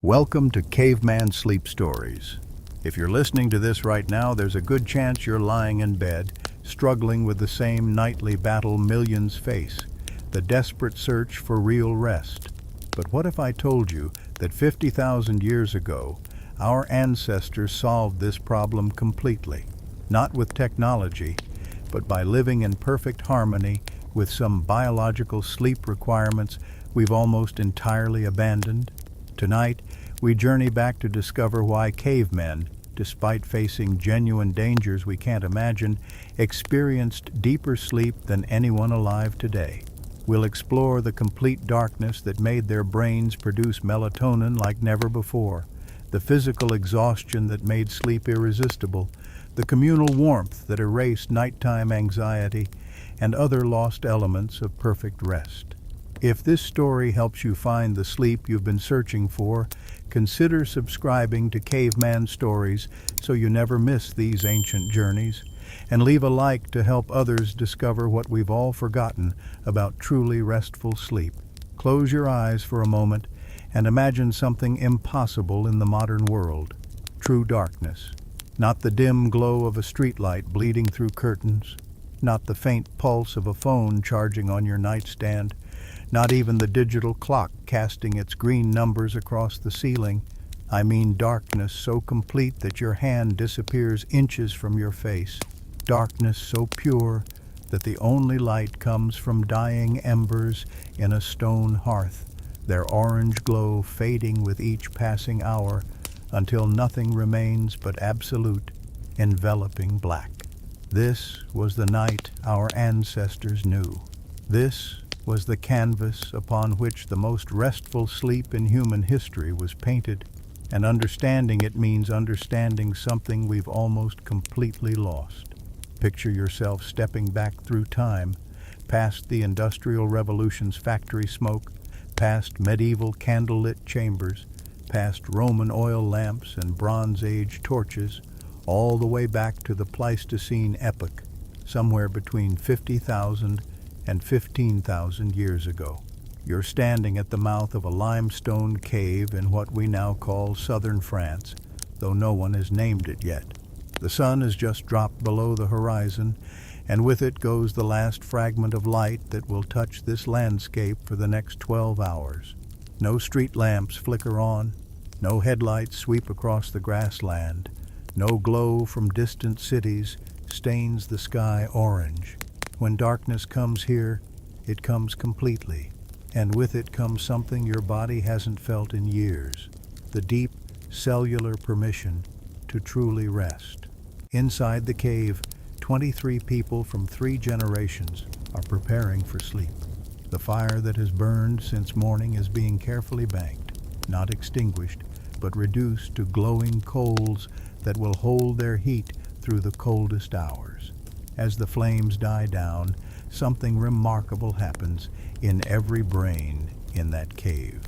Welcome to Caveman Sleep Stories. If you're listening to this right now, there's a good chance you're lying in bed, struggling with the same nightly battle millions face, the desperate search for real rest. But what if I told you that 50,000 years ago, our ancestors solved this problem completely, not with technology, but by living in perfect harmony with some biological sleep requirements we've almost entirely abandoned? Tonight, we journey back to discover why cavemen, despite facing genuine dangers we can't imagine, experienced deeper sleep than anyone alive today. We'll explore the complete darkness that made their brains produce melatonin like never before, the physical exhaustion that made sleep irresistible, the communal warmth that erased nighttime anxiety, and other lost elements of perfect rest. If this story helps you find the sleep you've been searching for, consider subscribing to Caveman Stories so you never miss these ancient journeys, and leave a like to help others discover what we've all forgotten about truly restful sleep. Close your eyes for a moment and imagine something impossible in the modern world: true darkness. Not the dim glow of a streetlight bleeding through curtains, not the faint pulse of a phone charging on your nightstand, not even the digital clock casting its green numbers across the ceiling. I mean darkness so complete that your hand disappears inches from your face. Darkness so pure that the only light comes from dying embers in a stone hearth, their orange glow fading with each passing hour until nothing remains but absolute, enveloping black. This was the night our ancestors knew. This was the canvas upon which the most restful sleep in human history was painted, and understanding it means understanding something we've almost completely lost. Picture yourself stepping back through time, past the Industrial Revolution's factory smoke, past medieval candlelit chambers, past Roman oil lamps and Bronze Age torches, all the way back to the Pleistocene epoch, somewhere between 50,000 and 15,000 years ago. You're standing at the mouth of a limestone cave in what we now call southern France, though no one has named it yet. The sun has just dropped below the horizon, and with it goes the last fragment of light that will touch this landscape for the next 12 hours. No street lamps flicker on, no headlights sweep across the grassland, no glow from distant cities stains the sky orange. When darkness comes here, it comes completely, and with it comes something your body hasn't felt in years: the deep, cellular permission to truly rest. Inside the cave, 23 people from 3 generations are preparing for sleep. The fire that has burned since morning is being carefully banked, not extinguished, but reduced to glowing coals that will hold their heat through the coldest hours. As the flames die down, something remarkable happens in every brain in that cave.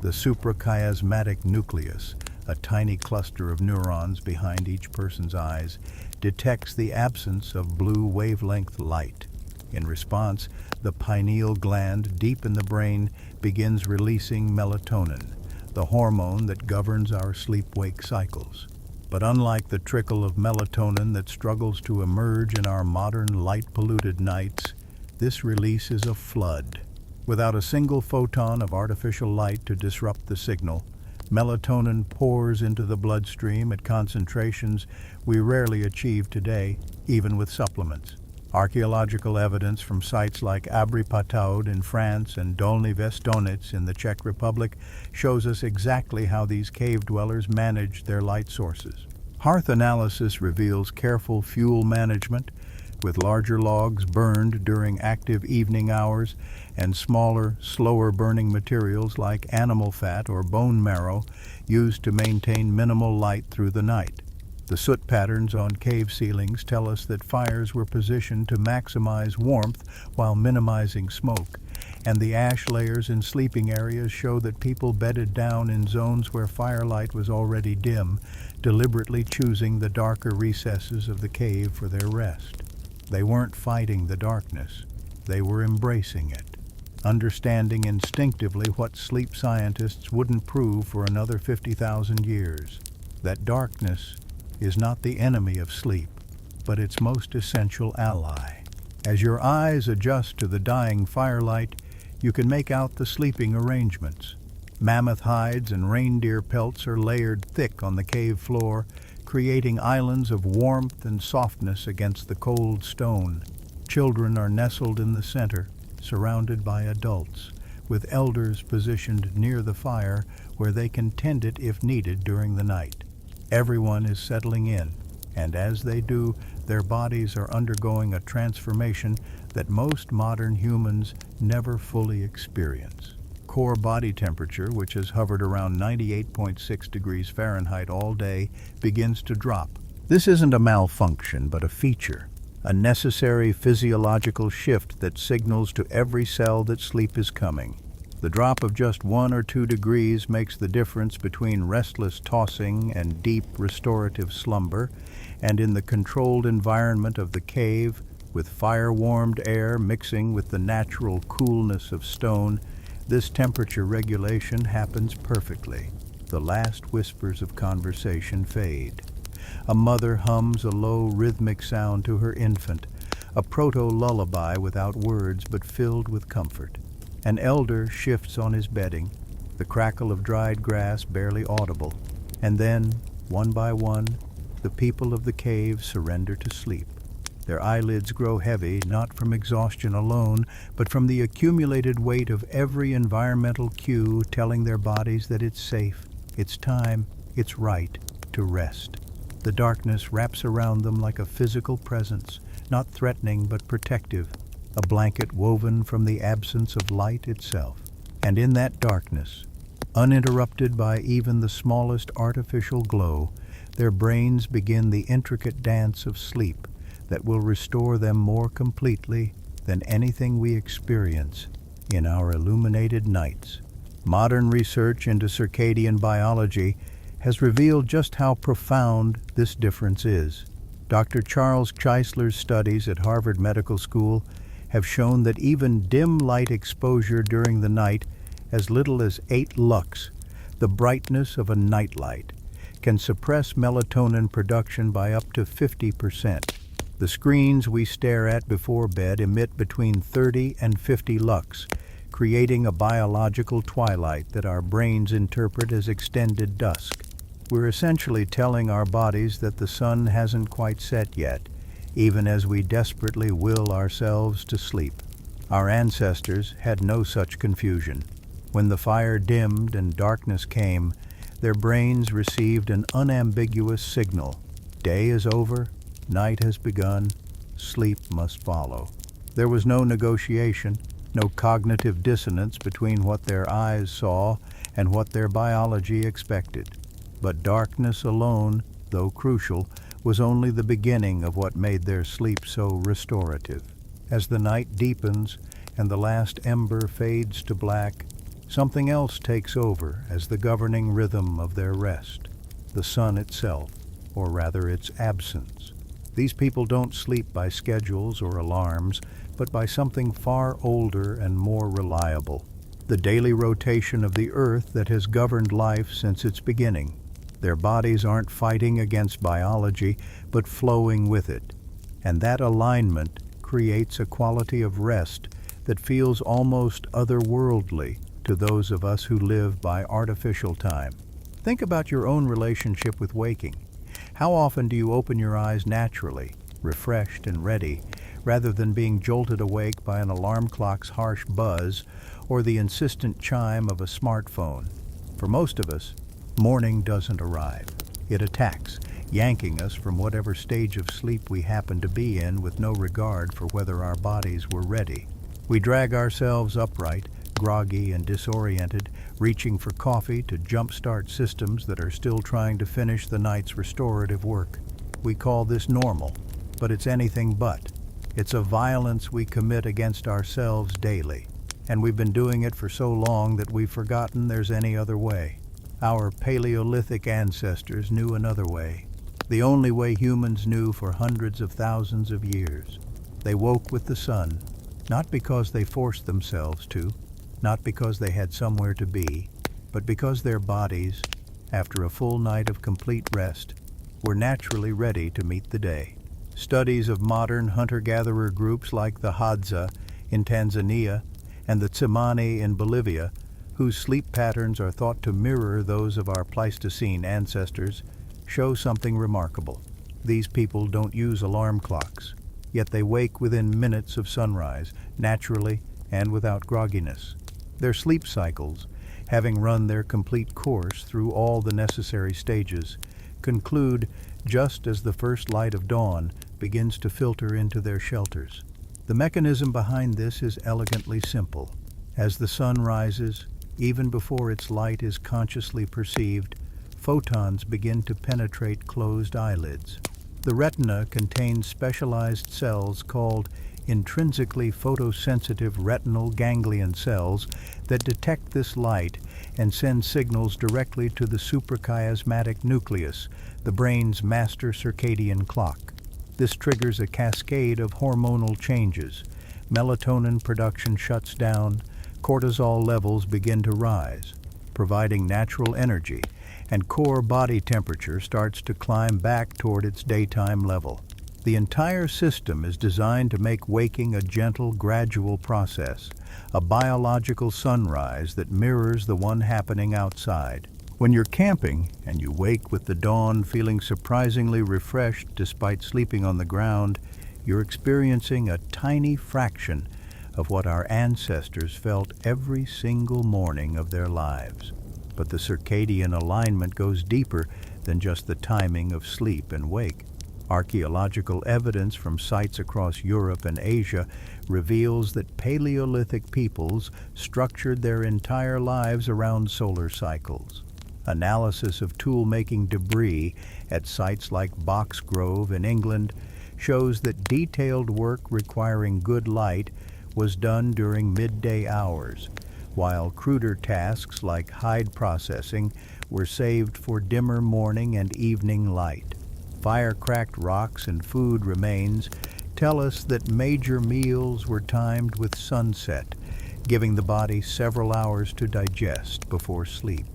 The suprachiasmatic nucleus, a tiny cluster of neurons behind each person's eyes, detects the absence of blue wavelength light. In response, the pineal gland deep in the brain begins releasing melatonin, the hormone that governs our sleep-wake cycles. But unlike the trickle of melatonin that struggles to emerge in our modern light-polluted nights, this release is a flood. Without a single photon of artificial light to disrupt the signal, melatonin pours into the bloodstream at concentrations we rarely achieve today, even with supplements. Archaeological evidence from sites like Abri Pataud in France and Dolní Věstonice in the Czech Republic shows us exactly how these cave dwellers managed their light sources. Hearth analysis reveals careful fuel management, with larger logs burned during active evening hours and smaller, slower-burning materials like animal fat or bone marrow used to maintain minimal light through the night. The soot patterns on cave ceilings tell us that fires were positioned to maximize warmth while minimizing smoke, and the ash layers in sleeping areas show that people bedded down in zones where firelight was already dim, deliberately choosing the darker recesses of the cave for their rest. They weren't fighting the darkness, they were embracing it. understanding instinctively what sleep scientists wouldn't prove for another 50,000 years, that darkness is not the enemy of sleep, but its most essential ally. As your eyes adjust to the dying firelight, you can make out the sleeping arrangements. Mammoth hides and reindeer pelts are layered thick on the cave floor, creating islands of warmth and softness against the cold stone. Children are nestled in the center, surrounded by adults, with elders positioned near the fire where they can tend it if needed during the night. Everyone is settling in, and as they do, their bodies are undergoing a transformation that most modern humans never fully experience. Core body temperature, which has hovered around 98.6 degrees Fahrenheit all day, begins to drop. This isn't a malfunction, but a feature, a necessary physiological shift that signals to every cell that sleep is coming. The drop of just 1 or 2 degrees makes the difference between restless tossing and deep restorative slumber, and in the controlled environment of the cave, with fire-warmed air mixing with the natural coolness of stone, this temperature regulation happens perfectly. The last whispers of conversation fade. A mother hums a low rhythmic sound to her infant, a proto-lullaby without words but filled with comfort. An elder shifts on his bedding, the crackle of dried grass barely audible, and then, one by one, the people of the cave surrender to sleep. Their eyelids grow heavy, not from exhaustion alone, but from the accumulated weight of every environmental cue telling their bodies that it's safe, it's time, it's right to rest. The darkness wraps around them like a physical presence, not threatening but protective, a blanket woven from the absence of light itself. And in that darkness, uninterrupted by even the smallest artificial glow, their brains begin the intricate dance of sleep that will restore them more completely than anything we experience in our illuminated nights. Modern research into circadian biology has revealed just how profound this difference is. Dr. Charles Cheisler's studies at Harvard Medical School have shown that even dim light exposure during the night, as little as 8 lux, the brightness of a nightlight, can suppress melatonin production by up to 50%. The screens we stare at before bed emit between 30 and 50 lux, creating a biological twilight that our brains interpret as extended dusk. We're essentially telling our bodies that the sun hasn't quite set yet, even as we desperately will ourselves to sleep. Our ancestors had no such confusion. When the fire dimmed and darkness came, their brains received an unambiguous signal. Day is over, night has begun, sleep must follow. There was no negotiation, no cognitive dissonance between what their eyes saw and what their biology expected. But darkness alone, though crucial, was only the beginning of what made their sleep so restorative. As the night deepens and the last ember fades to black, something else takes over as the governing rhythm of their rest, the sun itself, or rather its absence. These people don't sleep by schedules or alarms, but by something far older and more reliable, the daily rotation of the earth that has governed life since its beginning. Their bodies aren't fighting against biology, but flowing with it, and that alignment creates a quality of rest that feels almost otherworldly to those of us who live by artificial time. Think about your own relationship with waking. How often do you open your eyes naturally, refreshed and ready, rather than being jolted awake by an alarm clock's harsh buzz or the insistent chime of a smartphone? For most of us, morning doesn't arrive. It attacks, yanking us from whatever stage of sleep we happen to be in with no regard for whether our bodies were ready. We drag ourselves upright, groggy and disoriented, reaching for coffee to jumpstart systems that are still trying to finish the night's restorative work. We call this normal, but it's anything but. It's a violence we commit against ourselves daily, and we've been doing it for so long that we've forgotten there's any other way. Our Paleolithic ancestors knew another way, the only way humans knew for hundreds of thousands of years. They woke with the sun, not because they forced themselves to, not because they had somewhere to be, but because their bodies, after a full night of complete rest, were naturally ready to meet the day. Studies of modern hunter-gatherer groups like the Hadza in Tanzania and the Tsimane in Bolivia, whose sleep patterns are thought to mirror those of our Pleistocene ancestors, show something remarkable. These people don't use alarm clocks, yet they wake within minutes of sunrise, naturally and without grogginess. Their sleep cycles, having run their complete course through all the necessary stages, conclude just as the first light of dawn begins to filter into their shelters. The mechanism behind this is elegantly simple. As the sun rises, even before its light is consciously perceived, photons begin to penetrate closed eyelids. The retina contains specialized cells called intrinsically photosensitive retinal ganglion cells that detect this light and send signals directly to the suprachiasmatic nucleus, the brain's master circadian clock. This triggers a cascade of hormonal changes. Melatonin production shuts down, cortisol levels begin to rise, providing natural energy, and core body temperature starts to climb back toward its daytime level. The entire system is designed to make waking a gentle, gradual process, a biological sunrise that mirrors the one happening outside. When you're camping and you wake with the dawn feeling surprisingly refreshed despite sleeping on the ground, you're experiencing a tiny fraction of what our ancestors felt every single morning of their lives. But the circadian alignment goes deeper than just the timing of sleep and wake. Archaeological evidence from sites across Europe and Asia reveals that Paleolithic peoples structured their entire lives around solar cycles. Analysis of tool-making debris at sites like Box Grove in England shows that detailed work requiring good light was done during midday hours, while cruder tasks like hide processing were saved for dimmer morning and evening light. Fire-cracked rocks and food remains tell us that major meals were timed with sunset, giving the body several hours to digest before sleep.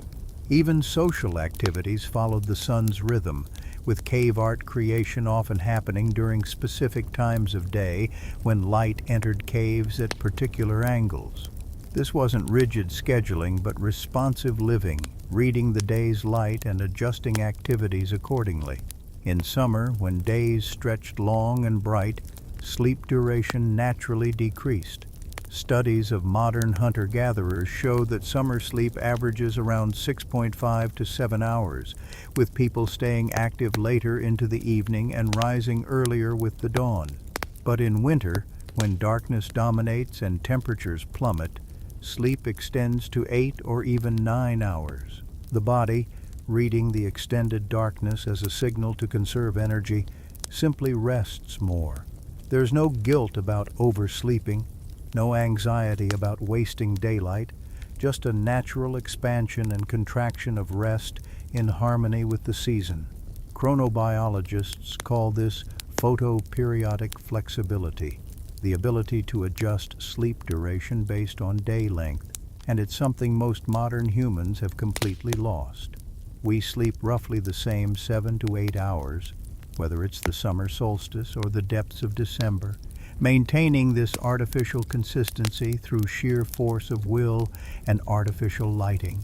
Even social activities followed the sun's rhythm, with cave art creation often happening during specific times of day when light entered caves at particular angles. This wasn't rigid scheduling, but responsive living, reading the day's light and adjusting activities accordingly. In summer, when days stretched long and bright, sleep duration naturally decreased. Studies of modern hunter-gatherers show that summer sleep averages around 6.5 to 7 hours, with people staying active later into the evening and rising earlier with the dawn. But in winter, when darkness dominates and temperatures plummet, sleep extends to 8 or even 9 hours. The body, reading the extended darkness as a signal to conserve energy, simply rests more. There's no guilt about oversleeping, no anxiety about wasting daylight, just a natural expansion and contraction of rest in harmony with the season. Chronobiologists call this photoperiodic flexibility, the ability to adjust sleep duration based on day length, and it's something most modern humans have completely lost. We sleep roughly the same 7 to 8 hours, whether it's the summer solstice or the depths of December, maintaining this artificial consistency through sheer force of will and artificial lighting.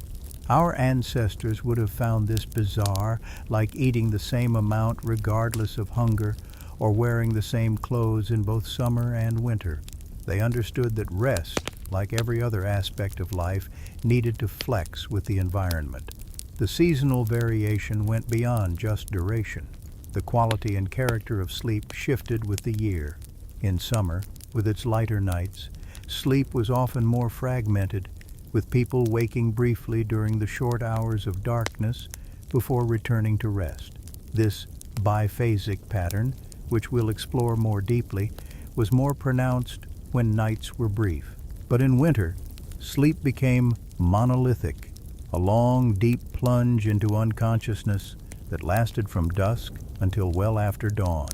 Our ancestors would have found this bizarre, like eating the same amount regardless of hunger, or wearing the same clothes in both summer and winter. They understood that rest, like every other aspect of life, needed to flex with the environment. The seasonal variation went beyond just duration. The quality and character of sleep shifted with the year. In summer, with its lighter nights, sleep was often more fragmented, with people waking briefly during the short hours of darkness before returning to rest. This biphasic pattern, which we'll explore more deeply, was more pronounced when nights were brief. But in winter, sleep became monolithic, a long, deep plunge into unconsciousness that lasted from dusk until well after dawn.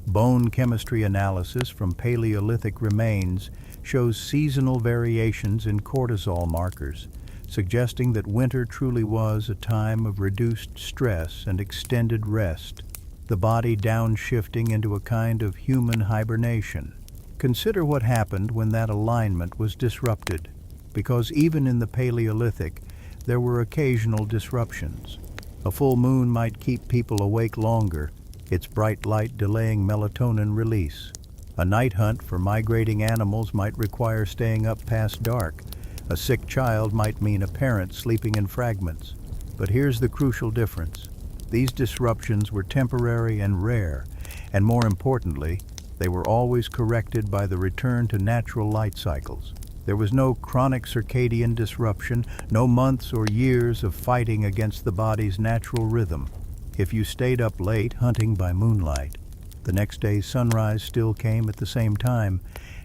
Bone chemistry analysis from Paleolithic remains shows seasonal variations in cortisol markers, suggesting that winter truly was a time of reduced stress and extended rest, the body downshifting into a kind of human hibernation. Consider what happened when that alignment was disrupted, because even in the Paleolithic, there were occasional disruptions. A full moon might keep people awake longer, its bright light delaying melatonin release. A night hunt for migrating animals might require staying up past dark. A sick child might mean a parent sleeping in fragments. But here's the crucial difference. These disruptions were temporary and rare, and more importantly, they were always corrected by the return to natural light cycles. There was no chronic circadian disruption, no months or years of fighting against the body's natural rhythm. If you stayed up late hunting by moonlight, the next day's sunrise still came at the same time,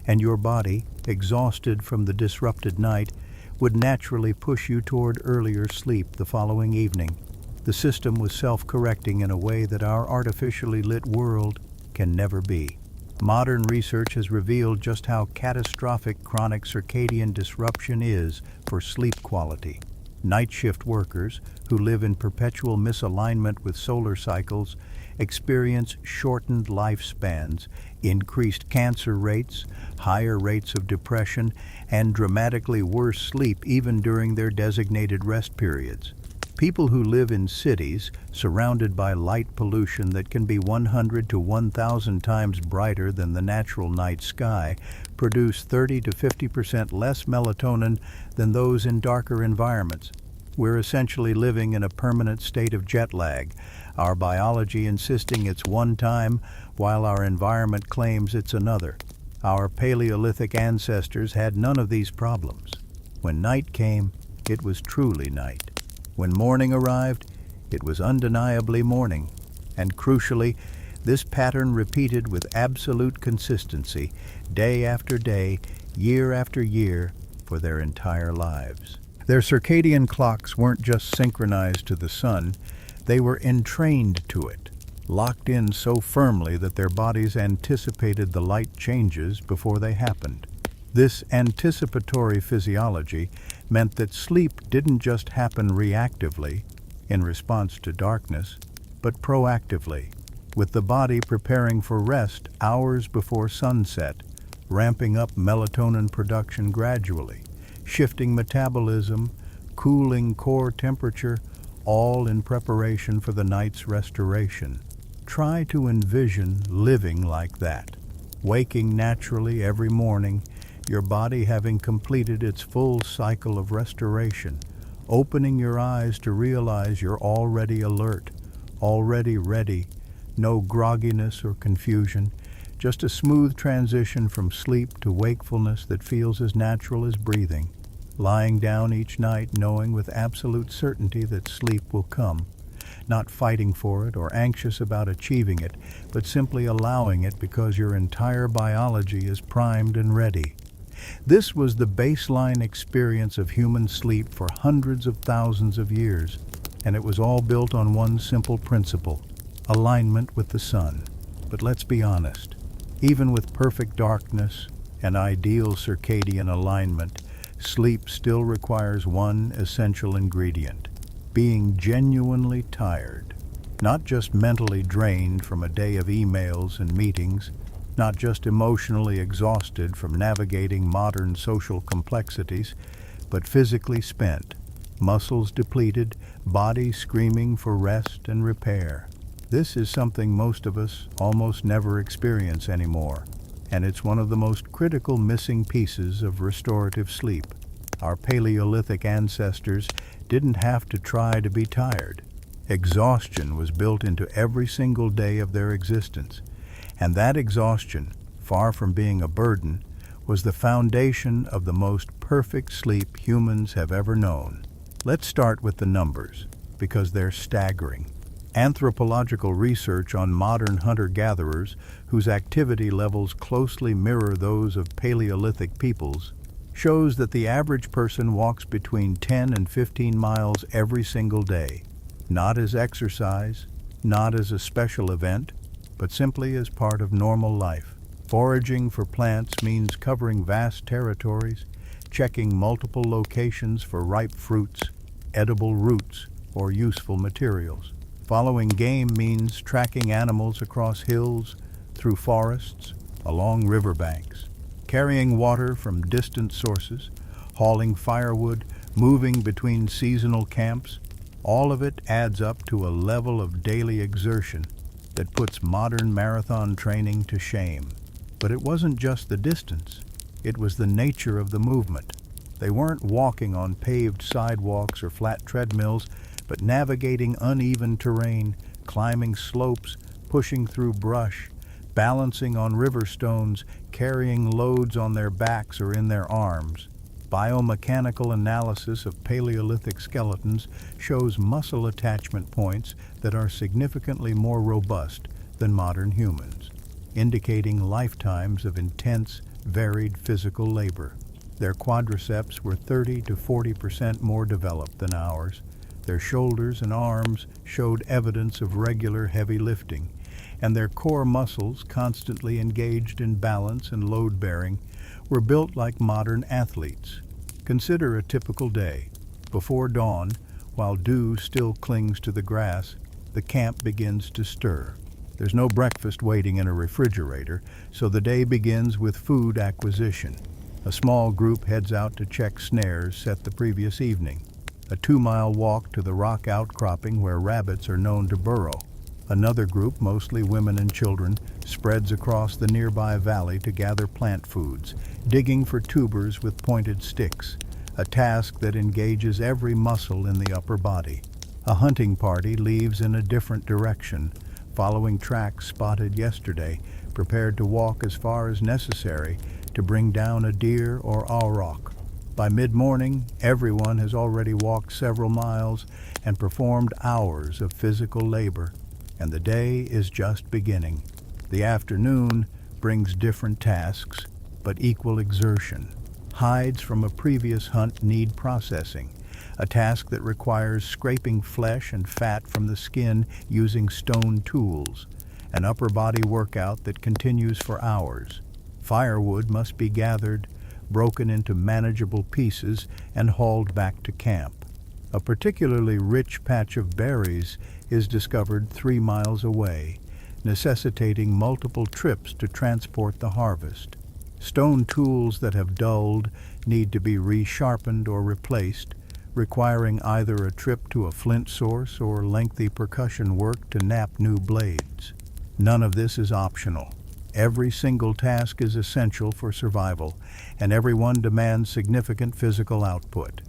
and your body, exhausted from the disrupted night, would naturally push you toward earlier sleep the following evening. The system was self-correcting in a way that our artificially lit world can never be. Modern research has revealed just how catastrophic chronic circadian disruption is for sleep quality. Night shift workers, who live in perpetual misalignment with solar cycles, experience shortened lifespans, increased cancer rates, higher rates of depression, and dramatically worse sleep even during their designated rest periods. People who live in cities surrounded by light pollution that can be 100 to 1,000 times brighter than the natural night sky produce 30 to 50% less melatonin than those in darker environments. We're essentially living in a permanent state of jet lag, our biology insisting it's one time while our environment claims it's another. Our Paleolithic ancestors had none of these problems. When night came, it was truly night. When morning arrived, it was undeniably morning. And crucially, this pattern repeated with absolute consistency, day after day, year after year, for their entire lives. Their circadian clocks weren't just synchronized to the sun, they were entrained to it, locked in so firmly that their bodies anticipated the light changes before they happened. This anticipatory physiology meant that sleep didn't just happen reactively, in response to darkness, but proactively, with the body preparing for rest hours before sunset, ramping up melatonin production gradually, shifting metabolism, cooling core temperature, all in preparation for the night's restoration. Try to envision living like that, waking naturally every morning, your body having completed its full cycle of restoration, opening your eyes to realize you're already alert, already ready, no grogginess or confusion, just a smooth transition from sleep to wakefulness that feels as natural as breathing, lying down each night knowing with absolute certainty that sleep will come, not fighting for it or anxious about achieving it, but simply allowing it because your entire biology is primed and ready. This was the baseline experience of human sleep for hundreds of thousands of years, and it was all built on one simple principle: alignment with the sun. But let's be honest, even with perfect darkness and ideal circadian alignment, sleep still requires one essential ingredient: being genuinely tired. Not just mentally drained from a day of emails and meetings, not just emotionally exhausted from navigating modern social complexities, but physically spent, muscles depleted, body screaming for rest and repair. This is something most of us almost never experience anymore, and it's one of the most critical missing pieces of restorative sleep. Our Paleolithic ancestors didn't have to try to be tired. Exhaustion was built into every single day of their existence. And that exhaustion, far from being a burden, was the foundation of the most perfect sleep humans have ever known. Let's start with the numbers, because they're staggering. Anthropological research on modern hunter-gatherers, whose activity levels closely mirror those of Paleolithic peoples, shows that the average person walks between 10 and 15 miles every single day, not as exercise, not as a special event, but simply as part of normal life. Foraging for plants means covering vast territories, checking multiple locations for ripe fruits, edible roots, or useful materials. Following game means tracking animals across hills, through forests, along riverbanks, carrying water from distant sources, hauling firewood, moving between seasonal camps. All of it adds up to a level of daily exertion that puts modern marathon training to shame. But it wasn't just the distance, it was the nature of the movement. They weren't walking on paved sidewalks or flat treadmills, but navigating uneven terrain, climbing slopes, pushing through brush, balancing on river stones, carrying loads on their backs or in their arms. Biomechanical analysis of Paleolithic skeletons shows muscle attachment points that are significantly more robust than modern humans, indicating lifetimes of intense, varied physical labor. Their quadriceps were 30 to 40% more developed than ours. Their shoulders and arms showed evidence of regular heavy lifting, and their core muscles, constantly engaged in balance and load-bearing, were built like modern athletes. Consider a typical day. Before dawn, while dew still clings to the grass, the camp begins to stir. There's no breakfast waiting in a refrigerator, so the day begins with food acquisition. A small group heads out to check snares set the previous evening. A 2-mile walk to the rock outcropping where rabbits are known to burrow. Another group, mostly women and children, spreads across the nearby valley to gather plant foods, digging for tubers with pointed sticks, a task that engages every muscle in the upper body. A hunting party leaves in a different direction, following tracks spotted yesterday, prepared to walk as far as necessary to bring down a deer or auroch. By mid-morning, everyone has already walked several miles and performed hours of physical labor, and the day is just beginning. The afternoon brings different tasks, but equal exertion. Hides from a previous hunt need processing, a task that requires scraping flesh and fat from the skin using stone tools, an upper body workout that continues for hours. Firewood must be gathered, broken into manageable pieces, and hauled back to camp. A particularly rich patch of berries is discovered 3 miles away, necessitating multiple trips to transport the harvest. Stone tools that have dulled need to be resharpened or replaced, requiring either a trip to a flint source or lengthy percussion work to knap new blades. None of this is optional. Every single task is essential for survival, and every one demands significant physical output.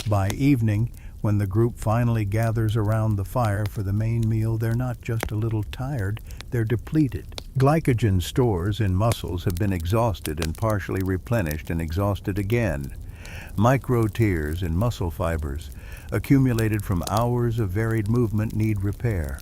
By evening, when the group finally gathers around the fire for the main meal, they're not just a little tired, they're depleted. Glycogen stores in muscles have been exhausted and partially replenished and exhausted again. Micro tears in muscle fibers, accumulated from hours of varied movement, need repair.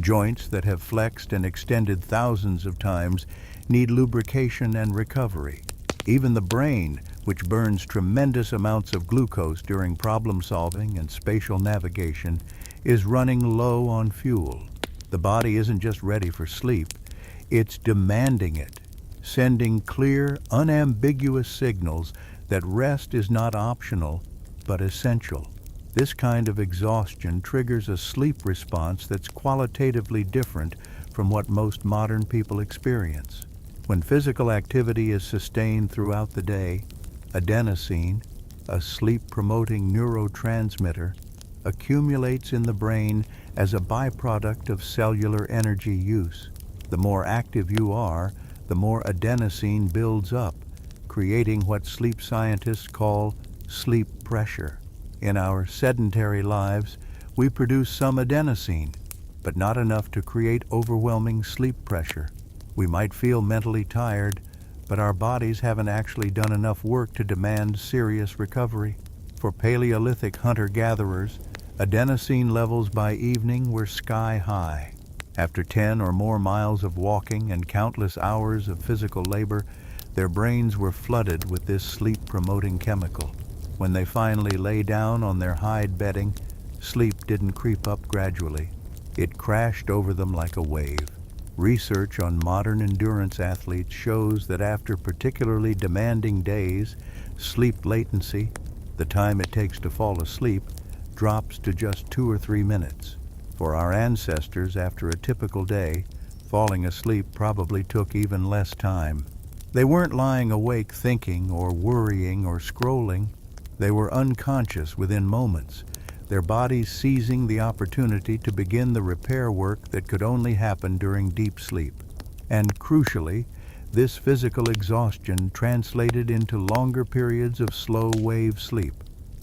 Joints that have flexed and extended thousands of times need lubrication and recovery. Even the brain, which burns tremendous amounts of glucose during problem solving and spatial navigation, is running low on fuel. The body isn't just ready for sleep, it's demanding it, sending clear, unambiguous signals that rest is not optional, but essential. This kind of exhaustion triggers a sleep response that's qualitatively different from what most modern people experience. When physical activity is sustained throughout the day, adenosine, a sleep-promoting neurotransmitter, accumulates in the brain as a byproduct of cellular energy use. The more active you are, the more adenosine builds up, creating what sleep scientists call sleep pressure. In our sedentary lives, we produce some adenosine, but not enough to create overwhelming sleep pressure. We might feel mentally tired, but our bodies haven't actually done enough work to demand serious recovery. For Paleolithic hunter-gatherers, adenosine levels by evening were sky high. After 10 or more miles of walking and countless hours of physical labor, their brains were flooded with this sleep-promoting chemical. When they finally lay down on their hide bedding, sleep didn't creep up gradually. It crashed over them like a wave, Research on modern endurance athletes shows that after particularly demanding days, sleep latency, the time it takes to fall asleep, drops to just 2 or 3 minutes. For our ancestors, after a typical day, falling asleep probably took even less time. They weren't lying awake thinking or worrying or scrolling. They were unconscious within moments, their bodies seizing the opportunity to begin the repair work that could only happen during deep sleep. And crucially, this physical exhaustion translated into longer periods of slow-wave sleep,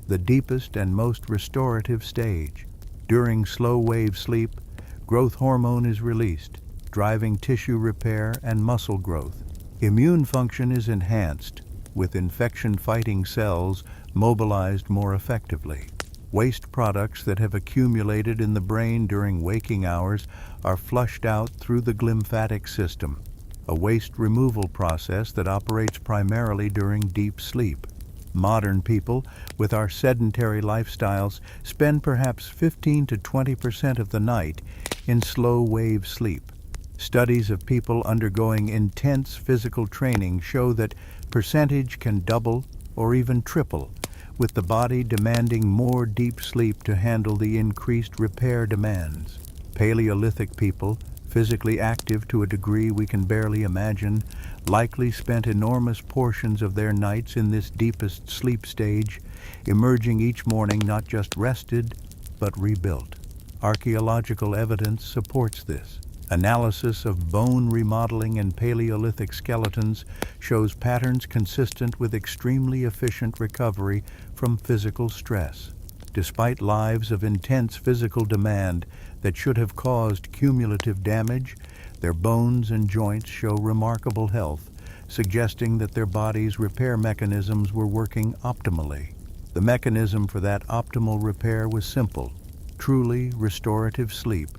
the deepest and most restorative stage. During slow-wave sleep, growth hormone is released, driving tissue repair and muscle growth. Immune function is enhanced, with infection-fighting cells mobilized more effectively. Waste products that have accumulated in the brain during waking hours are flushed out through the glymphatic system, a waste removal process that operates primarily during deep sleep. Modern people, with our sedentary lifestyles, spend perhaps 15 to 20% of the night in slow-wave sleep. Studies of people undergoing intense physical training show that percentage can double or even triple, with the body demanding more deep sleep to handle the increased repair demands. Paleolithic people, physically active to a degree we can barely imagine, likely spent enormous portions of their nights in this deepest sleep stage, emerging each morning not just rested, but rebuilt. Archaeological evidence supports this. Analysis of bone remodeling in Paleolithic skeletons shows patterns consistent with extremely efficient recovery from physical stress. Despite lives of intense physical demand that should have caused cumulative damage, their bones and joints show remarkable health, suggesting that their bodies' repair mechanisms were working optimally. The mechanism for that optimal repair was simple: truly restorative sleep,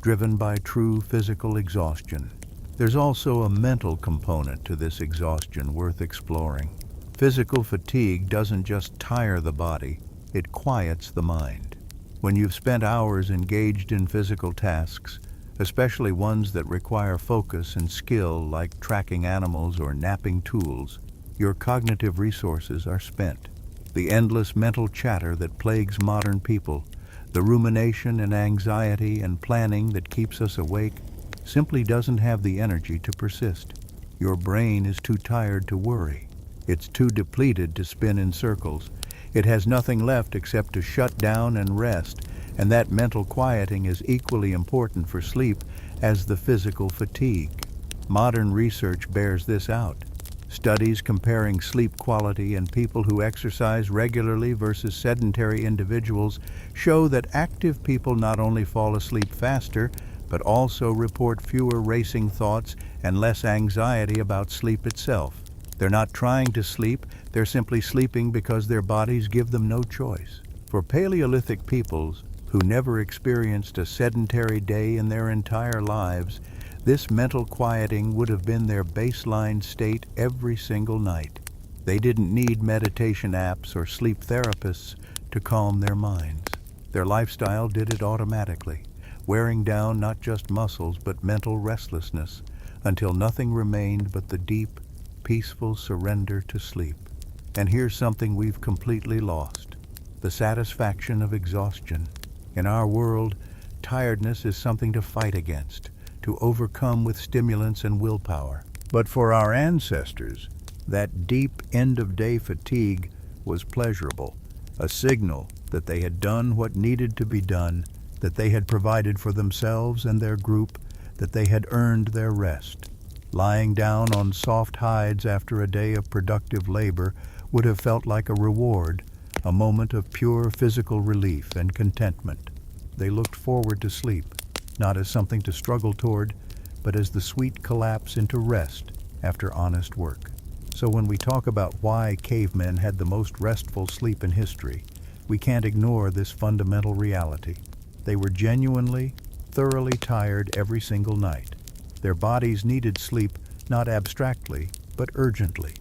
driven by true physical exhaustion. There's also a mental component to this exhaustion worth exploring. Physical fatigue doesn't just tire the body, it quiets the mind. When you've spent hours engaged in physical tasks, especially ones that require focus and skill like tracking animals or napping tools, your cognitive resources are spent. The endless mental chatter that plagues modern people, the rumination and anxiety and planning that keeps us awake, simply doesn't have the energy to persist. Your brain is too tired to worry. It's too depleted to spin in circles. It has nothing left except to shut down and rest, and that mental quieting is equally important for sleep as the physical fatigue. Modern research bears this out. Studies comparing sleep quality in people who exercise regularly versus sedentary individuals show that active people not only fall asleep faster, but also report fewer racing thoughts and less anxiety about sleep itself. They're not trying to sleep, they're simply sleeping because their bodies give them no choice. For Paleolithic peoples who never experienced a sedentary day in their entire lives, this mental quieting would have been their baseline state every single night. They didn't need meditation apps or sleep therapists to calm their minds. Their lifestyle did it automatically, wearing down not just muscles but mental restlessness until nothing remained but the deep, peaceful surrender to sleep. And here's something we've completely lost: the satisfaction of exhaustion. In our world, tiredness is something to fight against, to overcome with stimulants and willpower. But for our ancestors, that deep end-of-day fatigue was pleasurable, a signal that they had done what needed to be done, that they had provided for themselves and their group, that they had earned their rest. Lying down on soft hides after a day of productive labor would have felt like a reward, a moment of pure physical relief and contentment. They looked forward to sleep, not as something to struggle toward, but as the sweet collapse into rest after honest work. So when we talk about why cavemen had the most restful sleep in history, we can't ignore this fundamental reality. They were genuinely, thoroughly tired every single night. Their bodies needed sleep not abstractly, but urgently.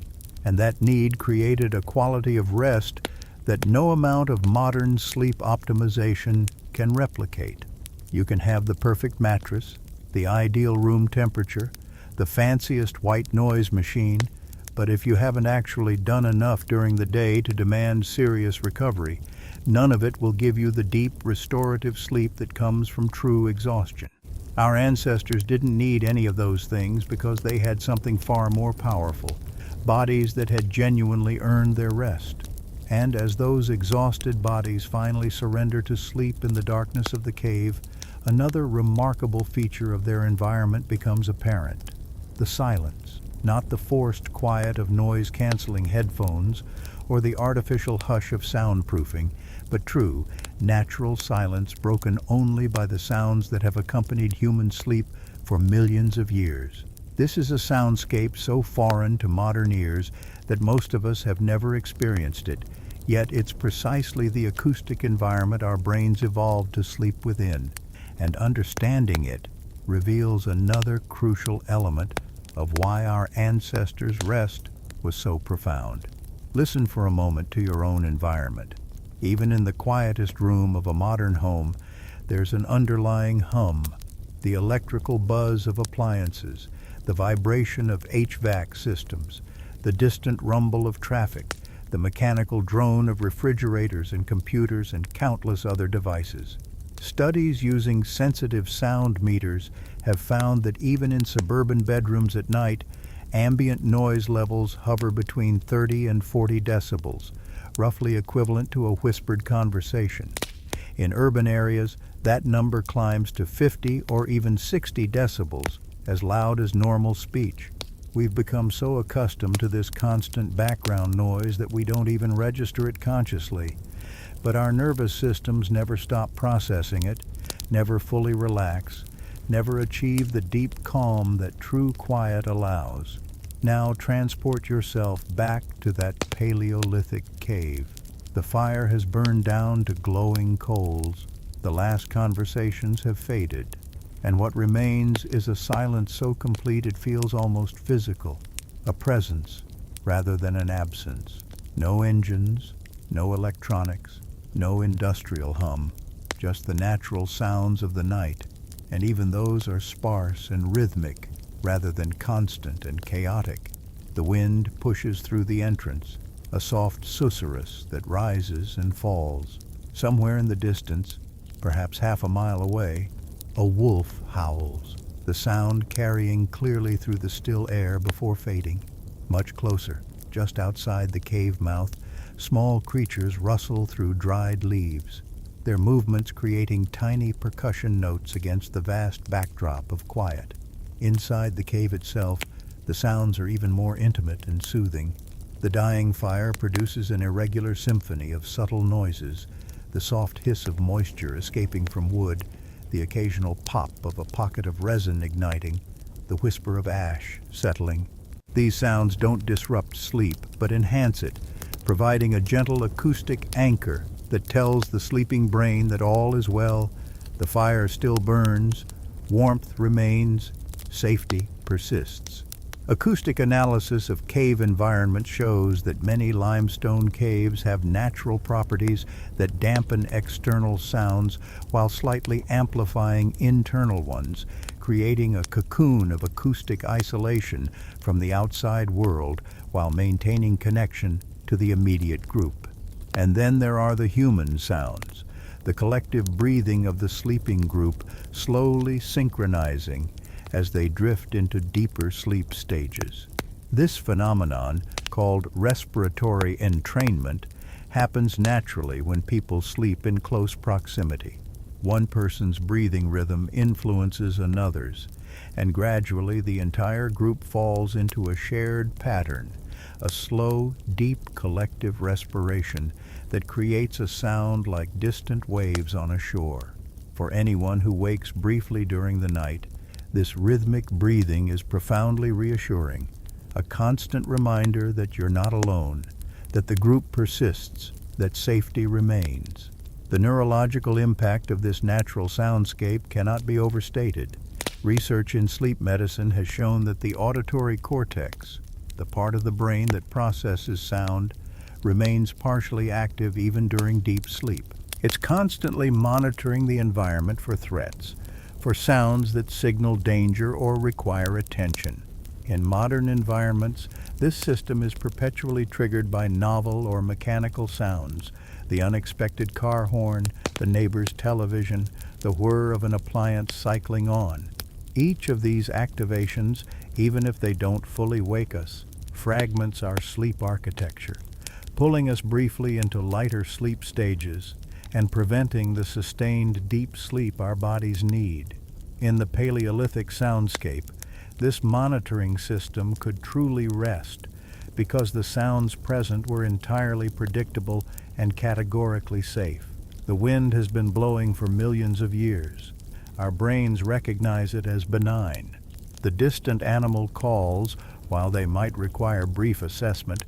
And that need created a quality of rest that no amount of modern sleep optimization can replicate. You can have the perfect mattress, the ideal room temperature, the fanciest white noise machine, but if you haven't actually done enough during the day to demand serious recovery, none of it will give you the deep, restorative sleep that comes from true exhaustion. Our ancestors didn't need any of those things because they had something far more powerful, bodies that had genuinely earned their rest. And as those exhausted bodies finally surrender to sleep in the darkness of the cave, another remarkable feature of their environment becomes apparent: the silence. Not the forced quiet of noise-canceling headphones or the artificial hush of soundproofing, but true, natural silence broken only by the sounds that have accompanied human sleep for millions of years. This is a soundscape so foreign to modern ears that most of us have never experienced it, yet it's precisely the acoustic environment our brains evolved to sleep within, and understanding it reveals another crucial element of why our ancestors' rest was so profound. Listen for a moment to your own environment. Even in the quietest room of a modern home, there's an underlying hum, the electrical buzz of appliances, the vibration of HVAC systems, the distant rumble of traffic, the mechanical drone of refrigerators and computers and countless other devices. Studies using sensitive sound meters have found that even in suburban bedrooms at night, ambient noise levels hover between 30 and 40 decibels, roughly equivalent to a whispered conversation. In urban areas, that number climbs to 50 or even 60 decibels, as loud as normal speech. We've become so accustomed to this constant background noise that we don't even register it consciously. But our nervous systems never stop processing it, never fully relax, never achieve the deep calm that true quiet allows. Now transport yourself back to that Paleolithic cave. The fire has burned down to glowing coals. The last conversations have faded, and what remains is a silence so complete it feels almost physical, a presence rather than an absence. No engines, no electronics, no industrial hum, just the natural sounds of the night, and even those are sparse and rhythmic rather than constant and chaotic. The wind pushes through the entrance, a soft susurrus that rises and falls. Somewhere in the distance, perhaps half a mile away, a wolf howls, the sound carrying clearly through the still air before fading. Much closer, just outside the cave mouth, small creatures rustle through dried leaves, their movements creating tiny percussion notes against the vast backdrop of quiet. Inside the cave itself, the sounds are even more intimate and soothing. The dying fire produces an irregular symphony of subtle noises, the soft hiss of moisture escaping from wood, the occasional pop of a pocket of resin igniting, the whisper of ash settling. These sounds don't disrupt sleep, but enhance it, providing a gentle acoustic anchor that tells the sleeping brain that all is well, the fire still burns, warmth remains, safety persists. Acoustic analysis of cave environment shows that many limestone caves have natural properties that dampen external sounds while slightly amplifying internal ones, creating a cocoon of acoustic isolation from the outside world while maintaining connection to the immediate group. And then there are the human sounds, the collective breathing of the sleeping group slowly synchronizing as they drift into deeper sleep stages. This phenomenon, called respiratory entrainment, happens naturally when people sleep in close proximity. One person's breathing rhythm influences another's, and gradually the entire group falls into a shared pattern, a slow, deep collective respiration that creates a sound like distant waves on a shore. For anyone who wakes briefly during the night, this rhythmic breathing is profoundly reassuring, a constant reminder that you're not alone, that the group persists, that safety remains. The neurological impact of this natural soundscape cannot be overstated. Research in sleep medicine has shown that the auditory cortex, the part of the brain that processes sound, remains partially active even during deep sleep. It's constantly monitoring the environment for threats, for sounds that signal danger or require attention. In modern environments, this system is perpetually triggered by novel or mechanical sounds, the unexpected car horn, the neighbor's television, the whir of an appliance cycling on. Each of these activations, even if they don't fully wake us, fragments our sleep architecture, pulling us briefly into lighter sleep stages and preventing the sustained deep sleep our bodies need. In the Paleolithic soundscape, this monitoring system could truly rest because the sounds present were entirely predictable and categorically safe. The wind has been blowing for millions of years. Our brains recognize it as benign. The distant animal calls, while they might require brief assessment,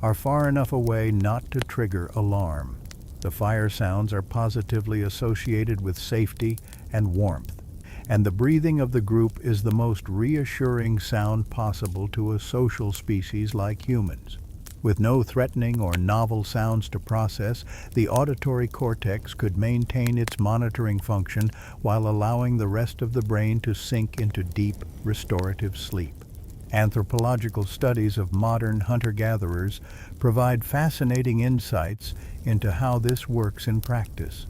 are far enough away not to trigger alarm. The fire sounds are positively associated with safety and warmth, and the breathing of the group is the most reassuring sound possible to a social species like humans. With no threatening or novel sounds to process, the auditory cortex could maintain its monitoring function while allowing the rest of the brain to sink into deep, restorative sleep. Anthropological studies of modern hunter-gatherers provide fascinating insights into how this works in practice.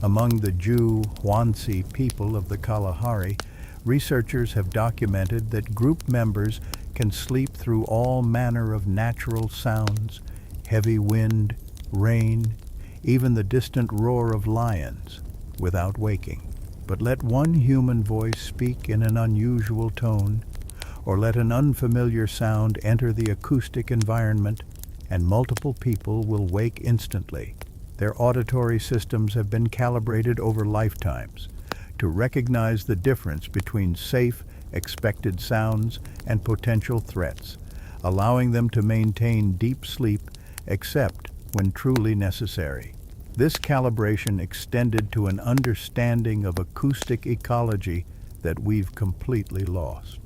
Among the Ju-Hwansi people of the Kalahari, researchers have documented that group members can sleep through all manner of natural sounds, heavy wind, rain, even the distant roar of lions, without waking. But let one human voice speak in an unusual tone, or let an unfamiliar sound enter the acoustic environment, and multiple people will wake instantly. Their auditory systems have been calibrated over lifetimes to recognize the difference between safe, expected sounds and potential threats, allowing them to maintain deep sleep except when truly necessary. This calibration extended to an understanding of acoustic ecology that we've completely lost.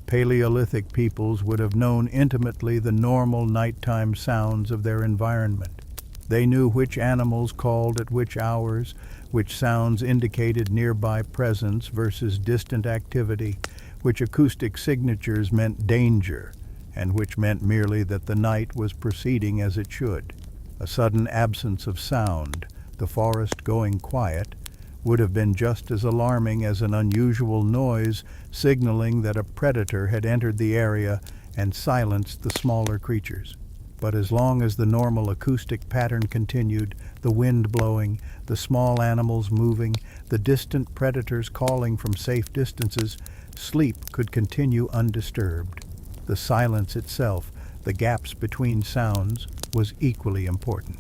Paleolithic peoples would have known intimately the normal nighttime sounds of their environment. They knew which animals called at which hours, which sounds indicated nearby presence versus distant activity, which acoustic signatures meant danger, and which meant merely that the night was proceeding as it should. A sudden absence of sound, the forest going quiet, would have been just as alarming as an unusual noise signaling that a predator had entered the area and silenced the smaller creatures. But as long as the normal acoustic pattern continued, the wind blowing, the small animals moving, the distant predators calling from safe distances, sleep could continue undisturbed. The silence itself, the gaps between sounds, was equally important.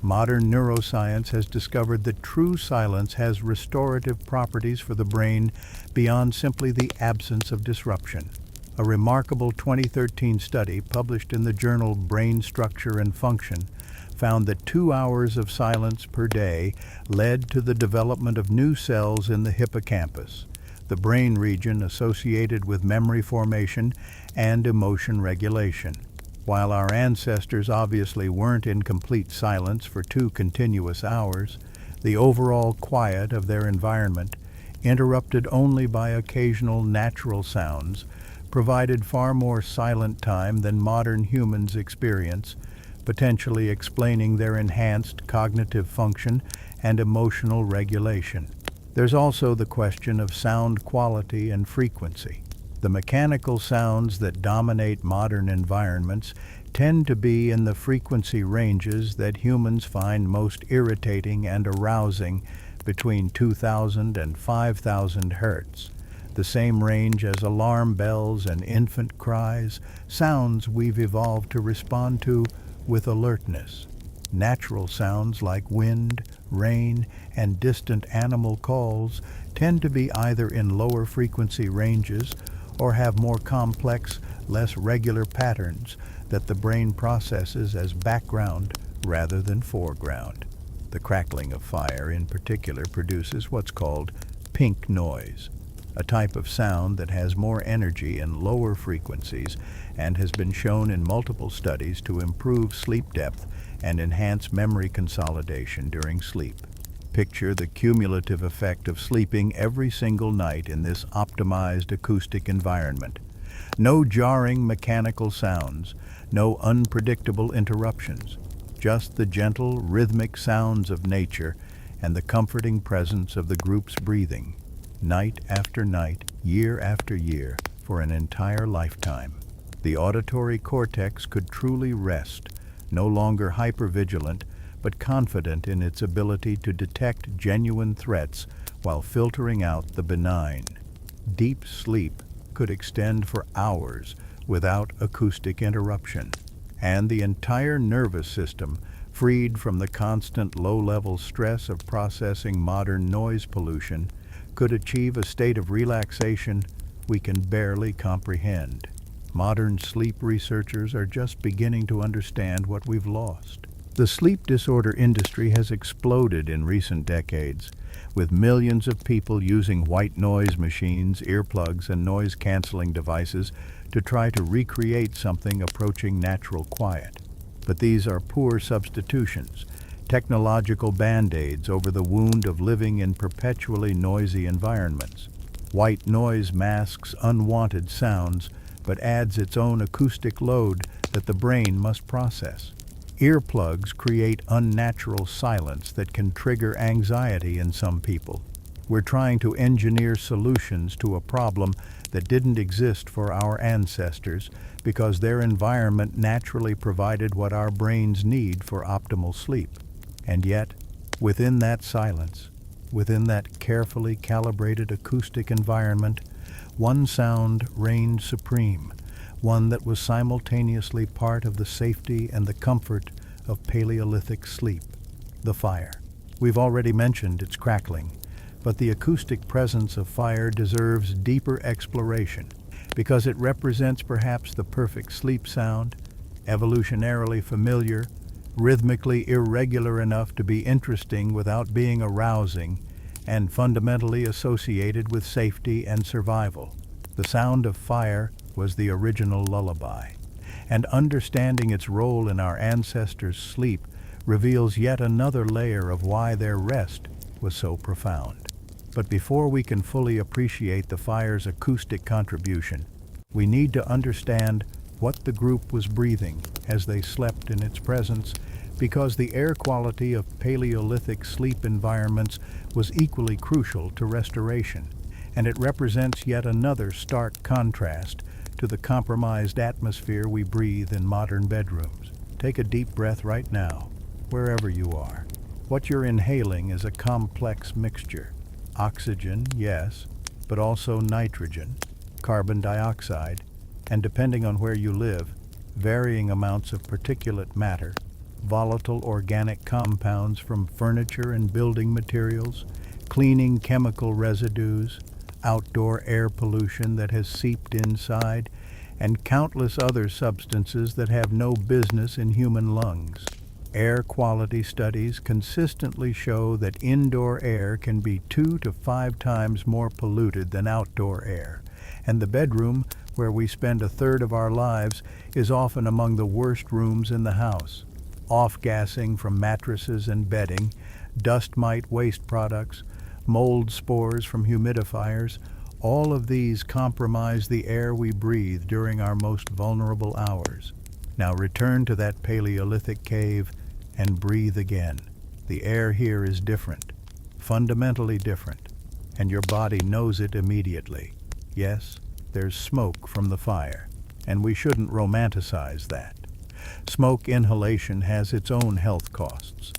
Modern neuroscience has discovered that true silence has restorative properties for the brain beyond simply the absence of disruption. A remarkable 2013 study published in the journal Brain Structure and Function found that 2 hours of silence per day led to the development of new cells in the hippocampus, the brain region associated with memory formation and emotion regulation. While our ancestors obviously weren't in complete silence for 2 continuous hours, the overall quiet of their environment, interrupted only by occasional natural sounds, provided far more silent time than modern humans experience, potentially explaining their enhanced cognitive function and emotional regulation. There's also the question of sound quality and frequency. The mechanical sounds that dominate modern environments tend to be in the frequency ranges that humans find most irritating and arousing, between 2,000 and 5,000 hertz. The same range as alarm bells and infant cries, sounds we've evolved to respond to with alertness. Natural sounds like wind, rain, and distant animal calls tend to be either in lower frequency ranges or have more complex, less regular patterns that the brain processes as background rather than foreground. The crackling of fire in particular produces what's called pink noise, a type of sound that has more energy in lower frequencies and has been shown in multiple studies to improve sleep depth and enhance memory consolidation during sleep. Picture the cumulative effect of sleeping every single night in this optimized acoustic environment. No jarring mechanical sounds, no unpredictable interruptions, just the gentle, rhythmic sounds of nature and the comforting presence of the group's breathing, night after night, year after year, for an entire lifetime. The auditory cortex could truly rest, no longer hypervigilant, but confident in its ability to detect genuine threats while filtering out the benign. Deep sleep could extend for hours without acoustic interruption, and the entire nervous system, freed from the constant low-level stress of processing modern noise pollution, could achieve a state of relaxation we can barely comprehend. Modern sleep researchers are just beginning to understand what we've lost. The sleep disorder industry has exploded in recent decades, with millions of people using white noise machines, earplugs, and noise-canceling devices to try to recreate something approaching natural quiet. But these are poor substitutions, technological band-aids over the wound of living in perpetually noisy environments. White noise masks unwanted sounds, but adds its own acoustic load that the brain must process. Earplugs create unnatural silence that can trigger anxiety in some people. We're trying to engineer solutions to a problem that didn't exist for our ancestors because their environment naturally provided what our brains need for optimal sleep. And yet, within that silence, within that carefully calibrated acoustic environment, one sound reigned supreme, one that was simultaneously part of the safety and the comfort of Paleolithic sleep: the fire. We've already mentioned its crackling, but the acoustic presence of fire deserves deeper exploration because it represents perhaps the perfect sleep sound, evolutionarily familiar, rhythmically irregular enough to be interesting without being arousing, and fundamentally associated with safety and survival. The sound of fire was the original lullaby, and understanding its role in our ancestors' sleep reveals yet another layer of why their rest was so profound. But before we can fully appreciate the fire's acoustic contribution, we need to understand what the group was breathing as they slept in its presence, because the air quality of Paleolithic sleep environments was equally crucial to restoration, and it represents yet another stark contrast to the compromised atmosphere we breathe in modern bedrooms. Take a deep breath right now, wherever you are. What you're inhaling is a complex mixture. Oxygen, yes, but also nitrogen, carbon dioxide, and depending on where you live, varying amounts of particulate matter, volatile organic compounds from furniture and building materials, cleaning chemical residues, outdoor air pollution that has seeped inside, and countless other substances that have no business in human lungs. Air quality studies consistently show that indoor air can be 2 to 5 times more polluted than outdoor air, and the bedroom, where we spend a third of our lives, is often among the worst rooms in the house. Off-gassing from mattresses and bedding, dust mite waste products, mold spores from humidifiers, all of these compromise the air we breathe during our most vulnerable hours. Now return to that Paleolithic cave and breathe again. The air here is different, fundamentally different, and your body knows it immediately. Yes, there's smoke from the fire, and we shouldn't romanticize that. Smoke inhalation has its own health costs.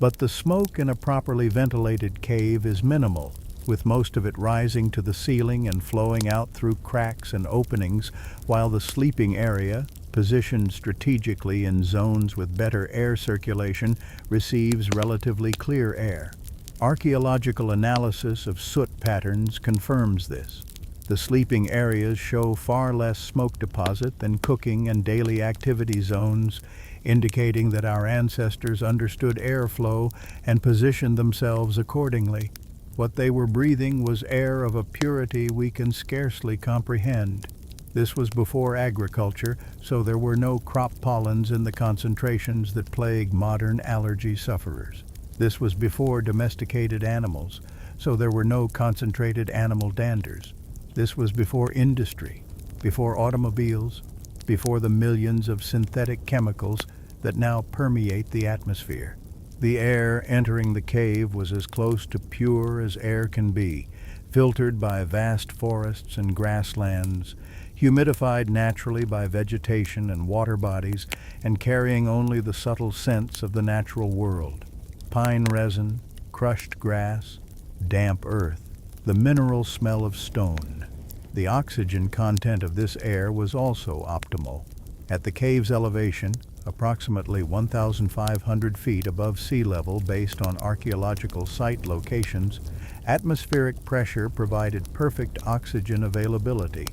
But the smoke in a properly ventilated cave is minimal, with most of it rising to the ceiling and flowing out through cracks and openings, while the sleeping area, positioned strategically in zones with better air circulation, receives relatively clear air. Archaeological analysis of soot patterns confirms this. The sleeping areas show far less smoke deposit than cooking and daily activity zones, indicating that our ancestors understood airflow and positioned themselves accordingly. What they were breathing was air of a purity we can scarcely comprehend. This was before agriculture, so there were no crop pollens in the concentrations that plague modern allergy sufferers. This was before domesticated animals, so there were no concentrated animal danders. This was before industry, before automobiles, before the millions of synthetic chemicals that now permeate the atmosphere. The air entering the cave was as close to pure as air can be, filtered by vast forests and grasslands, humidified naturally by vegetation and water bodies, and carrying only the subtle scents of the natural world. Pine resin, crushed grass, damp earth, the mineral smell of stone. The oxygen content of this air was also optimal. At the cave's elevation, approximately 1,500 feet above sea level based on archaeological site locations, atmospheric pressure provided perfect oxygen availability,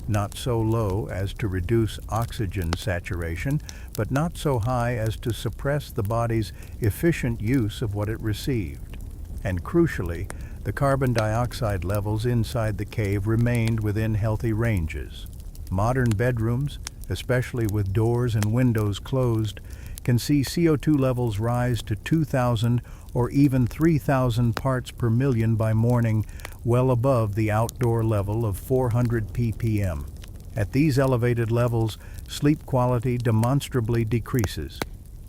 not so low as to reduce oxygen saturation, but not so high as to suppress the body's efficient use of what it received. And crucially, the carbon dioxide levels inside the cave remained within healthy ranges. Modern bedrooms, especially with doors and windows closed, can see CO2 levels rise to 2,000 or even 3,000 parts per million by morning, well above the outdoor level of 400 ppm. At these elevated levels, sleep quality demonstrably decreases.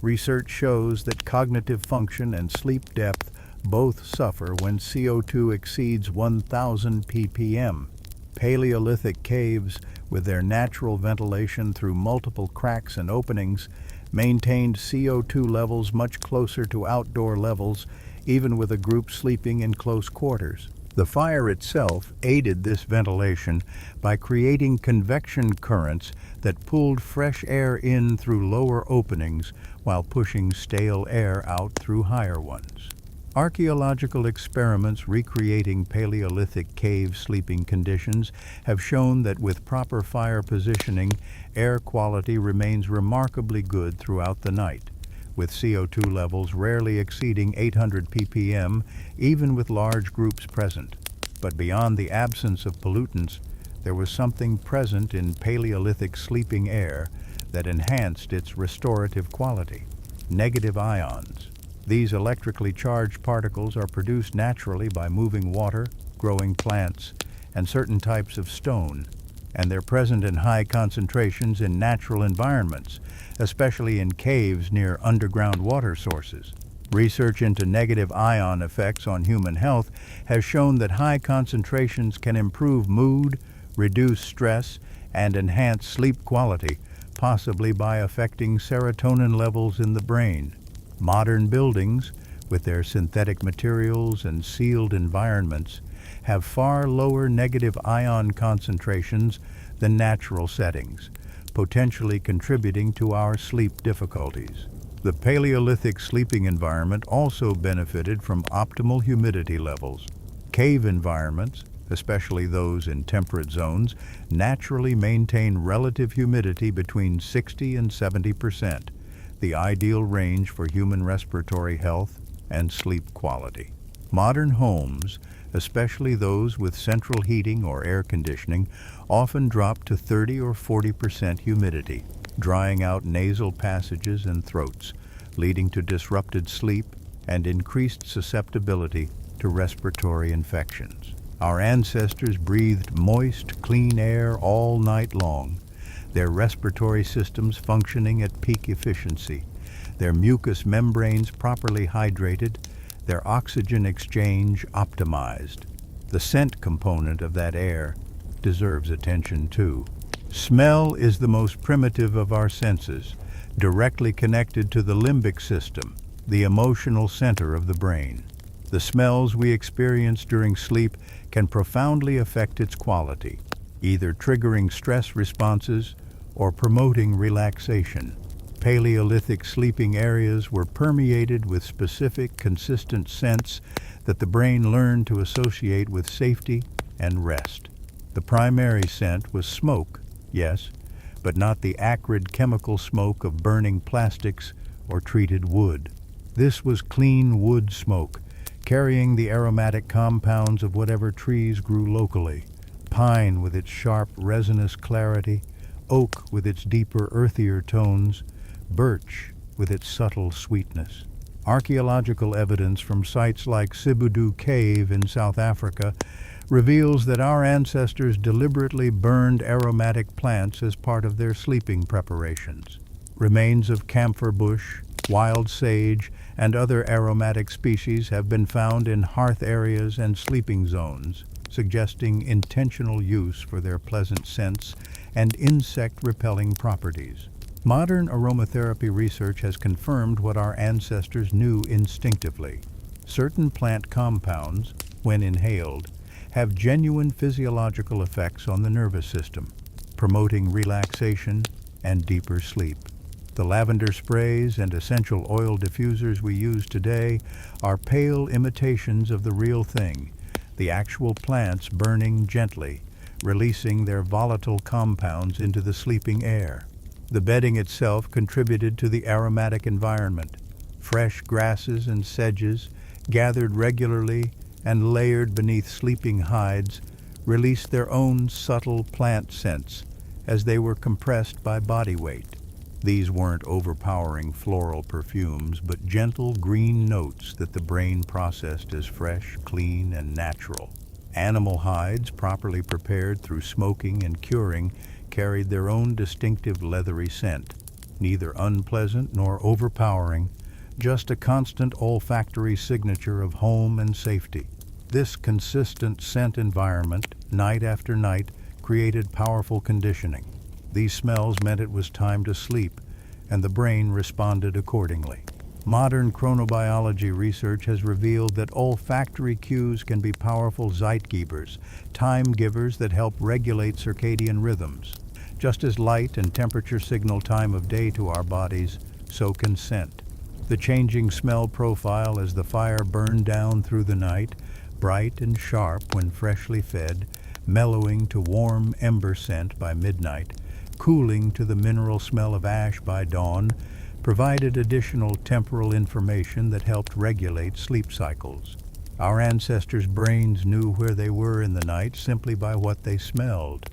Research shows that cognitive function and sleep depth both suffer when CO2 exceeds 1,000 ppm. Paleolithic caves, with their natural ventilation through multiple cracks and openings, maintained CO2 levels much closer to outdoor levels, even with a group sleeping in close quarters. The fire itself aided this ventilation by creating convection currents that pulled fresh air in through lower openings while pushing stale air out through higher ones. Archaeological experiments recreating Paleolithic cave sleeping conditions have shown that with proper fire positioning, air quality remains remarkably good throughout the night, with CO2 levels rarely exceeding 800 ppm, even with large groups present. But beyond the absence of pollutants, there was something present in Paleolithic sleeping air that enhanced its restorative quality: negative ions. These electrically charged particles are produced naturally by moving water, growing plants, and certain types of stone, and they're present in high concentrations in natural environments, especially in caves near underground water sources. Research into negative ion effects on human health has shown that high concentrations can improve mood, reduce stress, and enhance sleep quality, possibly by affecting serotonin levels in the brain. Modern buildings, with their synthetic materials and sealed environments, have far lower negative ion concentrations than natural settings, potentially contributing to our sleep difficulties. The Paleolithic sleeping environment also benefited from optimal humidity levels. Cave environments, especially those in temperate zones, naturally maintain relative humidity between 60 and 70%. The ideal range for human respiratory health and sleep quality. Modern homes, especially those with central heating or air conditioning, often drop to 30 or 40% humidity, drying out nasal passages and throats, leading to disrupted sleep and increased susceptibility to respiratory infections. Our ancestors breathed moist, clean air all night long, their respiratory systems functioning at peak efficiency, their mucous membranes properly hydrated, their oxygen exchange optimized. The scent component of that air deserves attention too. Smell is the most primitive of our senses, directly connected to the limbic system, the emotional center of the brain. The smells we experience during sleep can profoundly affect its quality, either triggering stress responses or promoting relaxation. Paleolithic sleeping areas were permeated with specific, consistent scents that the brain learned to associate with safety and rest. The primary scent was smoke, yes, but not the acrid chemical smoke of burning plastics or treated wood. This was clean wood smoke, carrying the aromatic compounds of whatever trees grew locally: pine with its sharp, resinous clarity, oak with its deeper, earthier tones, birch with its subtle sweetness. Archaeological evidence from sites like Sibudu Cave in South Africa reveals that our ancestors deliberately burned aromatic plants as part of their sleeping preparations. Remains of camphor bush, wild sage, and other aromatic species have been found in hearth areas and sleeping zones, suggesting intentional use for their pleasant scents and insect-repelling properties. Modern aromatherapy research has confirmed what our ancestors knew instinctively. Certain plant compounds, when inhaled, have genuine physiological effects on the nervous system, promoting relaxation and deeper sleep. The lavender sprays and essential oil diffusers we use today are pale imitations of the real thing, the actual plants burning gently, releasing their volatile compounds into the sleeping air. The bedding itself contributed to the aromatic environment. Fresh grasses and sedges, gathered regularly and layered beneath sleeping hides, released their own subtle plant scents as they were compressed by body weight. These weren't overpowering floral perfumes, but gentle green notes that the brain processed as fresh, clean, and natural. Animal hides, properly prepared through smoking and curing, carried their own distinctive leathery scent, neither unpleasant nor overpowering, just a constant olfactory signature of home and safety. This consistent scent environment, night after night, created powerful conditioning. These smells meant it was time to sleep, and the brain responded accordingly. Modern chronobiology research has revealed that olfactory cues can be powerful zeitgebers, time givers that help regulate circadian rhythms. Just as light and temperature signal time of day to our bodies, so can scent. The changing smell profile as the fire burned down through the night, bright and sharp when freshly fed, mellowing to warm ember scent by midnight, cooling to the mineral smell of ash by dawn, provided additional temporal information that helped regulate sleep cycles. Our ancestors' brains knew where they were in the night simply by what they smelled,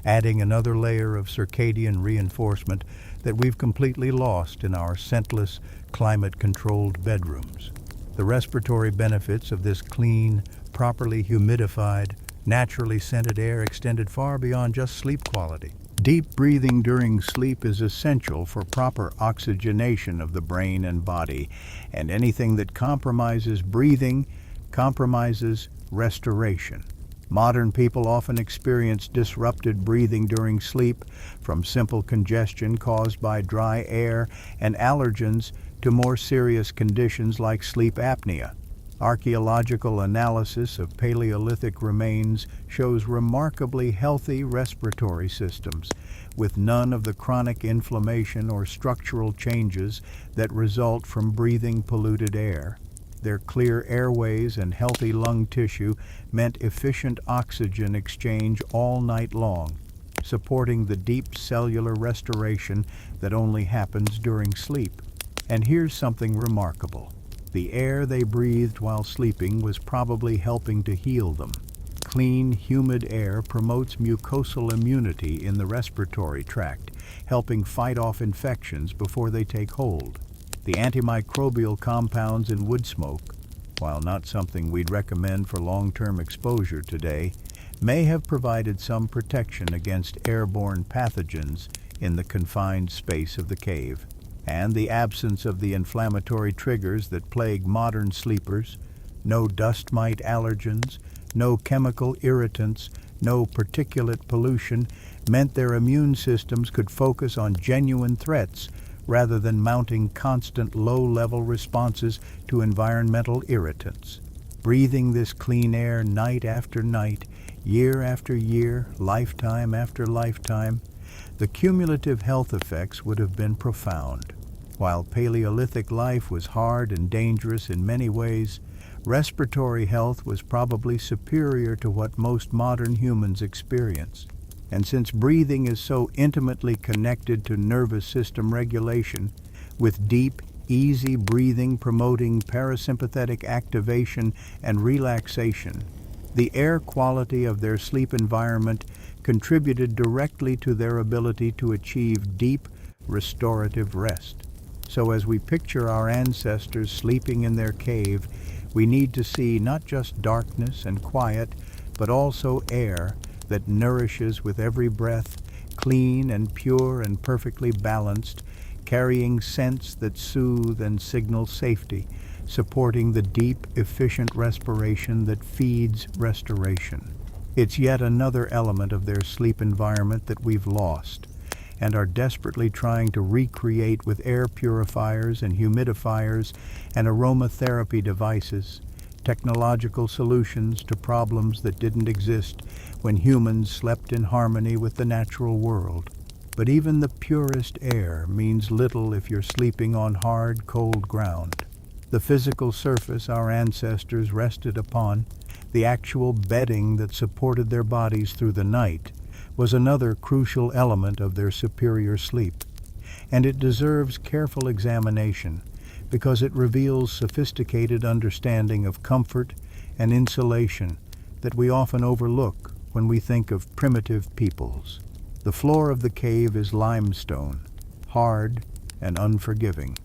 adding another layer of circadian reinforcement that we've completely lost in our scentless, climate-controlled bedrooms. The respiratory benefits of this clean, properly humidified, naturally scented air extended far beyond just sleep quality. Deep breathing during sleep is essential for proper oxygenation of the brain and body, and anything that compromises breathing compromises restoration. Modern people often experience disrupted breathing during sleep, from simple congestion caused by dry air and allergens to more serious conditions like sleep apnea. Archaeological analysis of Paleolithic remains shows remarkably healthy respiratory systems, with none of the chronic inflammation or structural changes that result from breathing polluted air. Their clear airways and healthy lung tissue meant efficient oxygen exchange all night long, supporting the deep cellular restoration that only happens during sleep. And here's something remarkable. The air they breathed while sleeping was probably helping to heal them. Clean, humid air promotes mucosal immunity in the respiratory tract, helping fight off infections before they take hold. The antimicrobial compounds in wood smoke, while not something we'd recommend for long-term exposure today, may have provided some protection against airborne pathogens in the confined space of the cave. And the absence of the inflammatory triggers that plague modern sleepers, no dust mite allergens, no chemical irritants, no particulate pollution, meant their immune systems could focus on genuine threats rather than mounting constant low-level responses to environmental irritants. Breathing this clean air night after night, year after year, lifetime after lifetime, the cumulative health effects would have been profound. While Paleolithic life was hard and dangerous in many ways, respiratory health was probably superior to what most modern humans experience. And since breathing is so intimately connected to nervous system regulation, with deep, easy breathing promoting parasympathetic activation and relaxation, the air quality of their sleep environment contributed directly to their ability to achieve deep, restorative rest. So as we picture our ancestors sleeping in their cave, we need to see not just darkness and quiet, but also air that nourishes with every breath, clean and pure and perfectly balanced, carrying scents that soothe and signal safety, supporting the deep, efficient respiration that feeds restoration. It's yet another element of their sleep environment that we've lost, and are desperately trying to recreate with air purifiers and humidifiers and aromatherapy devices, technological solutions to problems that didn't exist when humans slept in harmony with the natural world. But even the purest air means little if you're sleeping on hard, cold ground. The physical surface our ancestors rested upon, the actual bedding that supported their bodies through the night, was another crucial element of their superior sleep. And it deserves careful examination because it reveals sophisticated understanding of comfort and insulation that we often overlook when we think of primitive peoples. The floor of the cave is limestone, hard and unforgiving.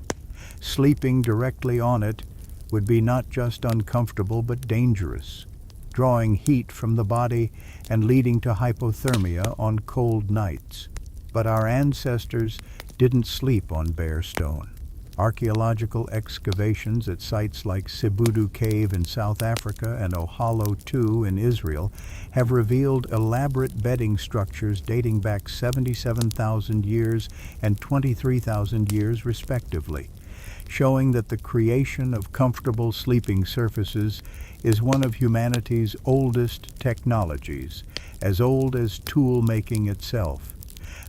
Sleeping directly on it would be not just uncomfortable but dangerous, drawing heat from the body and leading to hypothermia on cold nights. But our ancestors didn't sleep on bare stone. Archaeological excavations at sites like Sibudu Cave in South Africa and Ohalo II in Israel have revealed elaborate bedding structures dating back 77,000 years and 23,000 years respectively, showing that the creation of comfortable sleeping surfaces is one of humanity's oldest technologies, as old as tool making itself.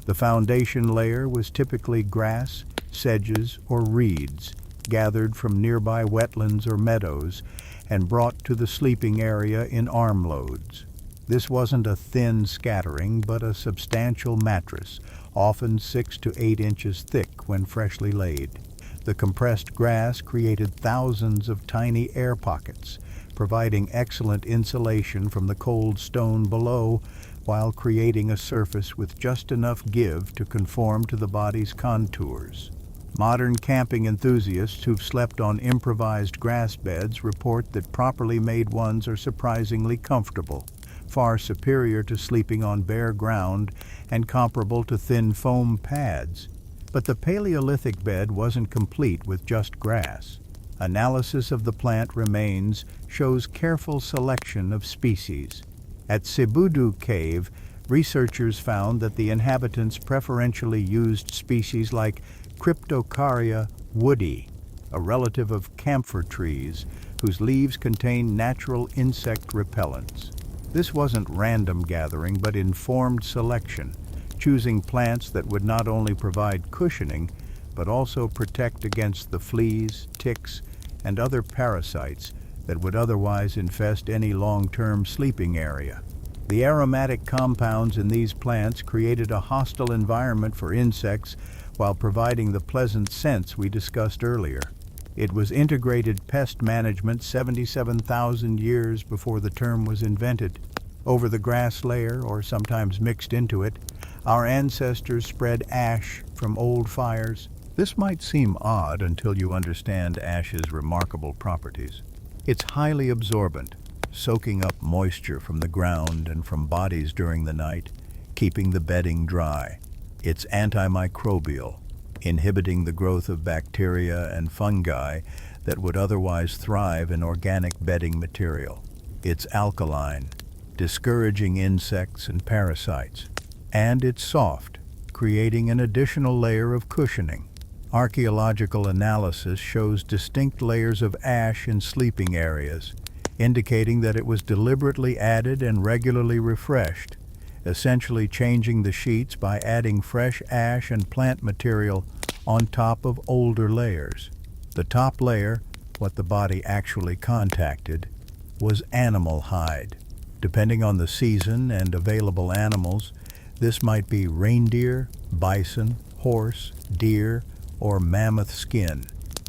The foundation layer was typically grass, sedges, or reeds, gathered from nearby wetlands or meadows, and brought to the sleeping area in armloads. This wasn't a thin scattering, but a substantial mattress, often 6 to 8 inches thick when freshly laid. The compressed grass created thousands of tiny air pockets, providing excellent insulation from the cold stone below, while creating a surface with just enough give to conform to the body's contours. Modern camping enthusiasts who've slept on improvised grass beds report that properly made ones are surprisingly comfortable, far superior to sleeping on bare ground and comparable to thin foam pads. But the Paleolithic bed wasn't complete with just grass. Analysis of the plant remains shows careful selection of species. At Sibudu Cave, researchers found that the inhabitants preferentially used species like Cryptocarya woodii, a relative of camphor trees, whose leaves contain natural insect repellents. This wasn't random gathering, but informed selection, choosing plants that would not only provide cushioning, but also protect against the fleas, ticks, and other parasites that would otherwise infest any long-term sleeping area. The aromatic compounds in these plants created a hostile environment for insects while providing the pleasant scents we discussed earlier. It was integrated pest management 77,000 years before the term was invented. Over the grass layer, or sometimes mixed into it, our ancestors spread ash from old fires. This might seem odd until you understand ash's remarkable properties. It's highly absorbent, soaking up moisture from the ground and from bodies during the night, keeping the bedding dry. It's antimicrobial, inhibiting the growth of bacteria and fungi that would otherwise thrive in organic bedding material. It's alkaline, discouraging insects and parasites. And it's soft, creating an additional layer of cushioning. Archaeological analysis shows distinct layers of ash in sleeping areas, indicating that it was deliberately added and regularly refreshed, essentially changing the sheets by adding fresh ash and plant material on top of older layers. The top layer, what the body actually contacted, was animal hide. Depending on the season and available animals, this might be reindeer, bison, horse, deer, or mammoth skin,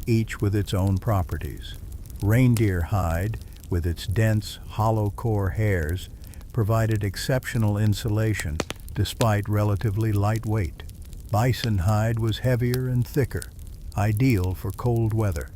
each with its own properties. Reindeer hide, with its dense, hollow core hairs, provided exceptional insulation despite relatively light weight. Bison hide was heavier and thicker, ideal for cold weather.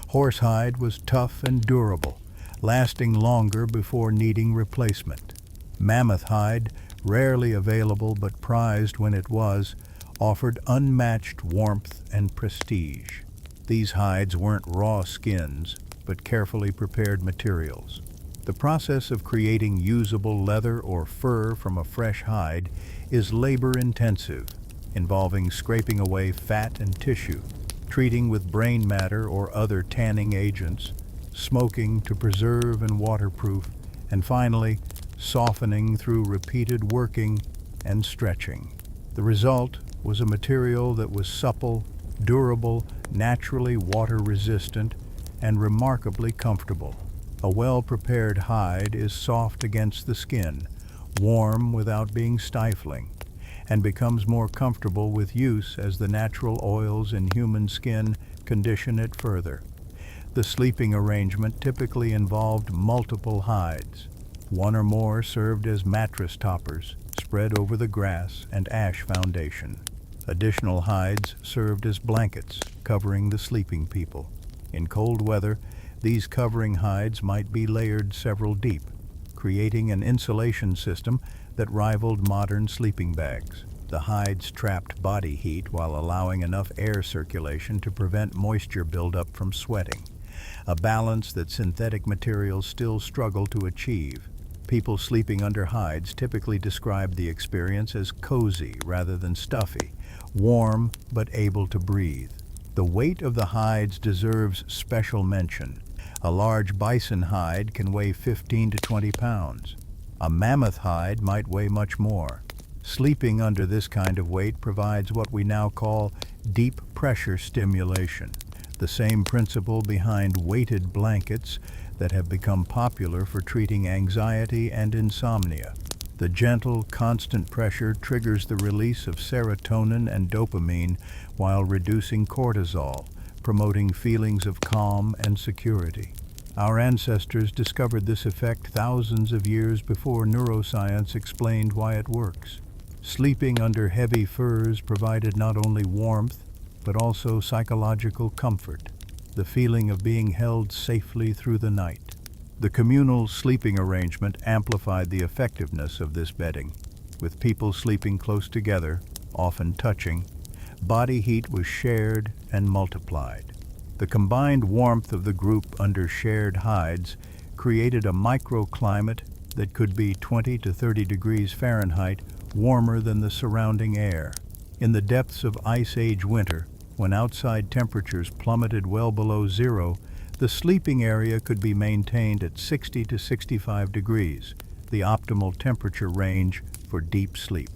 Horsehide was tough and durable, lasting longer before needing replacement. Mammoth hide, rarely available but prized when it was, offered unmatched warmth and prestige. These hides weren't raw skins, but carefully prepared materials. The process of creating usable leather or fur from a fresh hide is labor-intensive, involving scraping away fat and tissue, treating with brain matter or other tanning agents, smoking to preserve and waterproof, and finally, softening through repeated working and stretching. The result was a material that was supple, durable, naturally water-resistant, and remarkably comfortable. A well-prepared hide is soft against the skin, warm without being stifling, and becomes more comfortable with use as the natural oils in human skin condition it further. The sleeping arrangement typically involved multiple hides. One or more served as mattress toppers, spread over the grass and ash foundation. Additional hides served as blankets, covering the sleeping people. In cold weather, these covering hides might be layered several deep, creating an insulation system that rivaled modern sleeping bags. The hides trapped body heat while allowing enough air circulation to prevent moisture buildup from sweating, a balance that synthetic materials still struggle to achieve. People sleeping under hides typically describe the experience as cozy rather than stuffy, warm but able to breathe. The weight of the hides deserves special mention. A large bison hide can weigh 15 to 20 pounds. A mammoth hide might weigh much more. Sleeping under this kind of weight provides what we now call deep pressure stimulation, the same principle behind weighted blankets that have become popular for treating anxiety and insomnia. The gentle, constant pressure triggers the release of serotonin and dopamine while reducing cortisol, promoting feelings of calm and security. Our ancestors discovered this effect thousands of years before neuroscience explained why it works. Sleeping under heavy furs provided not only warmth, but also psychological comfort, the feeling of being held safely through the night. The communal sleeping arrangement amplified the effectiveness of this bedding. With people sleeping close together, often touching, body heat was shared and multiplied. The combined warmth of the group under shared hides created a microclimate that could be 20 to 30 degrees Fahrenheit warmer than the surrounding air. In the depths of Ice Age winter, when outside temperatures plummeted well below zero, the sleeping area could be maintained at 60 to 65 degrees, the optimal temperature range for deep sleep.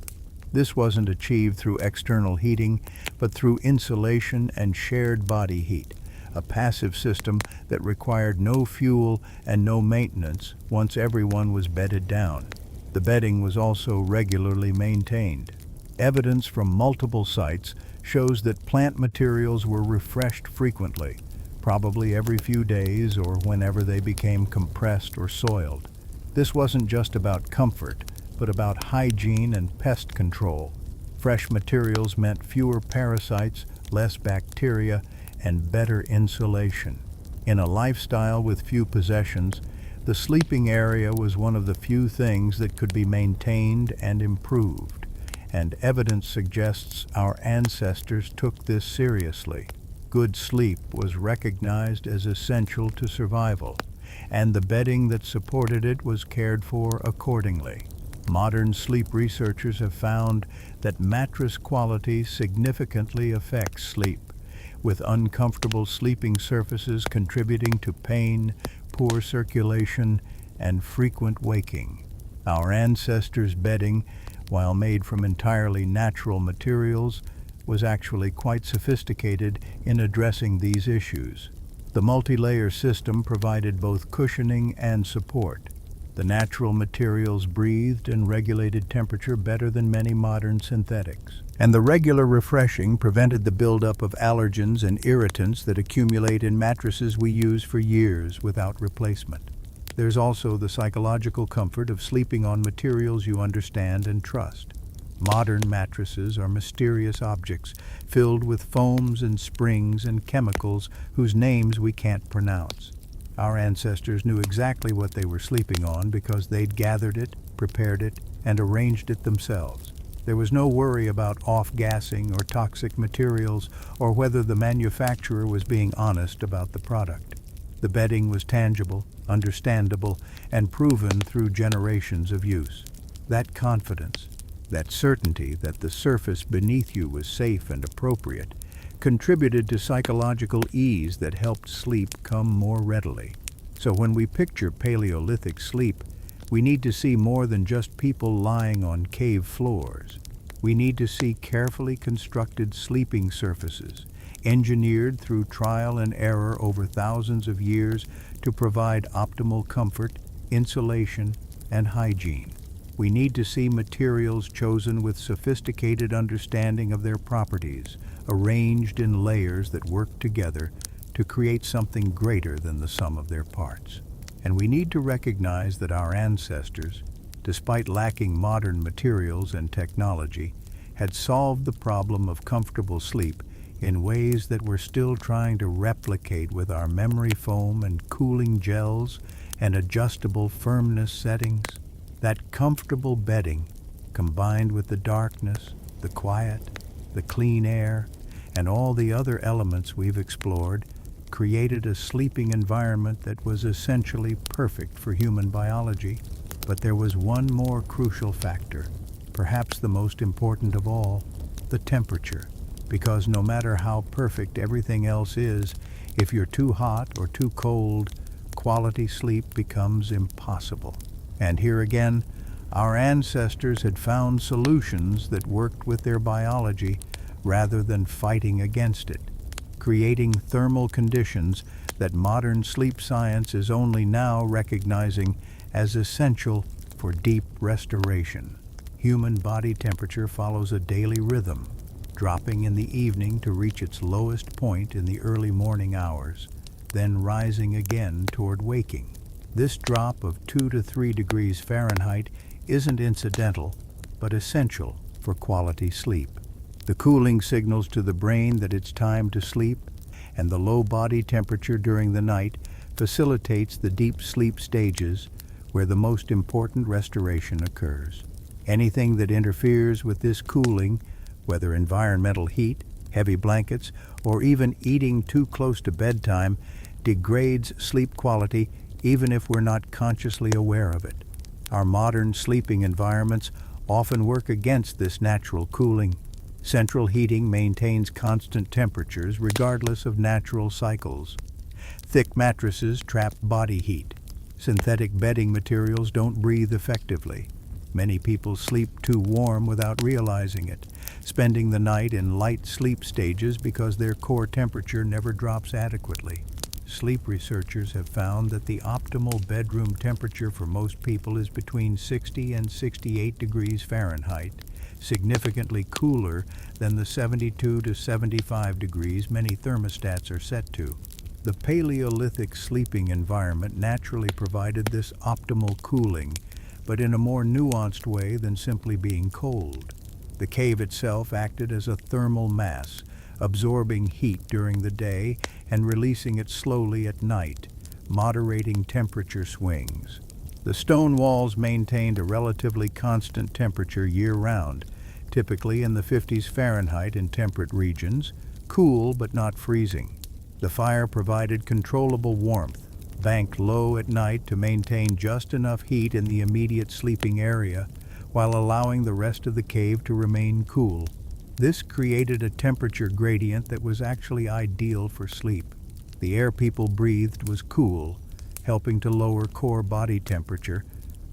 This wasn't achieved through external heating, but through insulation and shared body heat, a passive system that required no fuel and no maintenance once everyone was bedded down. The bedding was also regularly maintained. Evidence from multiple sites shows that plant materials were refreshed frequently, probably every few days or whenever they became compressed or soiled. This wasn't just about comfort, but about hygiene and pest control. Fresh materials meant fewer parasites, less bacteria, and better insulation. In a lifestyle with few possessions, the sleeping area was one of the few things that could be maintained and improved, and evidence suggests our ancestors took this seriously. Good sleep was recognized as essential to survival, and the bedding that supported it was cared for accordingly. Modern sleep researchers have found that mattress quality significantly affects sleep, with uncomfortable sleeping surfaces contributing to pain, poor circulation, and frequent waking. Our ancestors' bedding, while made from entirely natural materials, was actually quite sophisticated in addressing these issues. The multi-layer system provided both cushioning and support. The natural materials breathed and regulated temperature better than many modern synthetics. And the regular refreshing prevented the buildup of allergens and irritants that accumulate in mattresses we use for years without replacement. There's also the psychological comfort of sleeping on materials you understand and trust. Modern mattresses are mysterious objects filled with foams and springs and chemicals whose names we can't pronounce. Our ancestors knew exactly what they were sleeping on because they'd gathered it, prepared it, and arranged it themselves. There was no worry about off-gassing or toxic materials or whether the manufacturer was being honest about the product. The bedding was tangible, understandable, and proven through generations of use. That confidence, that certainty that the surface beneath you was safe and appropriate, contributed to psychological ease that helped sleep come more readily. So when we picture Paleolithic sleep, we need to see more than just people lying on cave floors. We need to see carefully constructed sleeping surfaces, engineered through trial and error over thousands of years to provide optimal comfort, insulation, and hygiene. We need to see materials chosen with sophisticated understanding of their properties, arranged in layers that work together to create something greater than the sum of their parts. And we need to recognize that our ancestors, despite lacking modern materials and technology, had solved the problem of comfortable sleep in ways that we're still trying to replicate with our memory foam and cooling gels and adjustable firmness settings. That comfortable bedding, combined with the darkness, the quiet, the clean air, and all the other elements we've explored, created a sleeping environment that was essentially perfect for human biology. But there was one more crucial factor, perhaps the most important of all, the temperature. Because no matter how perfect everything else is, if you're too hot or too cold, quality sleep becomes impossible. And here again, our ancestors had found solutions that worked with their biology rather than fighting against it, creating thermal conditions that modern sleep science is only now recognizing as essential for deep restoration. Human body temperature follows a daily rhythm, dropping in the evening to reach its lowest point in the early morning hours, then rising again toward waking. This drop of 2 to 3 degrees Fahrenheit isn't incidental, but essential for quality sleep. The cooling signals to the brain that it's time to sleep, and the low body temperature during the night facilitates the deep sleep stages where the most important restoration occurs. Anything that interferes with this cooling, whether environmental heat, heavy blankets, or even eating too close to bedtime, degrades sleep quality even if we're not consciously aware of it. Our modern sleeping environments often work against this natural cooling. Central heating maintains constant temperatures regardless of natural cycles. Thick mattresses trap body heat. Synthetic bedding materials don't breathe effectively. Many people sleep too warm without realizing it, spending the night in light sleep stages because their core temperature never drops adequately. Sleep researchers have found that the optimal bedroom temperature for most people is between 60 and 68 degrees Fahrenheit, significantly cooler than the 72 to 75 degrees many thermostats are set to. The Paleolithic sleeping environment naturally provided this optimal cooling, but in a more nuanced way than simply being cold. The cave itself acted as a thermal mass, absorbing heat during the day and releasing it slowly at night, moderating temperature swings. The stone walls maintained a relatively constant temperature year-round, typically in the 50s Fahrenheit in temperate regions, cool but not freezing. The fire provided controllable warmth, banked low at night to maintain just enough heat in the immediate sleeping area, while allowing the rest of the cave to remain cool. This created a temperature gradient that was actually ideal for sleep. The air people breathed was cool, helping to lower core body temperature,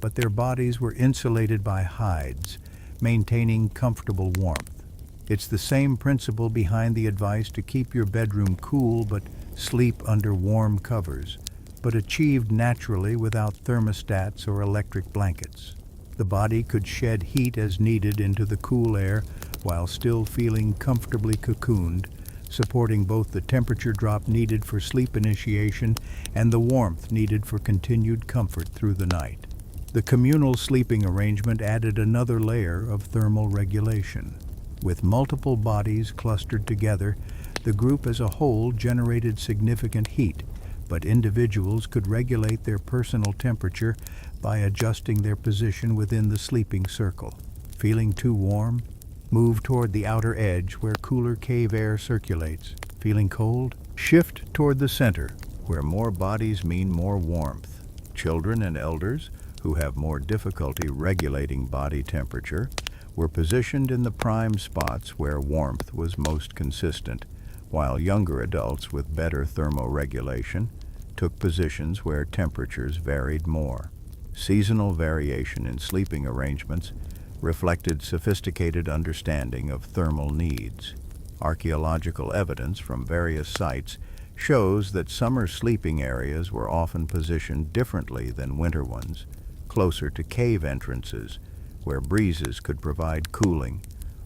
but their bodies were insulated by hides, maintaining comfortable warmth. It's the same principle behind the advice to keep your bedroom cool but sleep under warm covers, but achieved naturally without thermostats or electric blankets. The body could shed heat as needed into the cool air while still feeling comfortably cocooned, supporting both the temperature drop needed for sleep initiation and the warmth needed for continued comfort through the night. The communal sleeping arrangement added another layer of thermal regulation. With multiple bodies clustered together, the group as a whole generated significant heat, but individuals could regulate their personal temperature by adjusting their position within the sleeping circle. Feeling too warm? Move toward the outer edge where cooler cave air circulates. Feeling cold? Shift toward the center, where more bodies mean more warmth. Children and elders, who have more difficulty regulating body temperature, were positioned in the prime spots where warmth was most consistent, while younger adults with better thermoregulation took positions where temperatures varied more. Seasonal variation in sleeping arrangements reflected sophisticated understanding of thermal needs. Archaeological evidence from various sites shows that summer sleeping areas were often positioned differently than winter ones, closer to cave entrances, where breezes could provide cooling,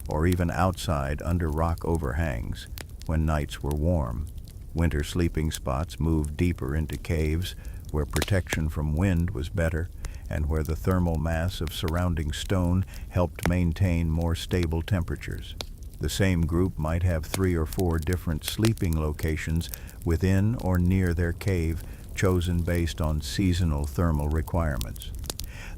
or even outside under rock overhangs when nights were warm. Winter sleeping spots moved deeper into caves where protection from wind was better and where the thermal mass of surrounding stone helped maintain more stable temperatures. The same group might have 3 or 4 different sleeping locations within or near their cave, chosen based on seasonal thermal requirements.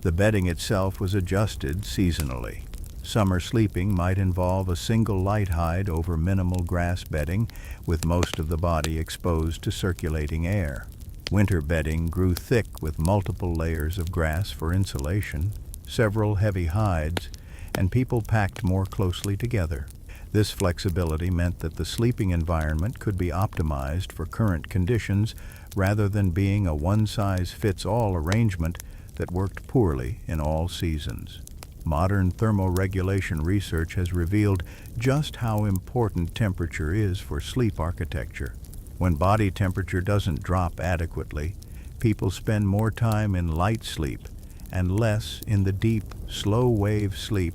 The bedding itself was adjusted seasonally. Summer sleeping might involve a single light hide over minimal grass bedding, with most of the body exposed to circulating air. Winter bedding grew thick with multiple layers of grass for insulation, several heavy hides, and people packed more closely together. This flexibility meant that the sleeping environment could be optimized for current conditions rather than being a one-size-fits-all arrangement that worked poorly in all seasons. Modern thermoregulation research has revealed just how important temperature is for sleep architecture. When body temperature doesn't drop adequately, people spend more time in light sleep and less in the deep, slow-wave sleep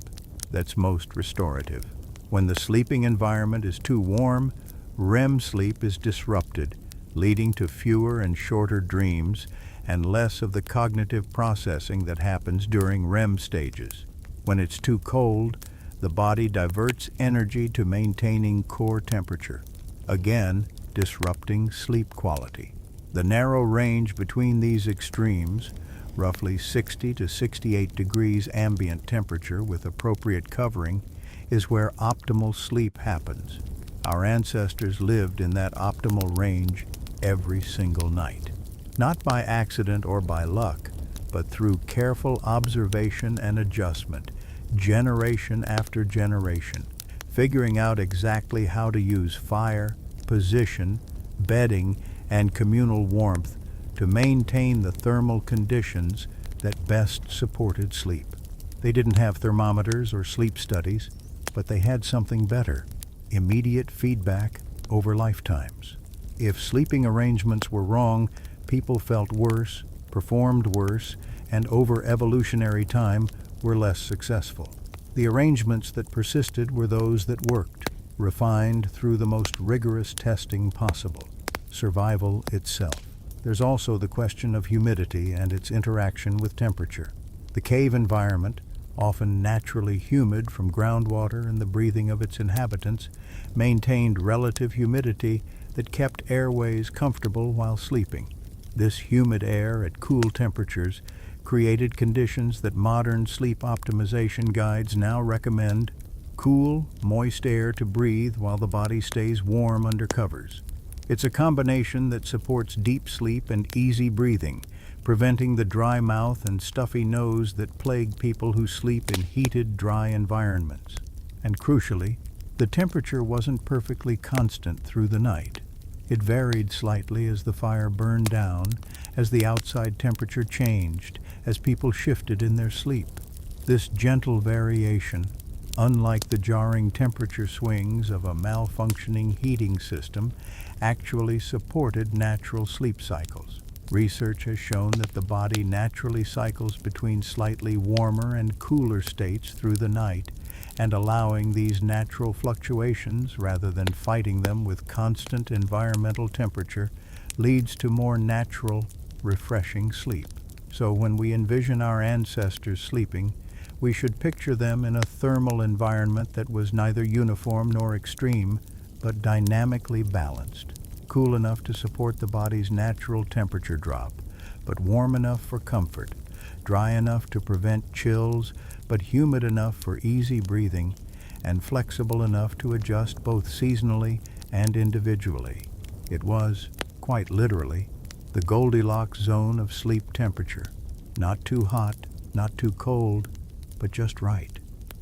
that's most restorative. When the sleeping environment is too warm, REM sleep is disrupted, leading to fewer and shorter dreams and less of the cognitive processing that happens during REM stages. When it's too cold, the body diverts energy to maintaining core temperature, again disrupting sleep quality. The narrow range between these extremes, roughly 60 to 68 degrees ambient temperature with appropriate covering, is where optimal sleep happens. Our ancestors lived in that optimal range every single night. Not by accident or by luck, but through careful observation and adjustment, generation after generation, figuring out exactly how to use fire, position, bedding, and communal warmth to maintain the thermal conditions that best supported sleep. They didn't have thermometers or sleep studies, but they had something better: immediate feedback over lifetimes. If sleeping arrangements were wrong, people felt worse, performed worse, and over evolutionary time were less successful. The arrangements that persisted were those that worked, refined through the most rigorous testing possible: survival itself. There's also the question of humidity and its interaction with temperature. The cave environment, often naturally humid from groundwater and the breathing of its inhabitants, maintained relative humidity that kept airways comfortable while sleeping. This humid air at cool temperatures created conditions that modern sleep optimization guides now recommend: cool, moist air to breathe while the body stays warm under covers. It's a combination that supports deep sleep and easy breathing, preventing the dry mouth and stuffy nose that plague people who sleep in heated, dry environments. And crucially, the temperature wasn't perfectly constant through the night. It varied slightly as the fire burned down, as the outside temperature changed, as people shifted in their sleep. This gentle variation, unlike the jarring temperature swings of a malfunctioning heating system, actually supported natural sleep cycles. Research has shown that the body naturally cycles between slightly warmer and cooler states through the night, and allowing these natural fluctuations rather than fighting them with constant environmental temperature leads to more natural, refreshing sleep. So when we envision our ancestors sleeping, we should picture them in a thermal environment that was neither uniform nor extreme, but dynamically balanced, cool enough to support the body's natural temperature drop, but warm enough for comfort, dry enough to prevent chills, but humid enough for easy breathing, and flexible enough to adjust both seasonally and individually. It was, quite literally, the Goldilocks zone of sleep temperature. Not too hot, not too cold, but just right.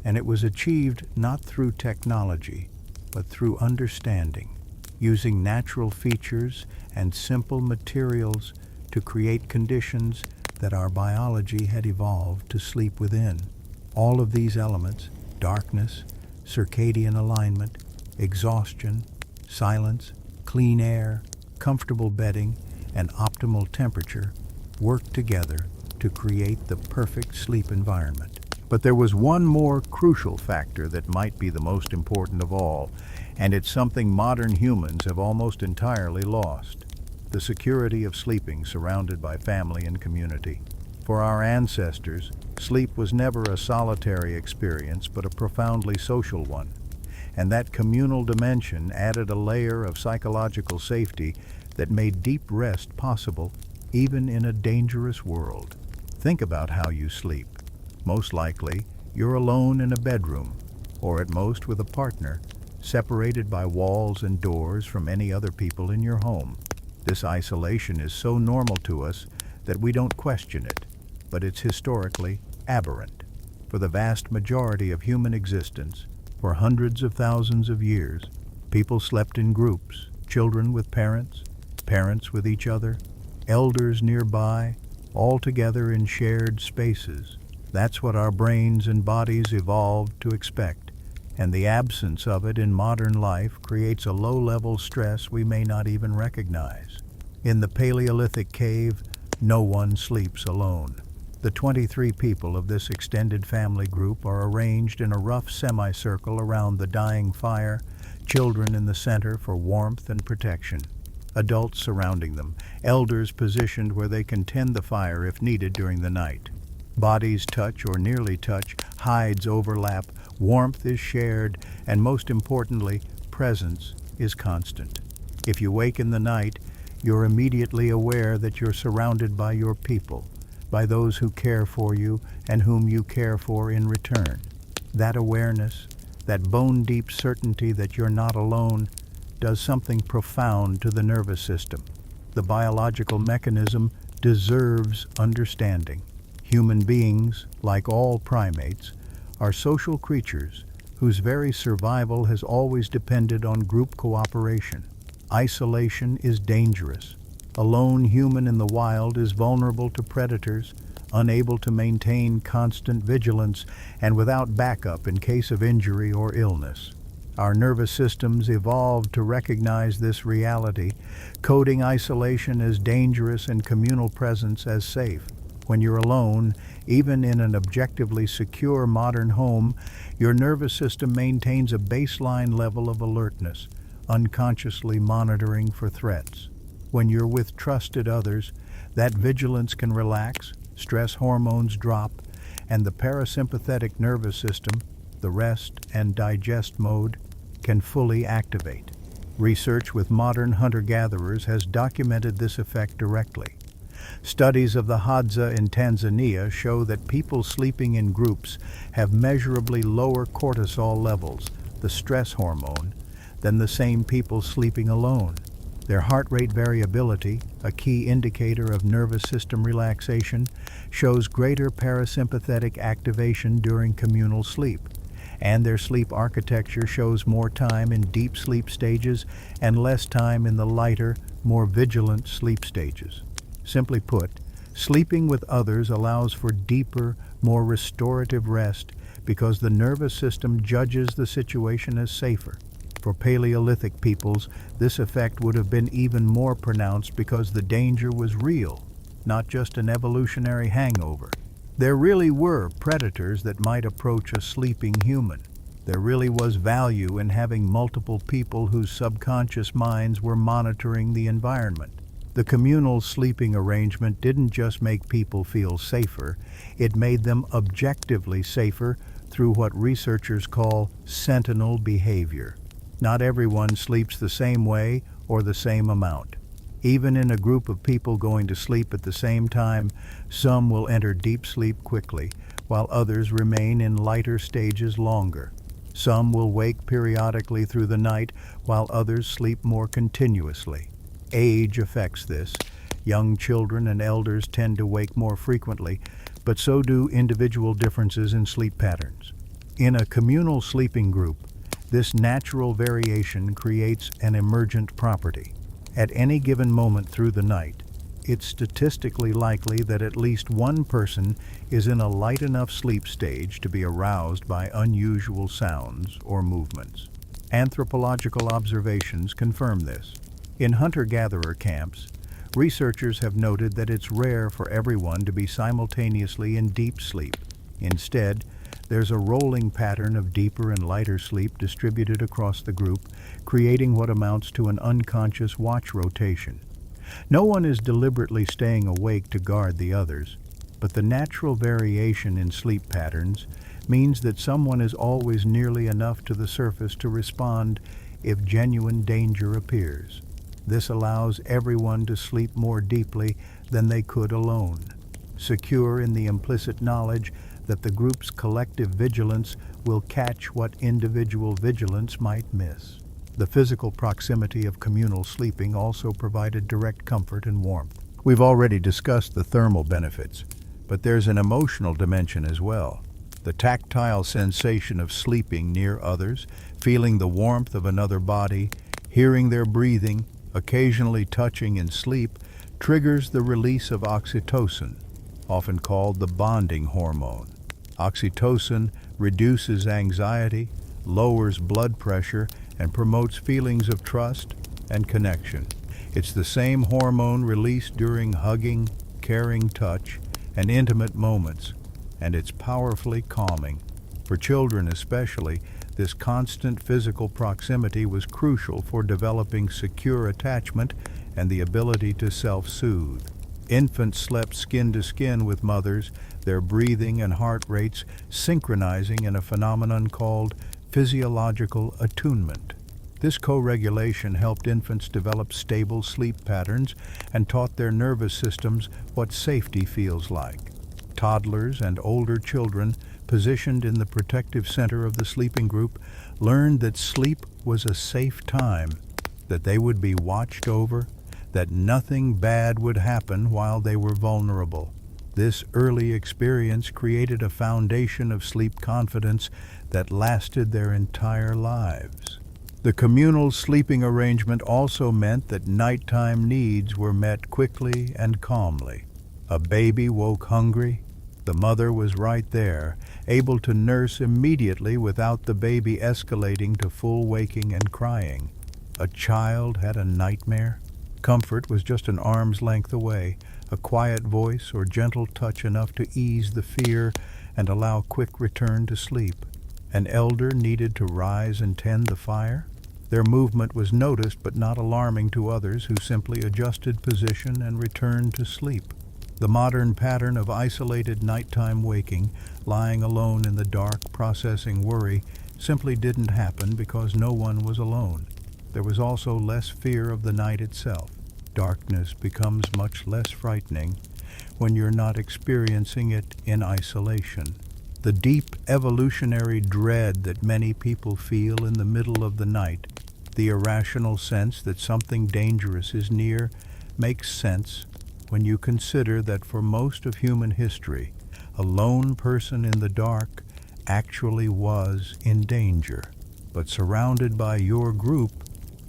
And it was achieved not through technology, but through understanding, using natural features and simple materials to create conditions that our biology had evolved to sleep within. All of these elements, darkness, circadian alignment, exhaustion, silence, clean air, comfortable bedding, and optimal temperature, work together to create the perfect sleep environment. But there was one more crucial factor that might be the most important of all, and it's something modern humans have almost entirely lost: the security of sleeping surrounded by family and community. For our ancestors, sleep was never a solitary experience, but a profoundly social one. And that communal dimension added a layer of psychological safety that made deep rest possible, even in a dangerous world. Think about how you sleep. Most likely, you're alone in a bedroom, or at most with a partner, separated by walls and doors from any other people in your home. This isolation is so normal to us that we don't question it, but it's historically aberrant. For the vast majority of human existence, for hundreds of thousands of years, people slept in groups, children with parents, parents with each other, elders nearby, all together in shared spaces. That's what our brains and bodies evolved to expect, and the absence of it in modern life creates a low-level stress we may not even recognize. In the Paleolithic cave, no one sleeps alone. The 23 people of this extended family group are arranged in a rough semicircle around the dying fire, children in the center for warmth and protection, adults surrounding them, elders positioned where they can tend the fire if needed during the night. Bodies touch or nearly touch, hides overlap, warmth is shared, and most importantly, presence is constant. If you wake in the night, you're immediately aware that you're surrounded by your people, by those who care for you and whom you care for in return. That awareness, that bone-deep certainty that you're not alone, does something profound to the nervous system. The biological mechanism deserves understanding. Human beings, like all primates, are social creatures whose very survival has always depended on group cooperation. Isolation is dangerous. A lone human in the wild is vulnerable to predators, unable to maintain constant vigilance, and without backup in case of injury or illness. Our nervous systems evolved to recognize this reality, coding isolation as dangerous and communal presence as safe. When you're alone, even in an objectively secure modern home, your nervous system maintains a baseline level of alertness, unconsciously monitoring for threats. When you're with trusted others, that vigilance can relax, stress hormones drop, and the parasympathetic nervous system, the rest and digest mode, can fully activate. Research with modern hunter-gatherers has documented this effect directly. Studies of the Hadza in Tanzania show that people sleeping in groups have measurably lower cortisol levels, the stress hormone, than the same people sleeping alone. Their heart rate variability, a key indicator of nervous system relaxation, shows greater parasympathetic activation during communal sleep, and their sleep architecture shows more time in deep sleep stages and less time in the lighter, more vigilant sleep stages. Simply put, sleeping with others allows for deeper, more restorative rest because the nervous system judges the situation as safer. For Paleolithic peoples, this effect would have been even more pronounced because the danger was real, not just an evolutionary hangover. There really were predators that might approach a sleeping human. There really was value in having multiple people whose subconscious minds were monitoring the environment. The communal sleeping arrangement didn't just make people feel safer, it made them objectively safer through what researchers call sentinel behavior. Not everyone sleeps the same way or the same amount. Even in a group of people going to sleep at the same time, some will enter deep sleep quickly, while others remain in lighter stages longer. Some will wake periodically through the night, while others sleep more continuously. Age affects this. Young children and elders tend to wake more frequently, but so do individual differences in sleep patterns. In a communal sleeping group, this natural variation creates an emergent property. At any given moment through the night, it's statistically likely that at least one person is in a light enough sleep stage to be aroused by unusual sounds or movements. Anthropological observations confirm this. In hunter-gatherer camps, researchers have noted that it's rare for everyone to be simultaneously in deep sleep. Instead, there's a rolling pattern of deeper and lighter sleep distributed across the group, creating what amounts to an unconscious watch rotation. No one is deliberately staying awake to guard the others, but the natural variation in sleep patterns means that someone is always nearly enough to the surface to respond if genuine danger appears. This allows everyone to sleep more deeply than they could alone, secure in the implicit knowledge that the group's collective vigilance will catch what individual vigilance might miss. The physical proximity of communal sleeping also provided direct comfort and warmth. We've already discussed the thermal benefits, but there's an emotional dimension as well. The tactile sensation of sleeping near others, feeling the warmth of another body, hearing their breathing, occasionally touching in sleep, triggers the release of oxytocin, often called the bonding hormone. Oxytocin reduces anxiety, lowers blood pressure, and promotes feelings of trust and connection. It's the same hormone released during hugging, caring touch, and intimate moments, and it's powerfully calming. For children especially, this constant physical proximity was crucial for developing secure attachment and the ability to self-soothe. Infants slept skin to skin with mothers, their breathing and heart rates synchronizing in a phenomenon called physiological attunement. This co-regulation helped infants develop stable sleep patterns and taught their nervous systems what safety feels like. Toddlers and older children, positioned in the protective center of the sleeping group, learned that sleep was a safe time, that they would be watched over, that nothing bad would happen while they were vulnerable. This early experience created a foundation of sleep confidence that lasted their entire lives. The communal sleeping arrangement also meant that nighttime needs were met quickly and calmly. A baby woke hungry. The mother was right there, able to nurse immediately without the baby escalating to full waking and crying. A child had a nightmare. Comfort was just an arm's length away, a quiet voice or gentle touch enough to ease the fear and allow quick return to sleep. An elder needed to rise and tend the fire. Their movement was noticed but not alarming to others who simply adjusted position and returned to sleep. The modern pattern of isolated nighttime waking, lying alone in the dark, processing worry, simply didn't happen because no one was alone. There was also less fear of the night itself. Darkness becomes much less frightening when you're not experiencing it in isolation. The deep evolutionary dread that many people feel in the middle of the night, the irrational sense that something dangerous is near, makes sense when you consider that for most of human history, a lone person in the dark actually was in danger. But surrounded by your group,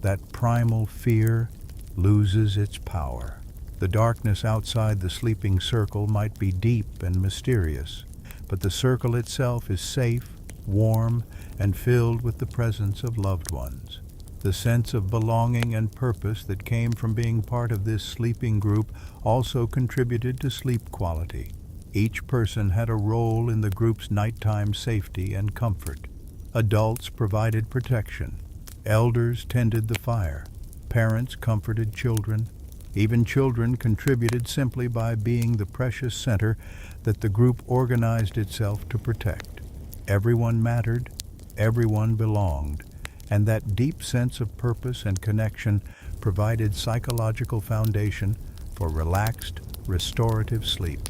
that primal fear loses its power. The darkness outside the sleeping circle might be deep and mysterious, but the circle itself is safe, warm, and filled with the presence of loved ones. The sense of belonging and purpose that came from being part of this sleeping group also contributed to sleep quality. Each person had a role in the group's nighttime safety and comfort. Adults provided protection. Elders tended the fire. Parents comforted children. Even children contributed simply by being the precious center that the group organized itself to protect. Everyone mattered, everyone belonged, and that deep sense of purpose and connection provided psychological foundation for relaxed, restorative sleep.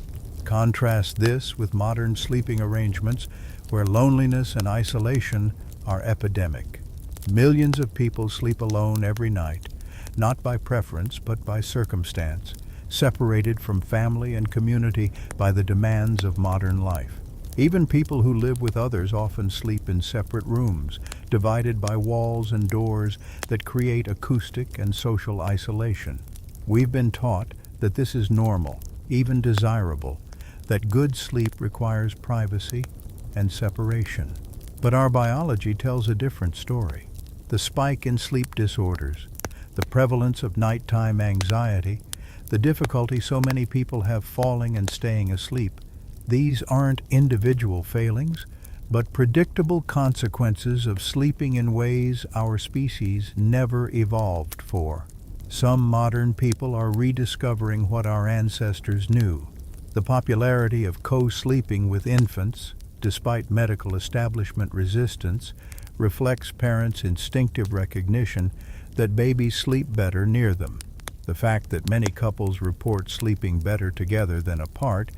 Contrast this with modern sleeping arrangements where loneliness and isolation are epidemic. Millions of people sleep alone every night, not by preference but by circumstance, separated from family and community by the demands of modern life. Even people who live with others often sleep in separate rooms, divided by walls and doors that create acoustic and social isolation. We've been taught that this is normal, even desirable, that good sleep requires privacy and separation. But our biology tells a different story. The spike in sleep disorders, the prevalence of nighttime anxiety, the difficulty so many people have falling and staying asleep, these aren't individual failings, but predictable consequences of sleeping in ways our species never evolved for. Some modern people are rediscovering what our ancestors knew. The popularity of co-sleeping with infants, despite medical establishment resistance, reflects parents' instinctive recognition that babies sleep better near them. The fact that many couples report sleeping better together than apart,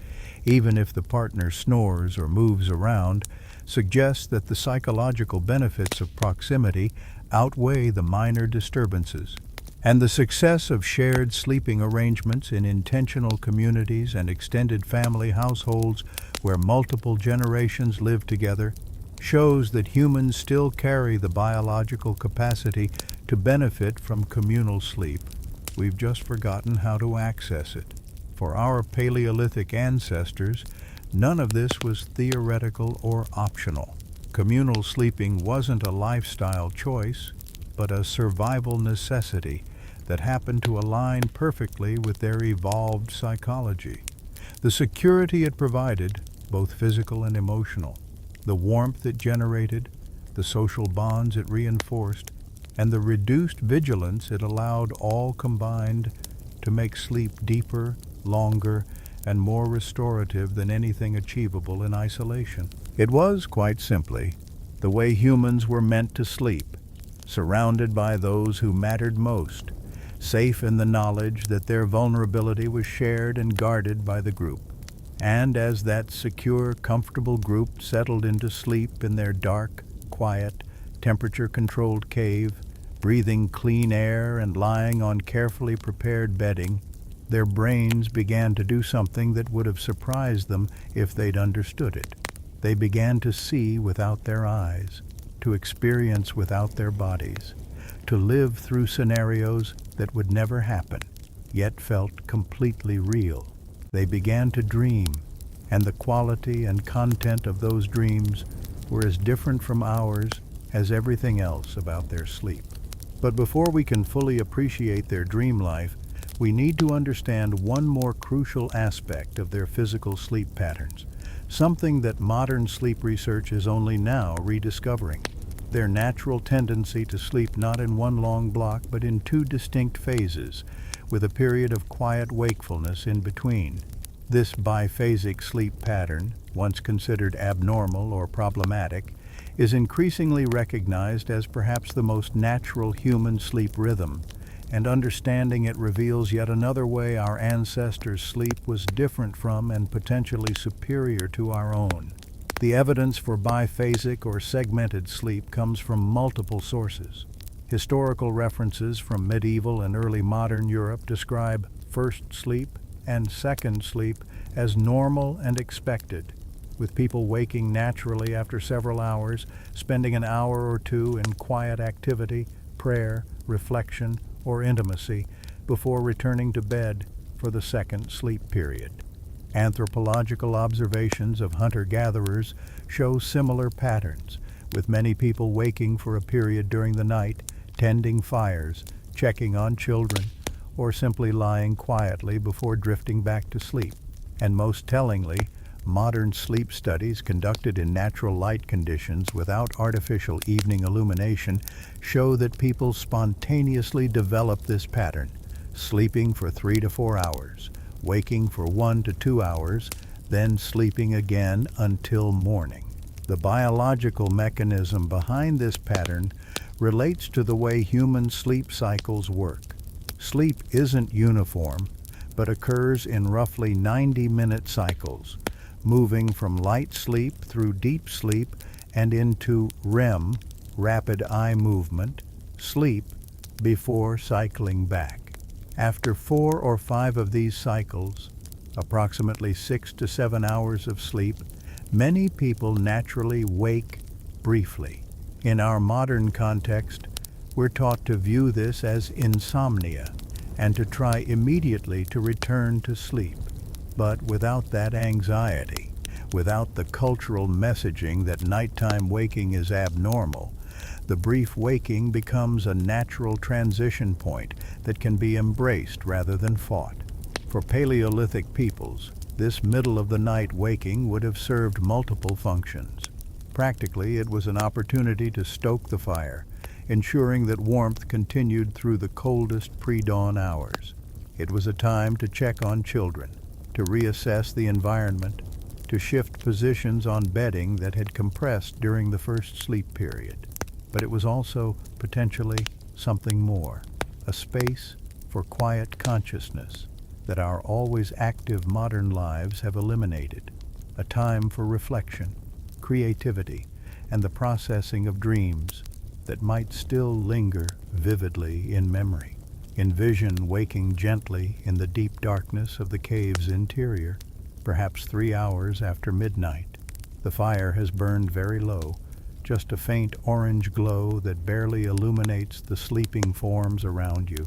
even if the partner snores or moves around, suggests that the psychological benefits of proximity outweigh the minor disturbances. And the success of shared sleeping arrangements in intentional communities and extended family households where multiple generations live together shows that humans still carry the biological capacity to benefit from communal sleep. We've just forgotten how to access it. For our Paleolithic ancestors, none of this was theoretical or optional. Communal sleeping wasn't a lifestyle choice, but a survival necessity that happened to align perfectly with their evolved psychology. The security it provided, both physical and emotional, the warmth it generated, the social bonds it reinforced, and the reduced vigilance it allowed all combined to make sleep deeper, longer, and more restorative than anything achievable in isolation. It was, quite simply, the way humans were meant to sleep, surrounded by those who mattered most, safe in the knowledge that their vulnerability was shared and guarded by the group. And as that secure, comfortable group settled into sleep in their dark, quiet, temperature-controlled cave, breathing clean air and lying on carefully prepared bedding, their brains began to do something that would have surprised them if they'd understood it. They began to see without their eyes, to experience without their bodies, to live through scenarios that would never happen, yet felt completely real. They began to dream, and the quality and content of those dreams were as different from ours as everything else about their sleep. But before we can fully appreciate their dream life, we need to understand one more crucial aspect of their physical sleep patterns, something that modern sleep research is only now rediscovering: their natural tendency to sleep not in one long block but in two distinct phases, with a period of quiet wakefulness in between. This biphasic sleep pattern, once considered abnormal or problematic, is increasingly recognized as perhaps the most natural human sleep rhythm, and understanding it reveals yet another way our ancestors' sleep was different from and potentially superior to our own. The evidence for biphasic or segmented sleep comes from multiple sources. Historical references from medieval and early modern Europe describe first sleep and second sleep as normal and expected, with people waking naturally after several hours, spending an hour or two in quiet activity, prayer, reflection, or intimacy before returning to bed for the second sleep period. Anthropological observations of hunter-gatherers show similar patterns, with many people waking for a period during the night, tending fires, checking on children, or simply lying quietly before drifting back to sleep. And most tellingly, modern sleep studies conducted in natural light conditions without artificial evening illumination show that people spontaneously develop this pattern, sleeping for 3 to 4 hours, waking for 1 to 2 hours, then sleeping again until morning. The biological mechanism behind this pattern relates to the way human sleep cycles work. Sleep isn't uniform, but occurs in roughly 90-minute cycles, moving from light sleep through deep sleep and into REM, rapid eye movement, sleep, before cycling back. After 4 or 5 of these cycles, approximately 6 to 7 hours of sleep, many people naturally wake briefly. In our modern context, we're taught to view this as insomnia and to try immediately to return to sleep. But without that anxiety, without the cultural messaging that nighttime waking is abnormal, the brief waking becomes a natural transition point that can be embraced rather than fought. For Paleolithic peoples, this middle-of-the-night waking would have served multiple functions. Practically, it was an opportunity to stoke the fire, ensuring that warmth continued through the coldest pre-dawn hours. It was a time to check on children, to reassess the environment, to shift positions on bedding that had compressed during the first sleep period. But it was also, potentially, something more, a space for quiet consciousness that our always active modern lives have eliminated, a time for reflection, creativity, and the processing of dreams that might still linger vividly in memory. Envision waking gently in the deep darkness of the cave's interior, perhaps 3 hours after midnight. The fire has burned very low, just a faint orange glow that barely illuminates the sleeping forms around you.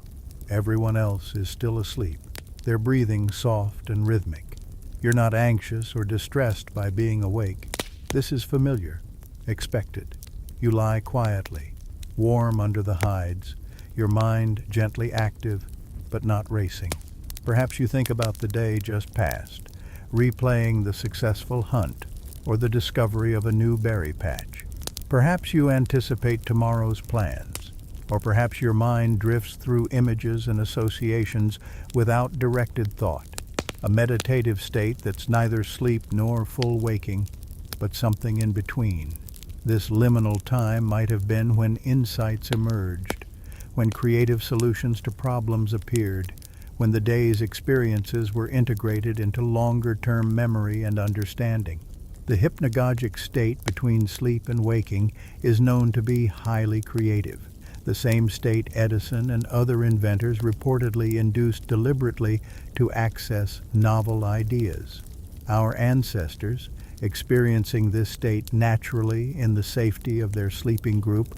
Everyone else is still asleep, their breathing soft and rhythmic. You're not anxious or distressed by being awake. This is familiar, expected. You lie quietly, warm under the hides, your mind gently active, but not racing. Perhaps you think about the day just past, replaying the successful hunt or the discovery of a new berry patch. Perhaps you anticipate tomorrow's plans, or perhaps your mind drifts through images and associations without directed thought, a meditative state that's neither sleep nor full waking, but something in between. This liminal time might have been when insights emerged, when creative solutions to problems appeared, when the day's experiences were integrated into longer-term memory and understanding. The hypnagogic state between sleep and waking is known to be highly creative, the same state Edison and other inventors reportedly induced deliberately to access novel ideas. Our ancestors, experiencing this state naturally in the safety of their sleeping group,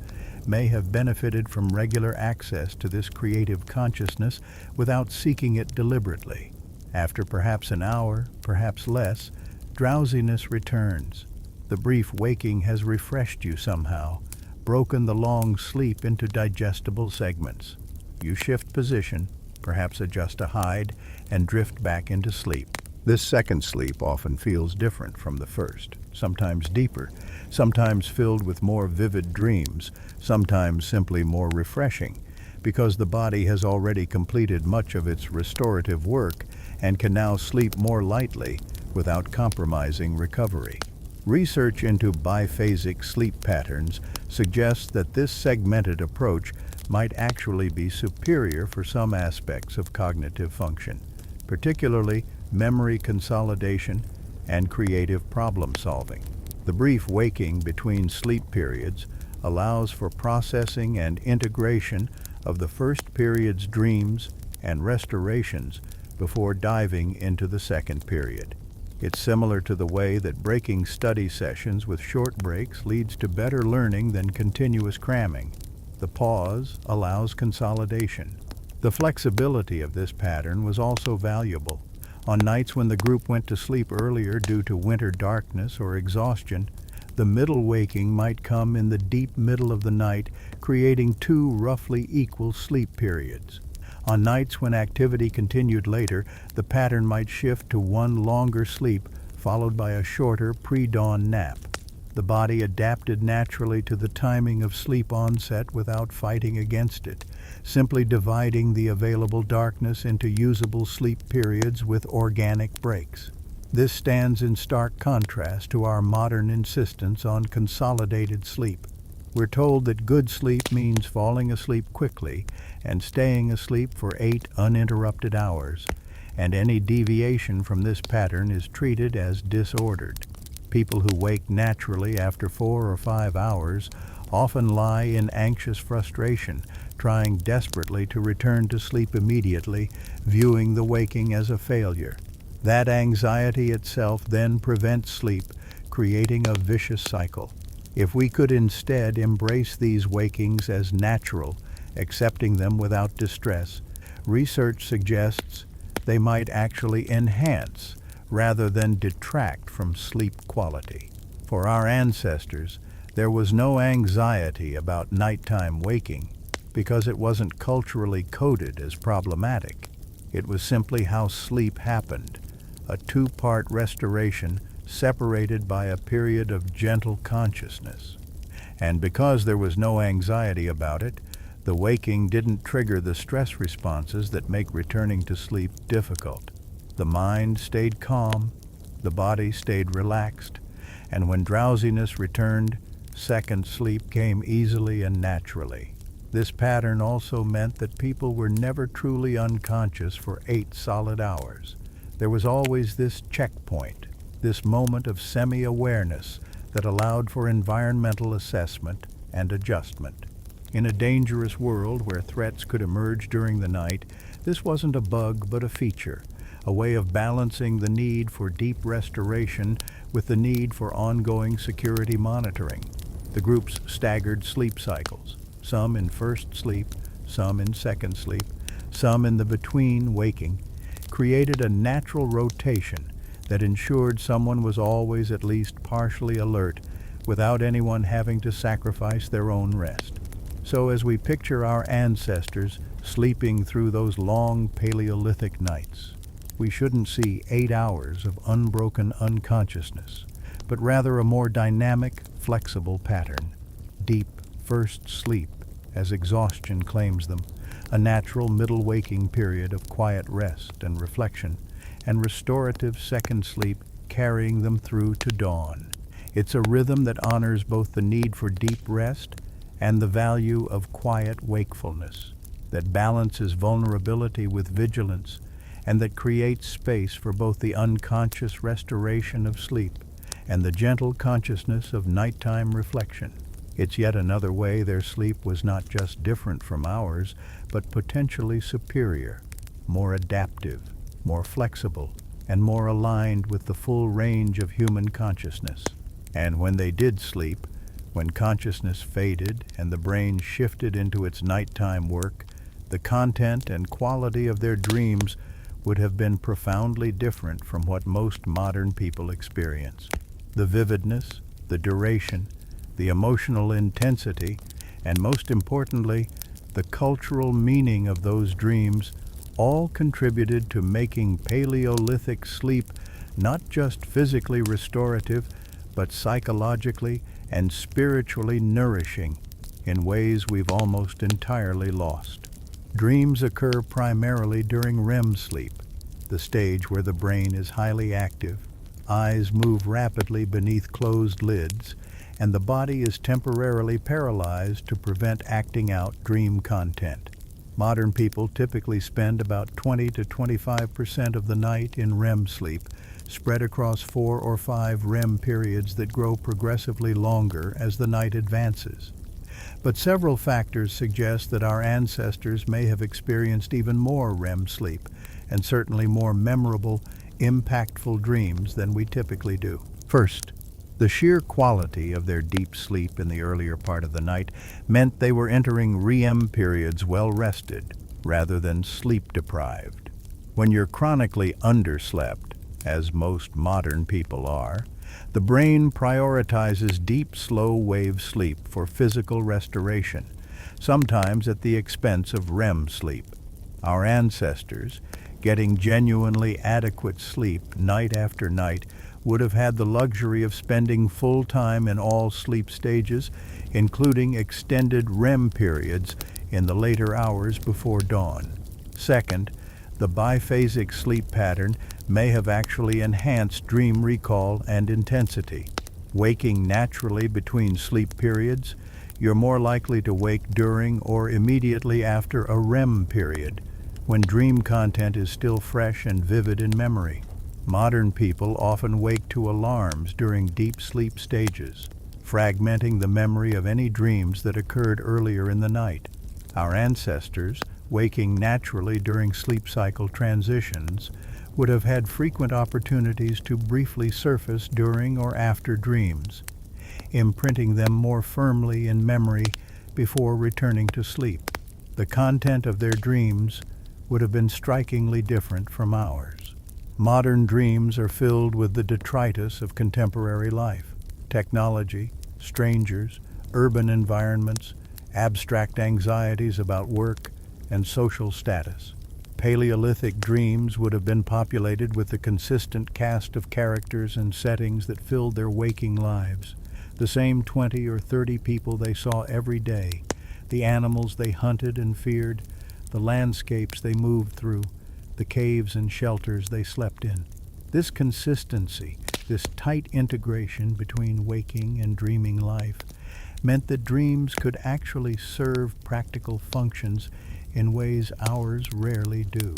may have benefited from regular access to this creative consciousness without seeking it deliberately. After perhaps an hour, perhaps less, drowsiness returns. The brief waking has refreshed you somehow, broken the long sleep into digestible segments. You shift position, perhaps adjust a hide, and drift back into sleep. This second sleep often feels different from the first, sometimes deeper, sometimes filled with more vivid dreams, sometimes simply more refreshing, because the body has already completed much of its restorative work and can now sleep more lightly without compromising recovery. Research into biphasic sleep patterns suggests that this segmented approach might actually be superior for some aspects of cognitive function, particularly memory consolidation and creative problem solving. The brief waking between sleep periods allows for processing and integration of the first period's dreams and restorations before diving into the second period. It's similar to the way that breaking study sessions with short breaks leads to better learning than continuous cramming. The pause allows consolidation. The flexibility of this pattern was also valuable. On nights when the group went to sleep earlier due to winter darkness or exhaustion, the middle waking might come in the deep middle of the night, creating 2 roughly equal sleep periods. On nights when activity continued later, the pattern might shift to 1 longer sleep followed by a shorter pre-dawn nap. The body adapted naturally to the timing of sleep onset without fighting against it, simply dividing the available darkness into usable sleep periods with organic breaks. This stands in stark contrast to our modern insistence on consolidated sleep. We're told that good sleep means falling asleep quickly and staying asleep for 8 uninterrupted hours, and any deviation from this pattern is treated as disordered. People who wake naturally after 4 or 5 hours often lie in anxious frustration, trying desperately to return to sleep immediately, viewing the waking as a failure. That anxiety itself then prevents sleep, creating a vicious cycle. If we could instead embrace these wakings as natural, accepting them without distress, research suggests they might actually enhance rather than detract from sleep quality. For our ancestors, there was no anxiety about nighttime waking because it wasn't culturally coded as problematic. It was simply how sleep happened, a 2-part restoration separated by a period of gentle consciousness. And because there was no anxiety about it, the waking didn't trigger the stress responses that make returning to sleep difficult. The mind stayed calm, the body stayed relaxed, and when drowsiness returned, second sleep came easily and naturally. This pattern also meant that people were never truly unconscious for 8 solid hours. There was always this checkpoint, this moment of semi-awareness that allowed for environmental assessment and adjustment. In a dangerous world where threats could emerge during the night, this wasn't a bug but a feature, a way of balancing the need for deep restoration with the need for ongoing security monitoring. The groups staggered sleep cycles, some in first sleep, some in second sleep, some in the between waking, created a natural rotation that ensured someone was always at least partially alert without anyone having to sacrifice their own rest. So as we picture our ancestors sleeping through those long Paleolithic nights, we shouldn't see 8 hours of unbroken unconsciousness, but rather a more dynamic, flexible pattern. Deep first sleep, as exhaustion claims them, a natural middle waking period of quiet rest and reflection, and restorative second sleep carrying them through to dawn. It's a rhythm that honors both the need for deep rest and the value of quiet wakefulness, that balances vulnerability with vigilance, and that creates space for both the unconscious restoration of sleep and the gentle consciousness of nighttime reflection. It's yet another way their sleep was not just different from ours, but potentially superior, more adaptive, more flexible, and more aligned with the full range of human consciousness. And when they did sleep, when consciousness faded and the brain shifted into its nighttime work, the content and quality of their dreams would have been profoundly different from what most modern people experience. The vividness, the duration, the emotional intensity, and most importantly, the cultural meaning of those dreams all contributed to making Paleolithic sleep not just physically restorative, but psychologically and spiritually nourishing in ways we've almost entirely lost. Dreams occur primarily during REM sleep, the stage where the brain is highly active, eyes move rapidly beneath closed lids, and the body is temporarily paralyzed to prevent acting out dream content. Modern people typically spend about 20 to 25% of the night in REM sleep, spread across 4 or 5 REM periods that grow progressively longer as the night advances. But several factors suggest that our ancestors may have experienced even more REM sleep, and certainly more memorable, impactful dreams than we typically do. First, the sheer quality of their deep sleep in the earlier part of the night meant they were entering REM periods well rested, rather than sleep-deprived. When you're chronically underslept, as most modern people are, the brain prioritizes deep, slow-wave sleep for physical restoration, sometimes at the expense of REM sleep. Our ancestors, getting genuinely adequate sleep night after night, would have had the luxury of spending full time in all sleep stages, including extended REM periods in the later hours before dawn. Second, the biphasic sleep pattern may have actually enhanced dream recall and intensity. Waking naturally between sleep periods, you're more likely to wake during or immediately after a REM period, when dream content is still fresh and vivid in memory. Modern people often wake to alarms during deep sleep stages, fragmenting the memory of any dreams that occurred earlier in the night. Our ancestors, waking naturally during sleep cycle transitions, would have had frequent opportunities to briefly surface during or after dreams, imprinting them more firmly in memory before returning to sleep. The content of their dreams would have been strikingly different from ours. Modern dreams are filled with the detritus of contemporary life: technology, strangers, urban environments, abstract anxieties about work and social status. Paleolithic dreams would have been populated with the consistent cast of characters and settings that filled their waking lives. The same 20 or 30 people they saw every day, the animals they hunted and feared, the landscapes they moved through, the caves and shelters they slept in. This consistency, this tight integration between waking and dreaming life, meant that dreams could actually serve practical functions in ways ours rarely do.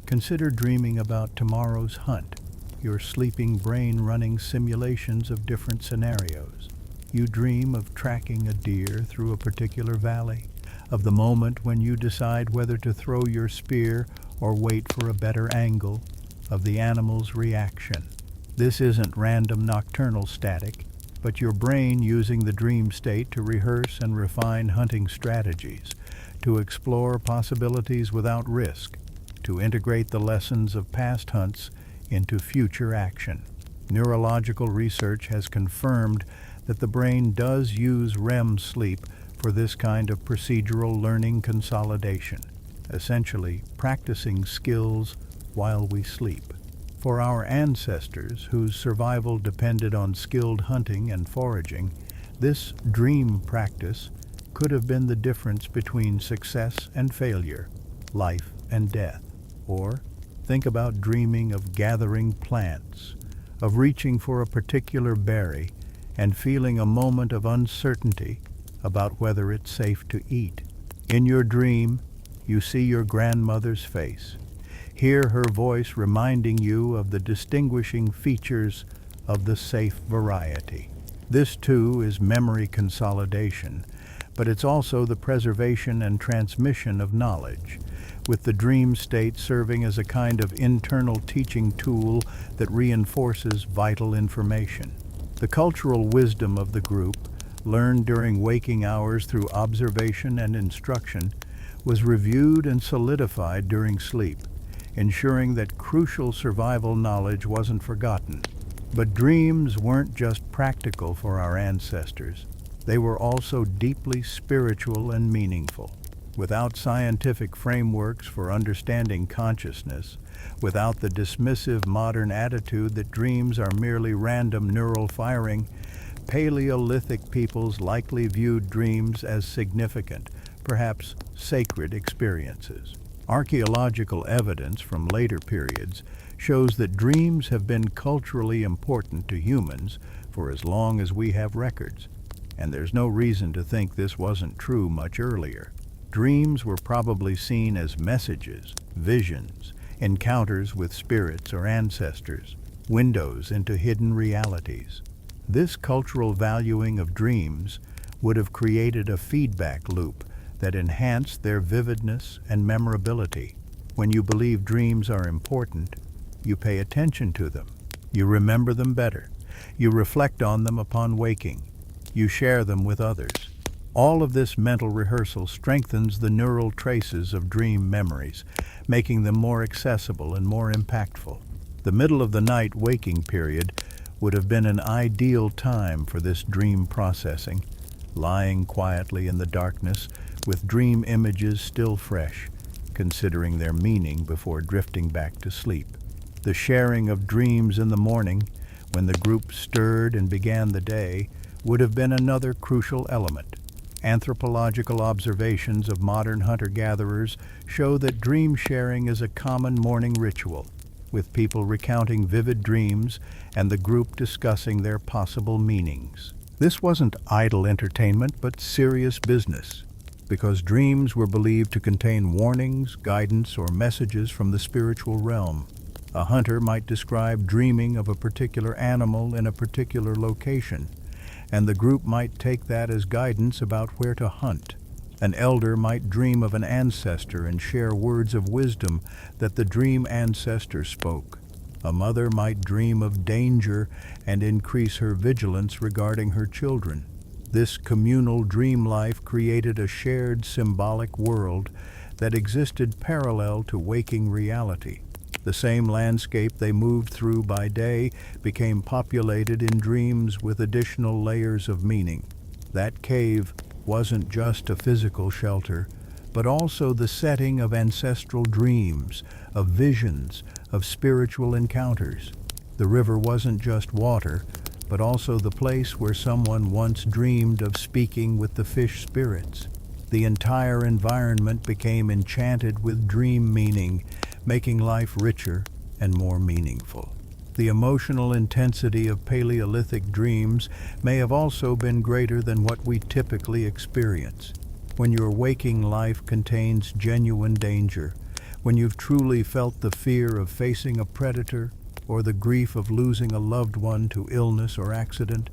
Consider dreaming about tomorrow's hunt, your sleeping brain running simulations of different scenarios. You dream of tracking a deer through a particular valley, of the moment when you decide whether to throw your spear or wait for a better angle, of the animal's reaction. This isn't random nocturnal static, but your brain using the dream state to rehearse and refine hunting strategies, to explore possibilities without risk, to integrate the lessons of past hunts into future action. Neurological research has confirmed that the brain does use REM sleep for this kind of procedural learning consolidation, essentially practicing skills while we sleep. For our ancestors, whose survival depended on skilled hunting and foraging, this dream practice could have been the difference between success and failure, life and death. Or think about dreaming of gathering plants, of reaching for a particular berry and feeling a moment of uncertainty about whether it's safe to eat. In your dream, you see your grandmother's face, hear her voice reminding you of the distinguishing features of the safe variety. This too is memory consolidation, but it's also the preservation and transmission of knowledge, with the dream state serving as a kind of internal teaching tool that reinforces vital information. The cultural wisdom of the group, learned during waking hours through observation and instruction, was reviewed and solidified during sleep, ensuring that crucial survival knowledge wasn't forgotten. But dreams weren't just practical for our ancestors. They were also deeply spiritual and meaningful. Without scientific frameworks for understanding consciousness, without the dismissive modern attitude that dreams are merely random neural firing, Paleolithic peoples likely viewed dreams as significant, perhaps sacred experiences. Archaeological evidence from later periods shows that dreams have been culturally important to humans for as long as we have records, and there's no reason to think this wasn't true much earlier. Dreams were probably seen as messages, visions, encounters with spirits or ancestors, windows into hidden realities. This cultural valuing of dreams would have created a feedback loop that enhanced their vividness and memorability. When you believe dreams are important, you pay attention to them. You remember them better. You reflect on them upon waking. You share them with others. All of this mental rehearsal strengthens the neural traces of dream memories, making them more accessible and more impactful. The middle of the night waking period would have been an ideal time for this dream processing, lying quietly in the darkness with dream images still fresh, considering their meaning before drifting back to sleep. The sharing of dreams in the morning when the group stirred and began the day, would have been another crucial element. Anthropological observations of modern hunter-gatherers show that dream sharing is a common morning ritual, with people recounting vivid dreams and the group discussing their possible meanings. This wasn't idle entertainment, but serious business, because dreams were believed to contain warnings, guidance, or messages from the spiritual realm. A hunter might describe dreaming of a particular animal in a particular location, and the group might take that as guidance about where to hunt. An elder might dream of an ancestor and share words of wisdom that the dream ancestor spoke. A mother might dream of danger and increase her vigilance regarding her children. This communal dream life created a shared symbolic world that existed parallel to waking reality. The same landscape they moved through by day became populated in dreams with additional layers of meaning. That cave wasn't just a physical shelter, but also the setting of ancestral dreams, of visions, of spiritual encounters. The river wasn't just water, but also the place where someone once dreamed of speaking with the fish spirits. The entire environment became enchanted with dream meaning, making life richer and more meaningful. The emotional intensity of Paleolithic dreams may have also been greater than what we typically experience. When your waking life contains genuine danger, when you've truly felt the fear of facing a predator or the grief of losing a loved one to illness or accident,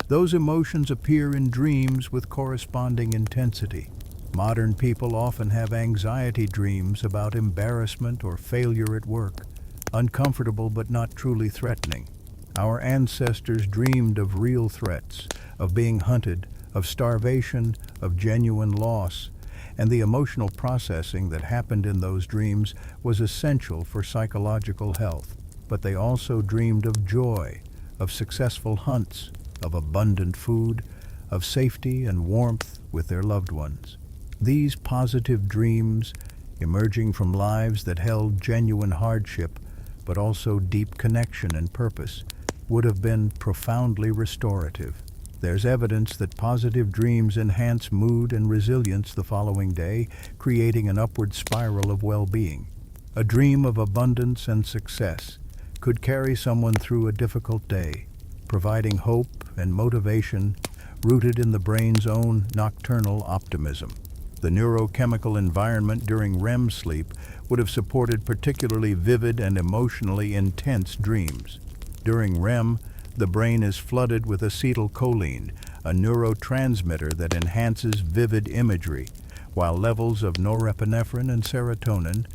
those emotions appear in dreams with corresponding intensity. Modern people often have anxiety dreams about embarrassment or failure at work, uncomfortable but not truly threatening. Our ancestors dreamed of real threats, of being hunted, of starvation, of genuine loss, and the emotional processing that happened in those dreams was essential for psychological health. But they also dreamed of joy, of successful hunts, of abundant food, of safety and warmth with their loved ones. These positive dreams, emerging from lives that held genuine hardship, but also deep connection and purpose, would have been profoundly restorative. There's evidence that positive dreams enhance mood and resilience the following day, creating an upward spiral of well-being. A dream of abundance and success could carry someone through a difficult day, providing hope and motivation rooted in the brain's own nocturnal optimism. The neurochemical environment during REM sleep would have supported particularly vivid and emotionally intense dreams. During REM, the brain is flooded with acetylcholine, a neurotransmitter that enhances vivid imagery, while levels of norepinephrine and serotonin,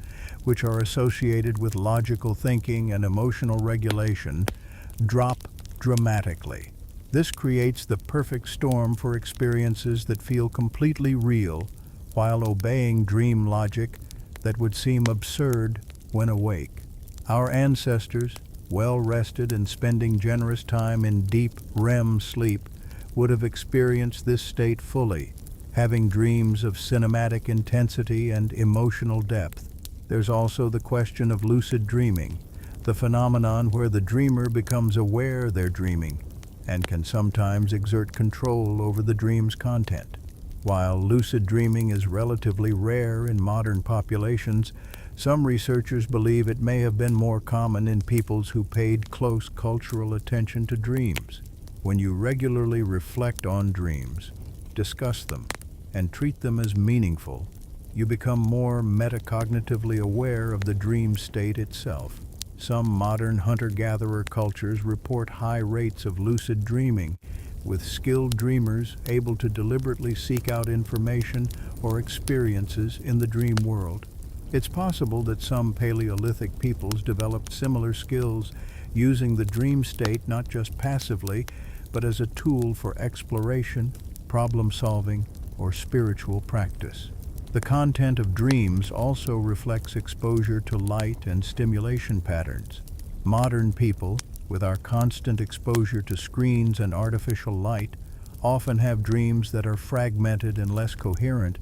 which are associated with logical thinking and emotional regulation, drop dramatically. This creates the perfect storm for experiences that feel completely real while obeying dream logic that would seem absurd when awake. Our ancestors, well rested and spending generous time in deep REM sleep, would have experienced this state fully, having dreams of cinematic intensity and emotional depth. There's also the question of lucid dreaming, the phenomenon where the dreamer becomes aware they're dreaming and can sometimes exert control over the dream's content. While lucid dreaming is relatively rare in modern populations, some researchers believe it may have been more common in peoples who paid close cultural attention to dreams. When you regularly reflect on dreams, discuss them, and treat them as meaningful, you become more metacognitively aware of the dream state itself. Some modern hunter-gatherer cultures report high rates of lucid dreaming, with skilled dreamers able to deliberately seek out information or experiences in the dream world. It's possible that some Paleolithic peoples developed similar skills, using the dream state not just passively, but as a tool for exploration, problem-solving, or spiritual practice. The content of dreams also reflects exposure to light and stimulation patterns. Modern people, with our constant exposure to screens and artificial light, often have dreams that are fragmented and less coherent,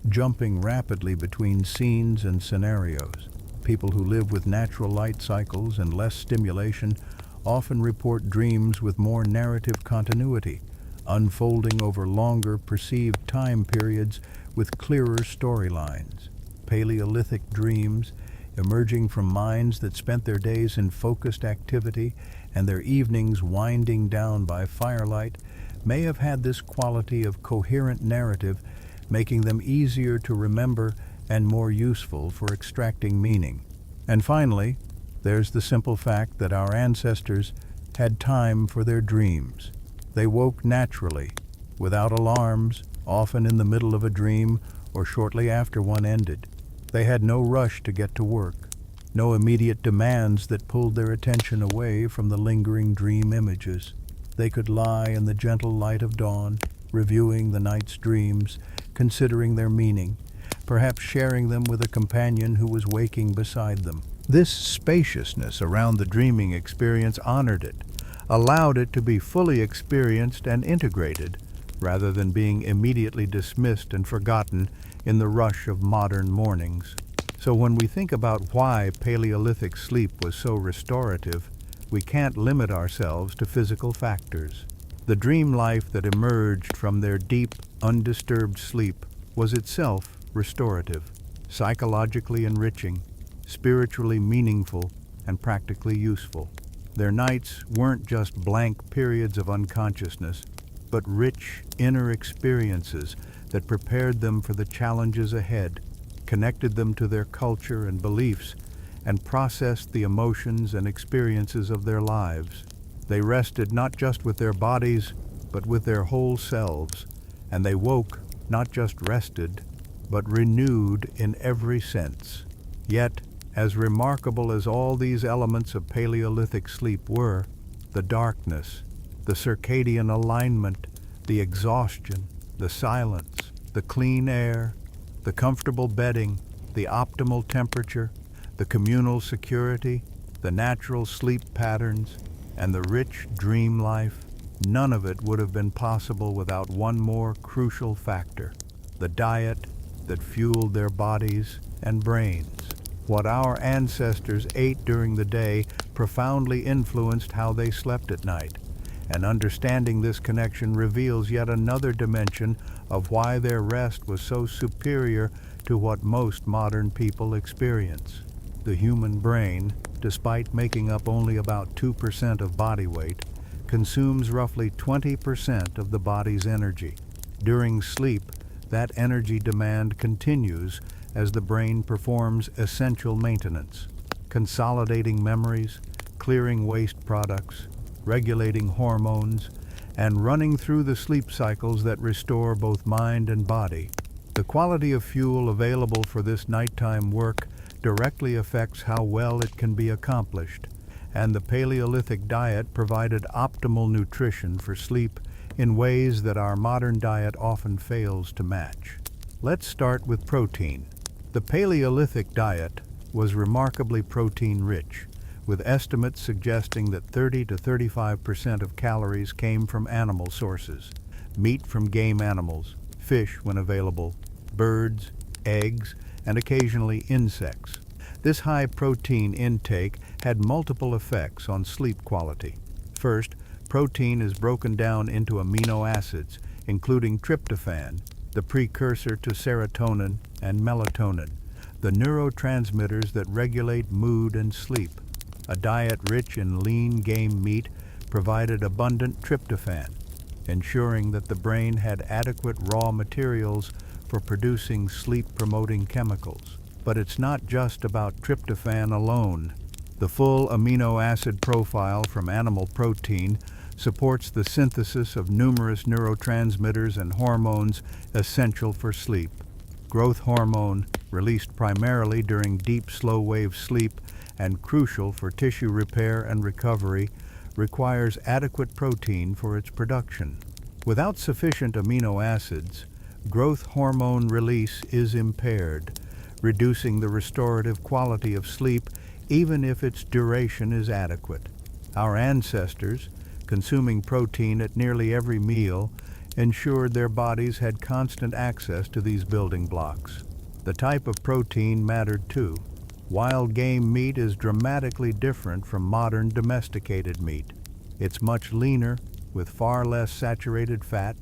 jumping rapidly between scenes and scenarios. People who live with natural light cycles and less stimulation often report dreams with more narrative continuity, unfolding over longer perceived time periods with clearer storylines. Paleolithic dreams, emerging from minds that spent their days in focused activity and their evenings winding down by firelight, may have had this quality of coherent narrative, making them easier to remember and more useful for extracting meaning. And finally, there's the simple fact that our ancestors had time for their dreams. They woke naturally, without alarms, often in the middle of a dream or shortly after one ended. They had no rush to get to work, no immediate demands that pulled their attention away from the lingering dream images. They could lie in the gentle light of dawn, reviewing the night's dreams, considering their meaning, perhaps sharing them with a companion who was waking beside them. This spaciousness around the dreaming experience honored it, allowed it to be fully experienced and integrated, rather than being immediately dismissed and forgotten in the rush of modern mornings. So when we think about why Paleolithic sleep was so restorative, we can't limit ourselves to physical factors. The dream life that emerged from their deep, undisturbed sleep was itself restorative, psychologically enriching, spiritually meaningful, and practically useful. Their nights weren't just blank periods of unconsciousness, but rich inner experiences that prepared them for the challenges ahead, connected them to their culture and beliefs, and processed the emotions and experiences of their lives. They rested not just with their bodies, but with their whole selves, and they woke not just rested, but renewed in every sense. Yet, as remarkable as all these elements of Paleolithic sleep were, the darkness, the circadian alignment, the exhaustion, the silence, the clean air, the comfortable bedding, the optimal temperature, the communal security, the natural sleep patterns, and the rich dream life, none of it would have been possible without one more crucial factor: the diet that fueled their bodies and brains. What our ancestors ate during the day profoundly influenced how they slept at night, and understanding this connection reveals yet another dimension of why their rest was so superior to what most modern people experience. The human brain, despite making up only about 2% of body weight, consumes roughly 20% of the body's energy. During sleep, that energy demand continues as the brain performs essential maintenance, consolidating memories, clearing waste products, regulating hormones, and running through the sleep cycles that restore both mind and body. The quality of fuel available for this nighttime work directly affects how well it can be accomplished, and the Paleolithic diet provided optimal nutrition for sleep in ways that our modern diet often fails to match. Let's start with protein. The Paleolithic diet was remarkably protein-rich, with estimates suggesting that 30 to 35% of calories came from animal sources: meat from game animals, fish when available, birds, eggs, and occasionally insects. This high protein intake had multiple effects on sleep quality. First, protein is broken down into amino acids, including tryptophan, the precursor to serotonin and melatonin, the neurotransmitters that regulate mood and sleep. A diet rich in lean game meat provided abundant tryptophan, ensuring that the brain had adequate raw materials for producing sleep-promoting chemicals. But it's not just about tryptophan alone. The full amino acid profile from animal protein supports the synthesis of numerous neurotransmitters and hormones essential for sleep. Growth hormone, released primarily during deep slow-wave sleep and crucial for tissue repair and recovery, requires adequate protein for its production. Without sufficient amino acids, growth hormone release is impaired, reducing the restorative quality of sleep even if its duration is adequate. Our ancestors, consuming protein at nearly every meal, ensured their bodies had constant access to these building blocks. The type of protein mattered too. Wild game meat is dramatically different from modern domesticated meat. It's much leaner, with far less saturated fat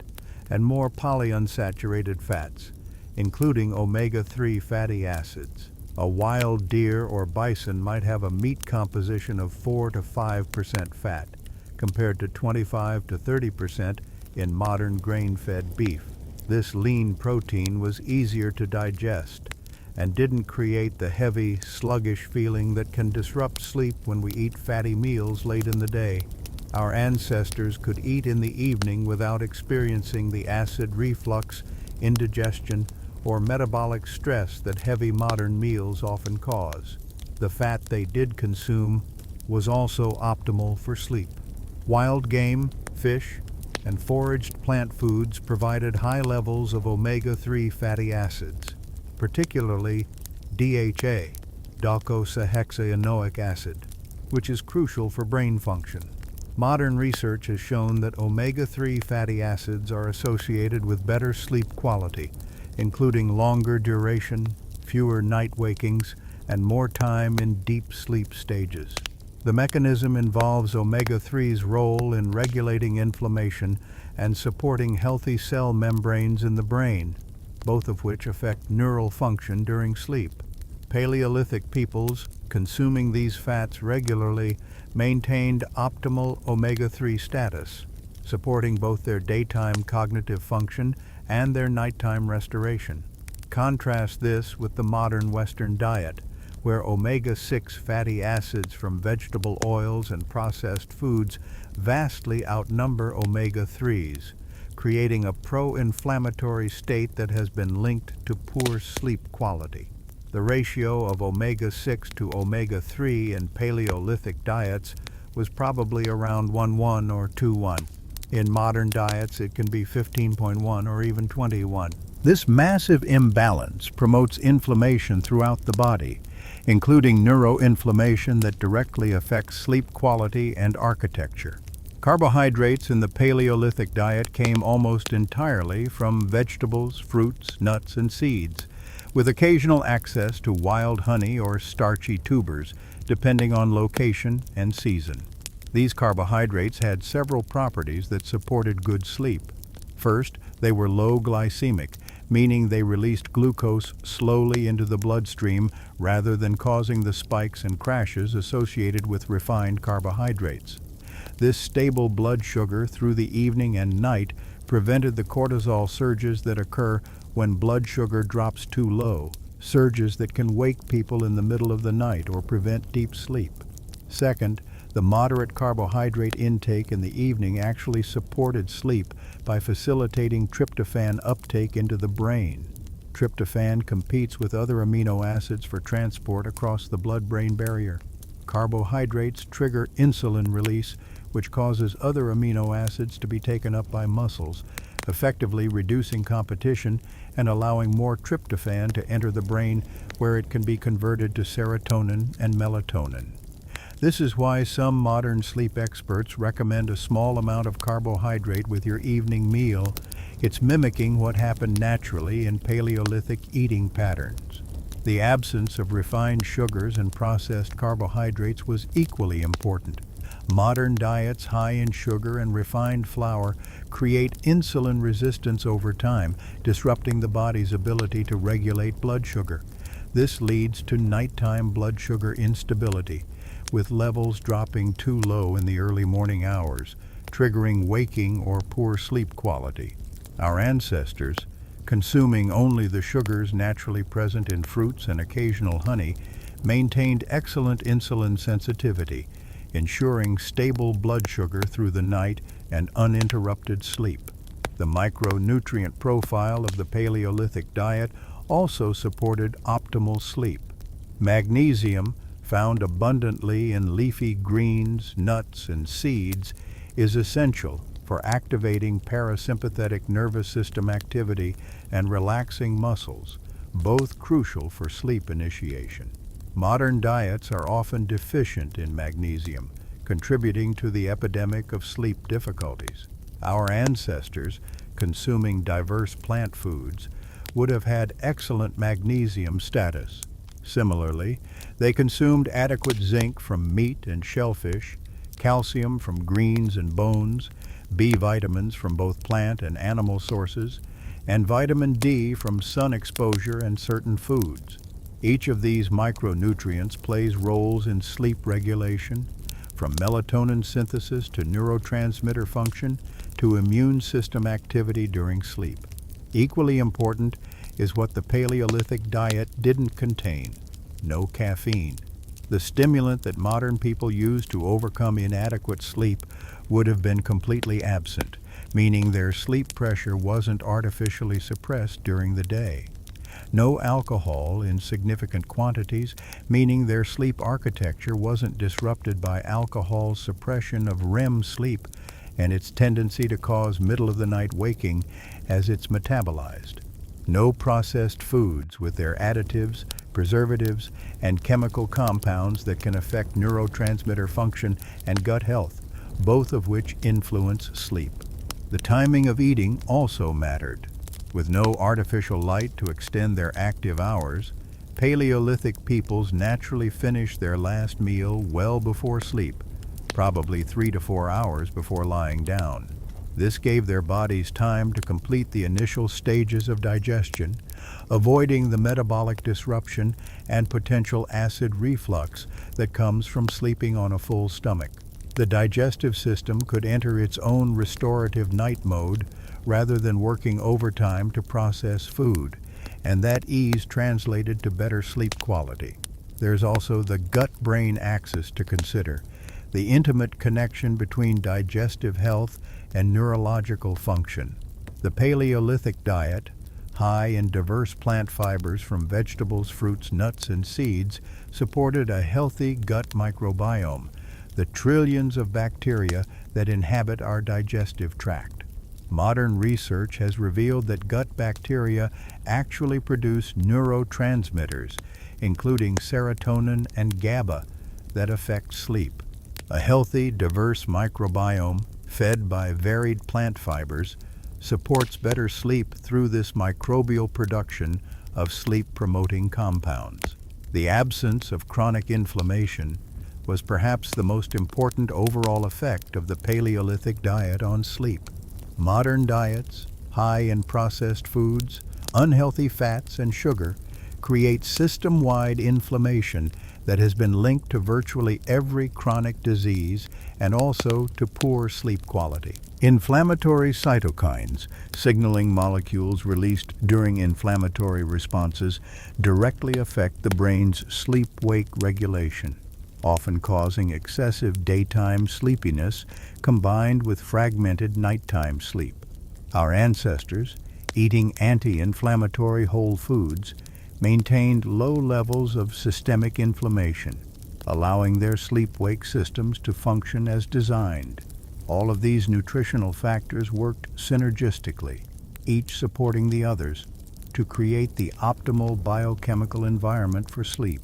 and more polyunsaturated fats, including omega-3 fatty acids. A wild deer or bison might have a meat composition of 4 to 5% fat, compared to 25 to 30% in modern grain-fed beef. This lean protein was easier to digest and didn't create the heavy, sluggish feeling that can disrupt sleep when we eat fatty meals late in the day. Our ancestors could eat in the evening without experiencing the acid reflux, indigestion, or metabolic stress that heavy modern meals often cause. The fat they did consume was also optimal for sleep. Wild game, fish, and foraged plant foods provided high levels of omega-3 fatty acids, particularly DHA, docosahexaenoic acid, which is crucial for brain function. Modern research has shown that omega-3 fatty acids are associated with better sleep quality, including longer duration, fewer night wakings, and more time in deep sleep stages. The mechanism involves omega-3's role in regulating inflammation and supporting healthy cell membranes in the brain, both of which affect neural function during sleep. Paleolithic peoples consuming these fats regularly maintained optimal omega-3 status, supporting both their daytime cognitive function and their nighttime restoration. Contrast this with the modern Western diet, where omega-6 fatty acids from vegetable oils and processed foods vastly outnumber omega-3s, creating a pro-inflammatory state that has been linked to poor sleep quality. The ratio of omega-6 to omega-3 in Paleolithic diets was probably around 1:1 or 2:1. In modern diets, it can be 15.1 or even 21. This massive imbalance promotes inflammation throughout the body, including neuroinflammation that directly affects sleep quality and architecture. Carbohydrates in the Paleolithic diet came almost entirely from vegetables, fruits, nuts, and seeds, with occasional access to wild honey or starchy tubers, depending on location and season. These carbohydrates had several properties that supported good sleep. First, they were low glycemic, meaning they released glucose slowly into the bloodstream rather than causing the spikes and crashes associated with refined carbohydrates. This stable blood sugar through the evening and night prevented the cortisol surges that occur when blood sugar drops too low, surges that can wake people in the middle of the night or prevent deep sleep. Second, the moderate carbohydrate intake in the evening actually supported sleep by facilitating tryptophan uptake into the brain. Tryptophan competes with other amino acids for transport across the blood-brain barrier. Carbohydrates trigger insulin release, which causes other amino acids to be taken up by muscles, effectively reducing competition and allowing more tryptophan to enter the brain, where it can be converted to serotonin and melatonin. This is why some modern sleep experts recommend a small amount of carbohydrate with your evening meal. It's mimicking what happened naturally in Paleolithic eating patterns. The absence of refined sugars and processed carbohydrates was equally important. Modern diets high in sugar and refined flour create insulin resistance over time, disrupting the body's ability to regulate blood sugar. This leads to nighttime blood sugar instability, with levels dropping too low in the early morning hours, triggering waking or poor sleep quality. Our ancestors, consuming only the sugars naturally present in fruits and occasional honey, maintained excellent insulin sensitivity, ensuring stable blood sugar through the night and uninterrupted sleep. The micronutrient profile of the Paleolithic diet also supported optimal sleep. Magnesium, found abundantly in leafy greens, nuts, and seeds, is essential for activating parasympathetic nervous system activity and relaxing muscles, both crucial for sleep initiation. Modern diets are often deficient in magnesium, contributing to the epidemic of sleep difficulties. Our ancestors, consuming diverse plant foods, would have had excellent magnesium status. Similarly, they consumed adequate zinc from meat and shellfish, calcium from greens and bones, B vitamins from both plant and animal sources, and vitamin D from sun exposure and certain foods. Each of these micronutrients plays roles in sleep regulation, from melatonin synthesis to neurotransmitter function to immune system activity during sleep. Equally important is what the Paleolithic diet didn't contain: no caffeine. The stimulant that modern people use to overcome inadequate sleep would have been completely absent, meaning their sleep pressure wasn't artificially suppressed during the day. No alcohol in significant quantities, meaning their sleep architecture wasn't disrupted by alcohol's suppression of REM sleep and its tendency to cause middle-of-the-night waking as it's metabolized. No processed foods with their additives, preservatives, and chemical compounds that can affect neurotransmitter function and gut health, both of which influence sleep. The timing of eating also mattered. With no artificial light to extend their active hours, Paleolithic peoples naturally finished their last meal well before sleep, probably 3 to 4 hours before lying down. This gave their bodies time to complete the initial stages of digestion, avoiding the metabolic disruption and potential acid reflux that comes from sleeping on a full stomach. The digestive system could enter its own restorative night mode rather than working overtime to process food, and that ease translated to better sleep quality. There's also the gut-brain axis to consider, the intimate connection between digestive health and neurological function. The Paleolithic diet, high in diverse plant fibers from vegetables, fruits, nuts, and seeds, supported a healthy gut microbiome, the trillions of bacteria that inhabit our digestive tract. Modern research has revealed that gut bacteria actually produce neurotransmitters, including serotonin and GABA, that affect sleep. A healthy, diverse microbiome, fed by varied plant fibers, supports better sleep through this microbial production of sleep-promoting compounds. The absence of chronic inflammation was perhaps the most important overall effect of the Paleolithic diet on sleep. Modern diets, high in processed foods, unhealthy fats, and sugar, create system-wide inflammation that has been linked to virtually every chronic disease and also to poor sleep quality. Inflammatory cytokines, signaling molecules released during inflammatory responses, directly affect the brain's sleep-wake regulation, often causing excessive daytime sleepiness combined with fragmented nighttime sleep. Our ancestors, eating anti-inflammatory whole foods, maintained low levels of systemic inflammation, allowing their sleep-wake systems to function as designed. All of these nutritional factors worked synergistically, each supporting the others, to create the optimal biochemical environment for sleep.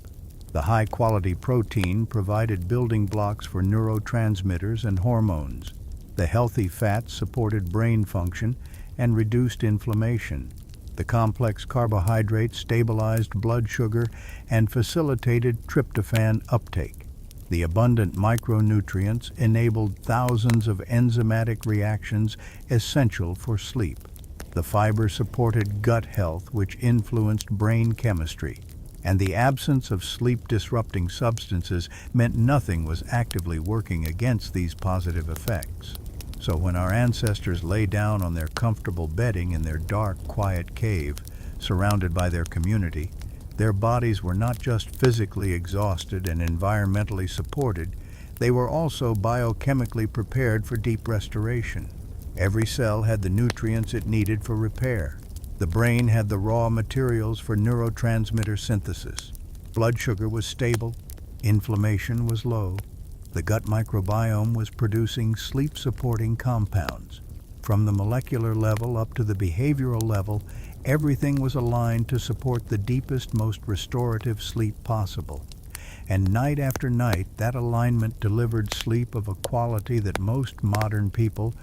The high-quality protein provided building blocks for neurotransmitters and hormones. The healthy fats supported brain function and reduced inflammation. The complex carbohydrates stabilized blood sugar and facilitated tryptophan uptake. The abundant micronutrients enabled thousands of enzymatic reactions essential for sleep. The fiber supported gut health, which influenced brain chemistry. And the absence of sleep-disrupting substances meant nothing was actively working against these positive effects. So when our ancestors lay down on their comfortable bedding in their dark, quiet cave, surrounded by their community, their bodies were not just physically exhausted and environmentally supported, they were also biochemically prepared for deep restoration. Every cell had the nutrients it needed for repair. The brain had the raw materials for neurotransmitter synthesis. Blood sugar was stable, inflammation was low. The gut microbiome was producing sleep-supporting compounds. From the molecular level up to the behavioral level, everything was aligned to support the deepest, most restorative sleep possible. And night after night, that alignment delivered sleep of a quality that most modern people,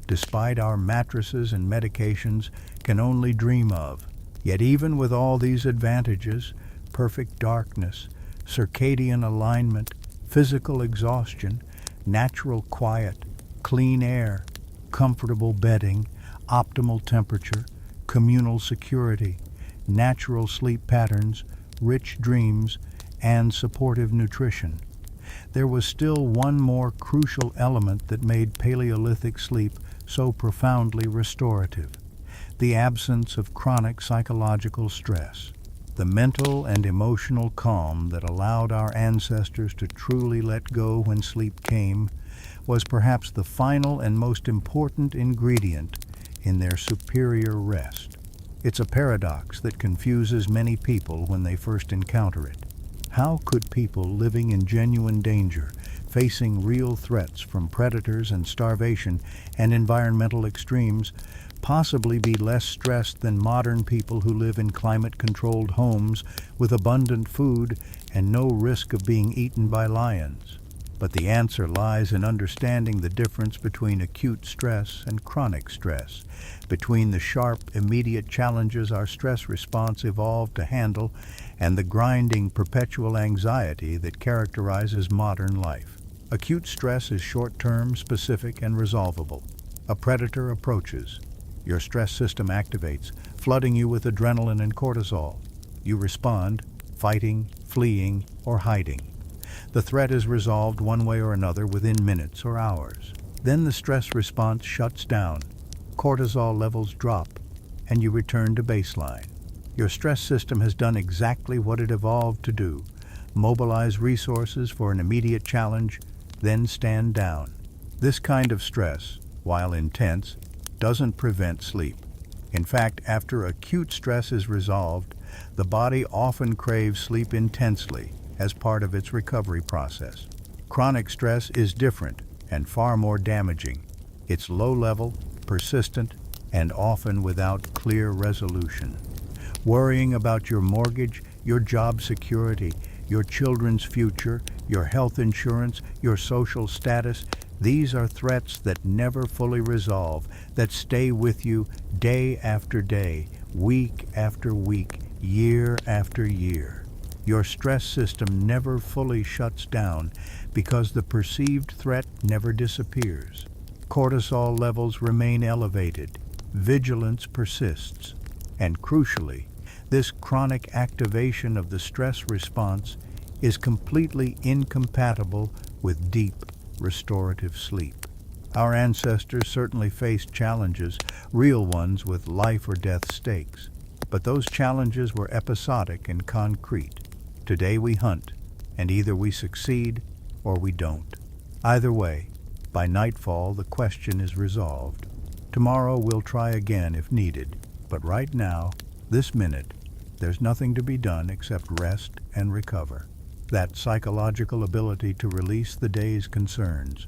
despite our mattresses and medications, can only dream of. Yet even with all these advantages, perfect darkness, circadian alignment, physical exhaustion, natural quiet, clean air, comfortable bedding, optimal temperature, communal security, natural sleep patterns, rich dreams, and supportive nutrition. There was still one more crucial element that made Paleolithic sleep so profoundly restorative: the absence of chronic psychological stress. The mental and emotional calm that allowed our ancestors to truly let go when sleep came was perhaps the final and most important ingredient in their superior rest. It's a paradox that confuses many people when they first encounter it. How could people living in genuine danger, facing real threats from predators and starvation and environmental extremes, possibly be less stressed than modern people who live in climate-controlled homes with abundant food and no risk of being eaten by lions? But the answer lies in understanding the difference between acute stress and chronic stress, between the sharp, immediate challenges our stress response evolved to handle and the grinding, perpetual anxiety that characterizes modern life. Acute stress is short-term, specific, and resolvable. A predator approaches. Your stress system activates, flooding you with adrenaline and cortisol. You respond, fighting, fleeing, or hiding. The threat is resolved one way or another within minutes or hours. Then the stress response shuts down, cortisol levels drop, and you return to baseline. Your stress system has done exactly what it evolved to do: mobilize resources for an immediate challenge, then stand down. This kind of stress, while intense, doesn't prevent sleep. In fact, after acute stress is resolved, the body often craves sleep intensely as part of its recovery process. Chronic stress is different and far more damaging. It's low-level, persistent, and often without clear resolution. Worrying about your mortgage, your job security, your children's future, your health insurance, your social status, these are threats that never fully resolve, that stay with you day after day, week after week, year after year. Your stress system never fully shuts down because the perceived threat never disappears. Cortisol levels remain elevated, vigilance persists, and crucially, this chronic activation of the stress response is completely incompatible with deep, restorative sleep. Our ancestors certainly faced challenges, real ones with life or death stakes, but those challenges were episodic and concrete. Today we hunt, and either we succeed or we don't. Either way, by nightfall the question is resolved. Tomorrow we'll try again if needed, but right now, this minute, there's nothing to be done except rest and recover. That psychological ability to release the day's concerns,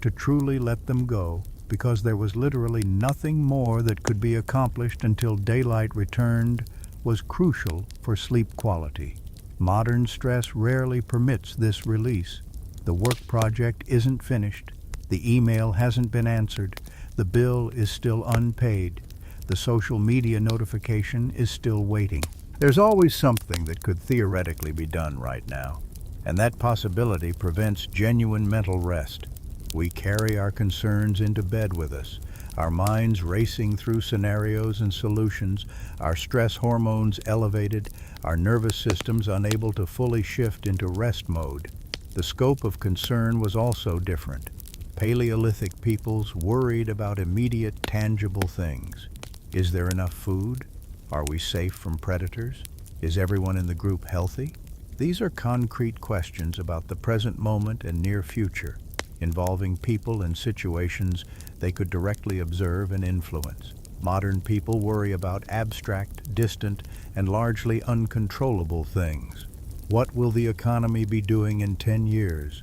to truly let them go, because there was literally nothing more that could be accomplished until daylight returned, was crucial for sleep quality. Modern stress rarely permits this release. The work project isn't finished, the email hasn't been answered, the bill is still unpaid, the social media notification is still waiting. There's always something that could theoretically be done right now, and that possibility prevents genuine mental rest. We carry our concerns into bed with us, our minds racing through scenarios and solutions, our stress hormones elevated, our nervous systems unable to fully shift into rest mode. The scope of concern was also different. Paleolithic peoples worried about immediate, tangible things. Is there enough food? Are we safe from predators? Is everyone in the group healthy? These are concrete questions about the present moment and near future, involving people and situations they could directly observe and influence. Modern people worry about abstract, distant, and largely uncontrollable things. What will the economy be doing in 10 years?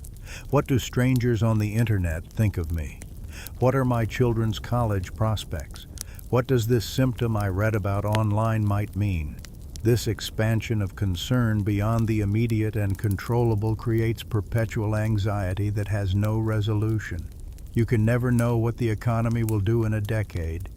What do strangers on the internet think of me? What are my children's college prospects? What does this symptom I read about online might mean? This expansion of concern beyond the immediate and controllable creates perpetual anxiety that has no resolution. You can never know what the economy will do in a decade.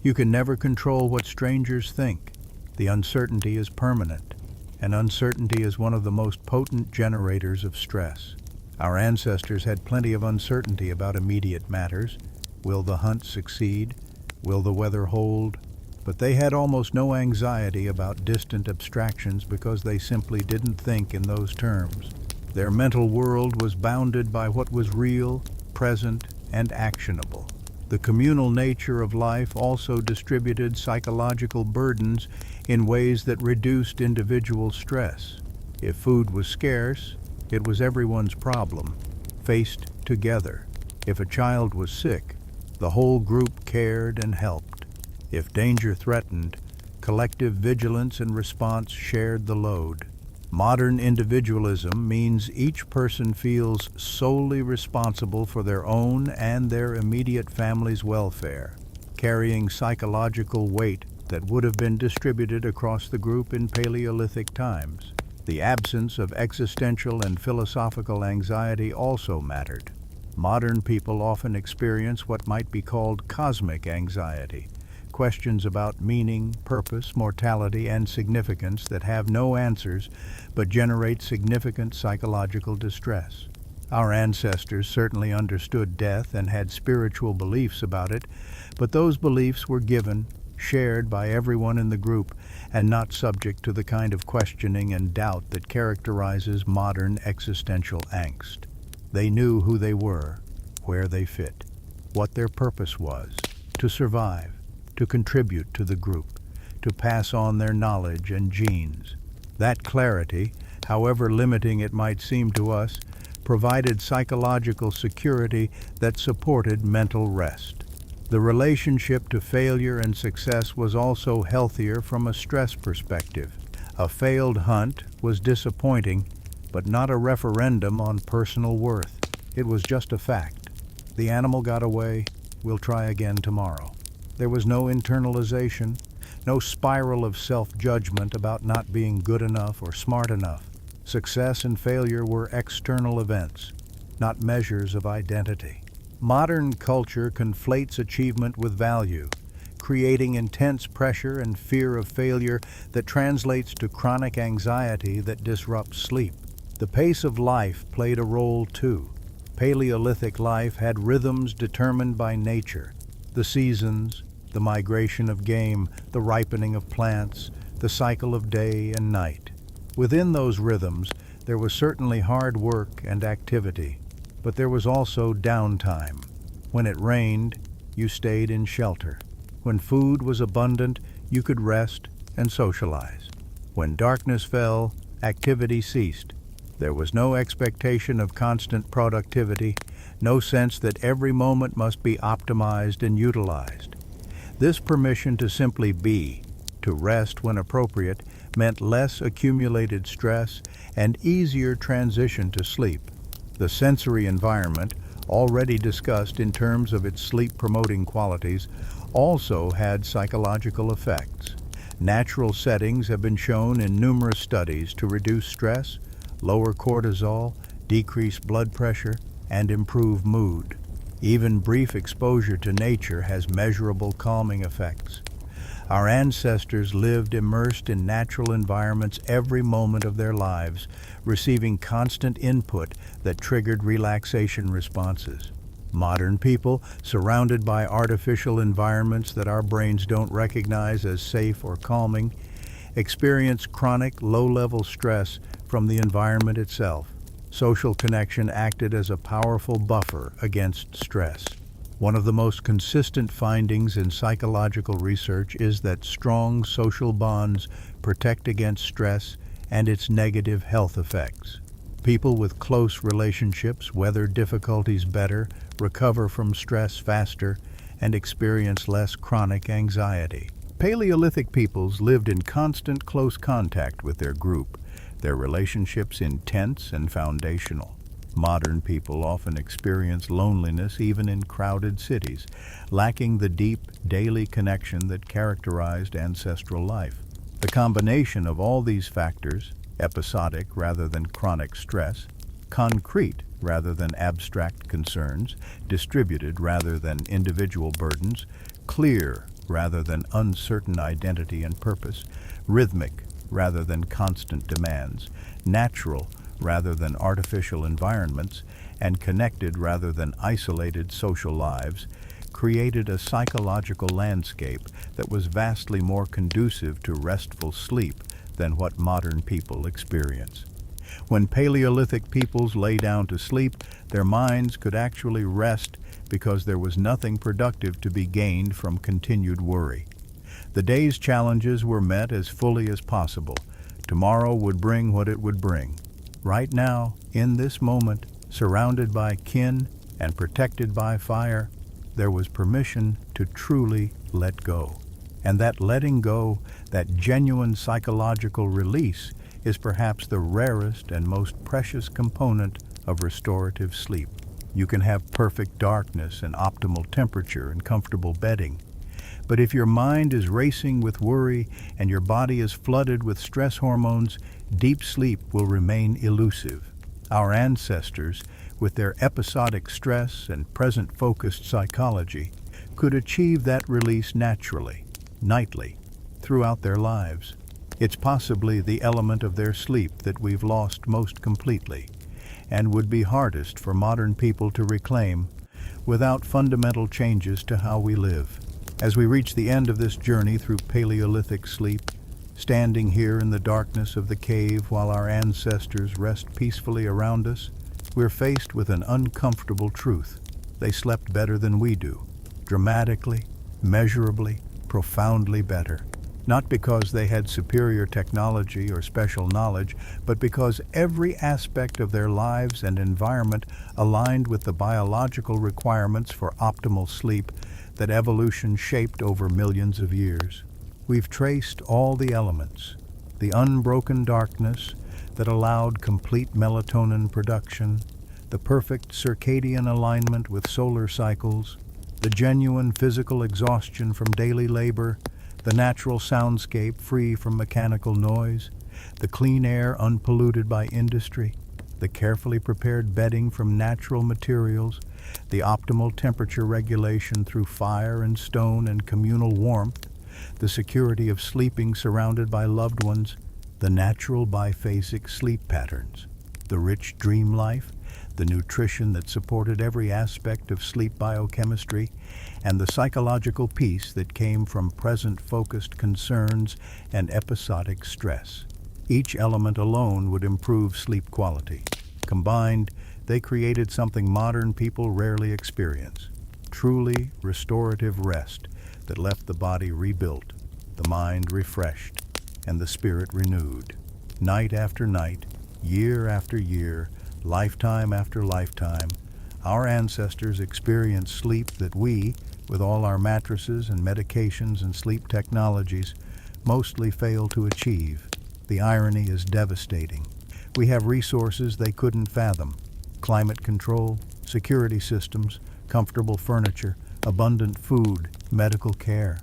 You can never control what strangers think. The uncertainty is permanent. and uncertainty is one of the most potent generators of stress. Our ancestors had plenty of uncertainty about immediate matters. Will the hunt succeed? Will the weather hold? But they had almost no anxiety about distant abstractions because they simply didn't think in those terms. Their mental world was bounded by what was real, present, and actionable. The communal nature of life also distributed psychological burdens in ways that reduced individual stress. If food was scarce, it was everyone's problem, faced together. If a child was sick, the whole group cared and helped. If danger threatened, collective vigilance and response shared the load. Modern individualism means each person feels solely responsible for their own and their immediate family's welfare, carrying psychological weight that would have been distributed across the group in Paleolithic times. The absence of existential and philosophical anxiety also mattered. Modern people often experience what might be called cosmic anxiety, questions about meaning, purpose, mortality, and significance that have no answers but generate significant psychological distress. Our ancestors certainly understood death and had spiritual beliefs about it, but those beliefs were given, shared by everyone in the group, and not subject to the kind of questioning and doubt that characterizes modern existential angst. They knew who they were, where they fit, what their purpose was: to survive, to contribute to the group, to pass on their knowledge and genes. That clarity, however limiting it might seem to us, provided psychological security that supported mental rest. The relationship to failure and success was also healthier from a stress perspective. A failed hunt was disappointing, but not a referendum on personal worth. It was just a fact. The animal got away, we'll try again tomorrow. There was no internalization, no spiral of self-judgment about not being good enough or smart enough. Success and failure were external events, not measures of identity. Modern culture conflates achievement with value, creating intense pressure and fear of failure that translates to chronic anxiety that disrupts sleep. The pace of life played a role too. Paleolithic life had rhythms determined by nature: the seasons, the migration of game, the ripening of plants, the cycle of day and night. Within those rhythms, there was certainly hard work and activity, but there was also downtime. When it rained, you stayed in shelter. When food was abundant, you could rest and socialize. When darkness fell, activity ceased. There was no expectation of constant productivity, no sense that every moment must be optimized and utilized. This permission to simply be, to rest when appropriate, meant less accumulated stress and easier transition to sleep. The sensory environment, already discussed in terms of its sleep-promoting qualities, also had psychological effects. Natural settings have been shown in numerous studies to reduce stress, lower cortisol, decrease blood pressure, and improve mood. Even brief exposure to nature has measurable calming effects. Our ancestors lived immersed in natural environments every moment of their lives, receiving constant input that triggered relaxation responses. Modern people, surrounded by artificial environments that our brains don't recognize as safe or calming, experience chronic low-level stress from the environment itself. Social connection acted as a powerful buffer against stress. One of the most consistent findings in psychological research is that strong social bonds protect against stress and its negative health effects. People with close relationships weather difficulties better, recover from stress faster, and experience less chronic anxiety. Paleolithic peoples lived in constant close contact with their group, their relationships intense and foundational. Modern people often experience loneliness even in crowded cities, lacking the deep, daily connection that characterized ancestral life. The combination of all these factors, episodic rather than chronic stress, concrete rather than abstract concerns, distributed rather than individual burdens, clear rather than uncertain identity and purpose, rhythmic rather than constant demands, natural rather than artificial environments, and connected rather than isolated social lives, created a psychological landscape that was vastly more conducive to restful sleep than what modern people experience. When Paleolithic peoples lay down to sleep, their minds could actually rest because there was nothing productive to be gained from continued worry. The day's challenges were met as fully as possible. Tomorrow would bring what it would bring. Right now, in this moment, surrounded by kin and protected by fire, there was permission to truly let go. And that letting go, that genuine psychological release, is perhaps the rarest and most precious component of restorative sleep. You can have perfect darkness and optimal temperature and comfortable bedding. But if your mind is racing with worry and your body is flooded with stress hormones, deep sleep will remain elusive. Our ancestors, with their episodic stress and present-focused psychology, could achieve that release naturally, nightly, throughout their lives. It's possibly the element of their sleep that we've lost most completely, and would be hardest for modern people to reclaim without fundamental changes to how we live. As we reach the end of this journey through Paleolithic sleep, standing here in the darkness of the cave while our ancestors rest peacefully around us, we're faced with an uncomfortable truth. They slept better than we do, dramatically, measurably, profoundly better. Not because they had superior technology or special knowledge, but because every aspect of their lives and environment aligned with the biological requirements for optimal sleep that evolution shaped over millions of years. We've traced all the elements, the unbroken darkness that allowed complete melatonin production, the perfect circadian alignment with solar cycles, the genuine physical exhaustion from daily labor, the natural soundscape free from mechanical noise, the clean air unpolluted by industry, the carefully prepared bedding from natural materials, the optimal temperature regulation through fire and stone and communal warmth, the security of sleeping surrounded by loved ones, the natural biphasic sleep patterns, the rich dream life, the nutrition that supported every aspect of sleep biochemistry, and the psychological peace that came from present-focused concerns and episodic stress. Each element alone would improve sleep quality. Combined, they created something modern people rarely experience: truly restorative rest that left the body rebuilt, the mind refreshed, and the spirit renewed. Night after night, year after year, lifetime after lifetime, our ancestors experienced sleep that we, with all our mattresses and medications and sleep technologies, mostly fail to achieve. The irony is devastating. We have resources they couldn't fathom: climate control, security systems, comfortable furniture, abundant food, medical care.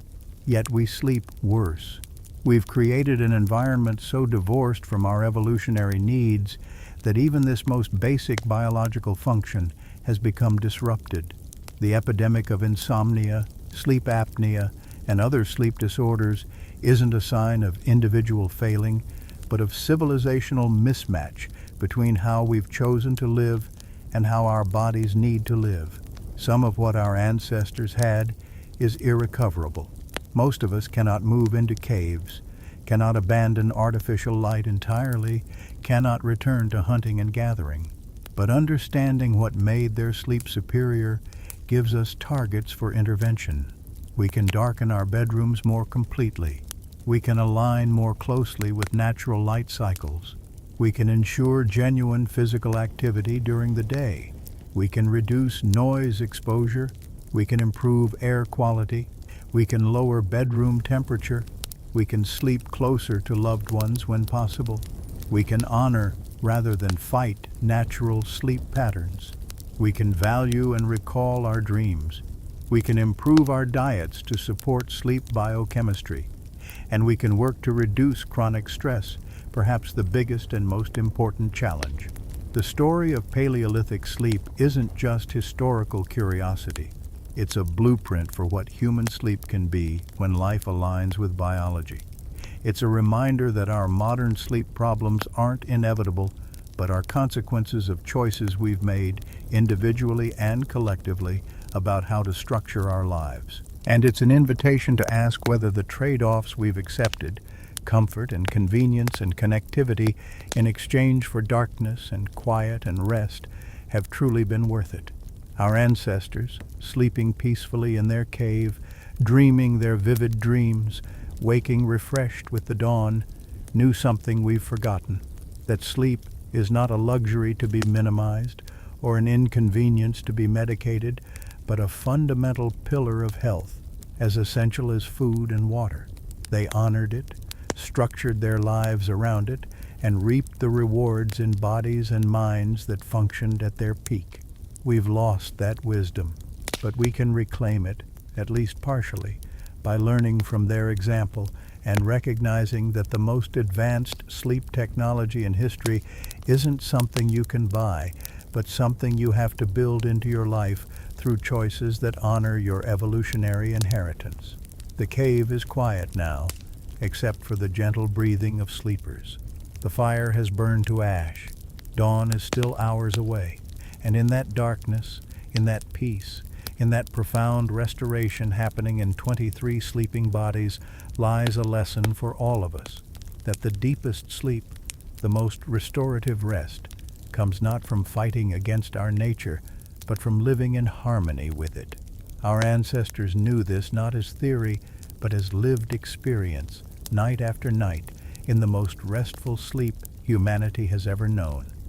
Yet we sleep worse. We've created an environment so divorced from our evolutionary needs that even this most basic biological function has become disrupted. The epidemic of insomnia, sleep apnea, and other sleep disorders isn't a sign of individual failing, but of civilizational mismatch between how we've chosen to live and how our bodies need to live. Some of what our ancestors had is irrecoverable. Most of us cannot move into caves, cannot abandon artificial light entirely, cannot return to hunting and gathering. But understanding what made their sleep superior gives us targets for intervention. We can darken our bedrooms more completely. We can align more closely with natural light cycles. We can ensure genuine physical activity during the day. We can reduce noise exposure. We can improve air quality. We can lower bedroom temperature. We can sleep closer to loved ones when possible. We can honor rather than fight natural sleep patterns. We can value and recall our dreams. We can improve our diets to support sleep biochemistry. And we can work to reduce chronic stress, perhaps the biggest and most important challenge. The story of Paleolithic sleep isn't just historical curiosity. It's a blueprint for what human sleep can be when life aligns with biology. It's a reminder that our modern sleep problems aren't inevitable, but are consequences of choices we've made individually and collectively about how to structure our lives. And it's an invitation to ask whether the trade-offs we've accepted, comfort and convenience and connectivity in exchange for darkness and quiet and rest, have truly been worth it. Our ancestors, sleeping peacefully in their cave, dreaming their vivid dreams, waking refreshed with the dawn, knew something we've forgotten, that sleep is not a luxury to be minimized or an inconvenience to be medicated, but a fundamental pillar of health, as essential as food and water. They honored it, structured their lives around it, and reaped the rewards in bodies and minds that functioned at their peak. We've lost that wisdom, but we can reclaim it, at least partially, by learning from their example and recognizing that the most advanced sleep technology in history isn't something you can buy, but something you have to build into your life through choices that honor your evolutionary inheritance. The cave is quiet now, except for the gentle breathing of sleepers. The fire has burned to ash. Dawn is still hours away, and in that darkness, in that peace, in that profound restoration happening in 23 sleeping bodies lies a lesson for all of us, that the deepest sleep, the most restorative rest, comes not from fighting against our nature, but from living in harmony with it. Our ancestors knew this not as theory, but as lived experience, night after night, in the most restful sleep humanity has ever known.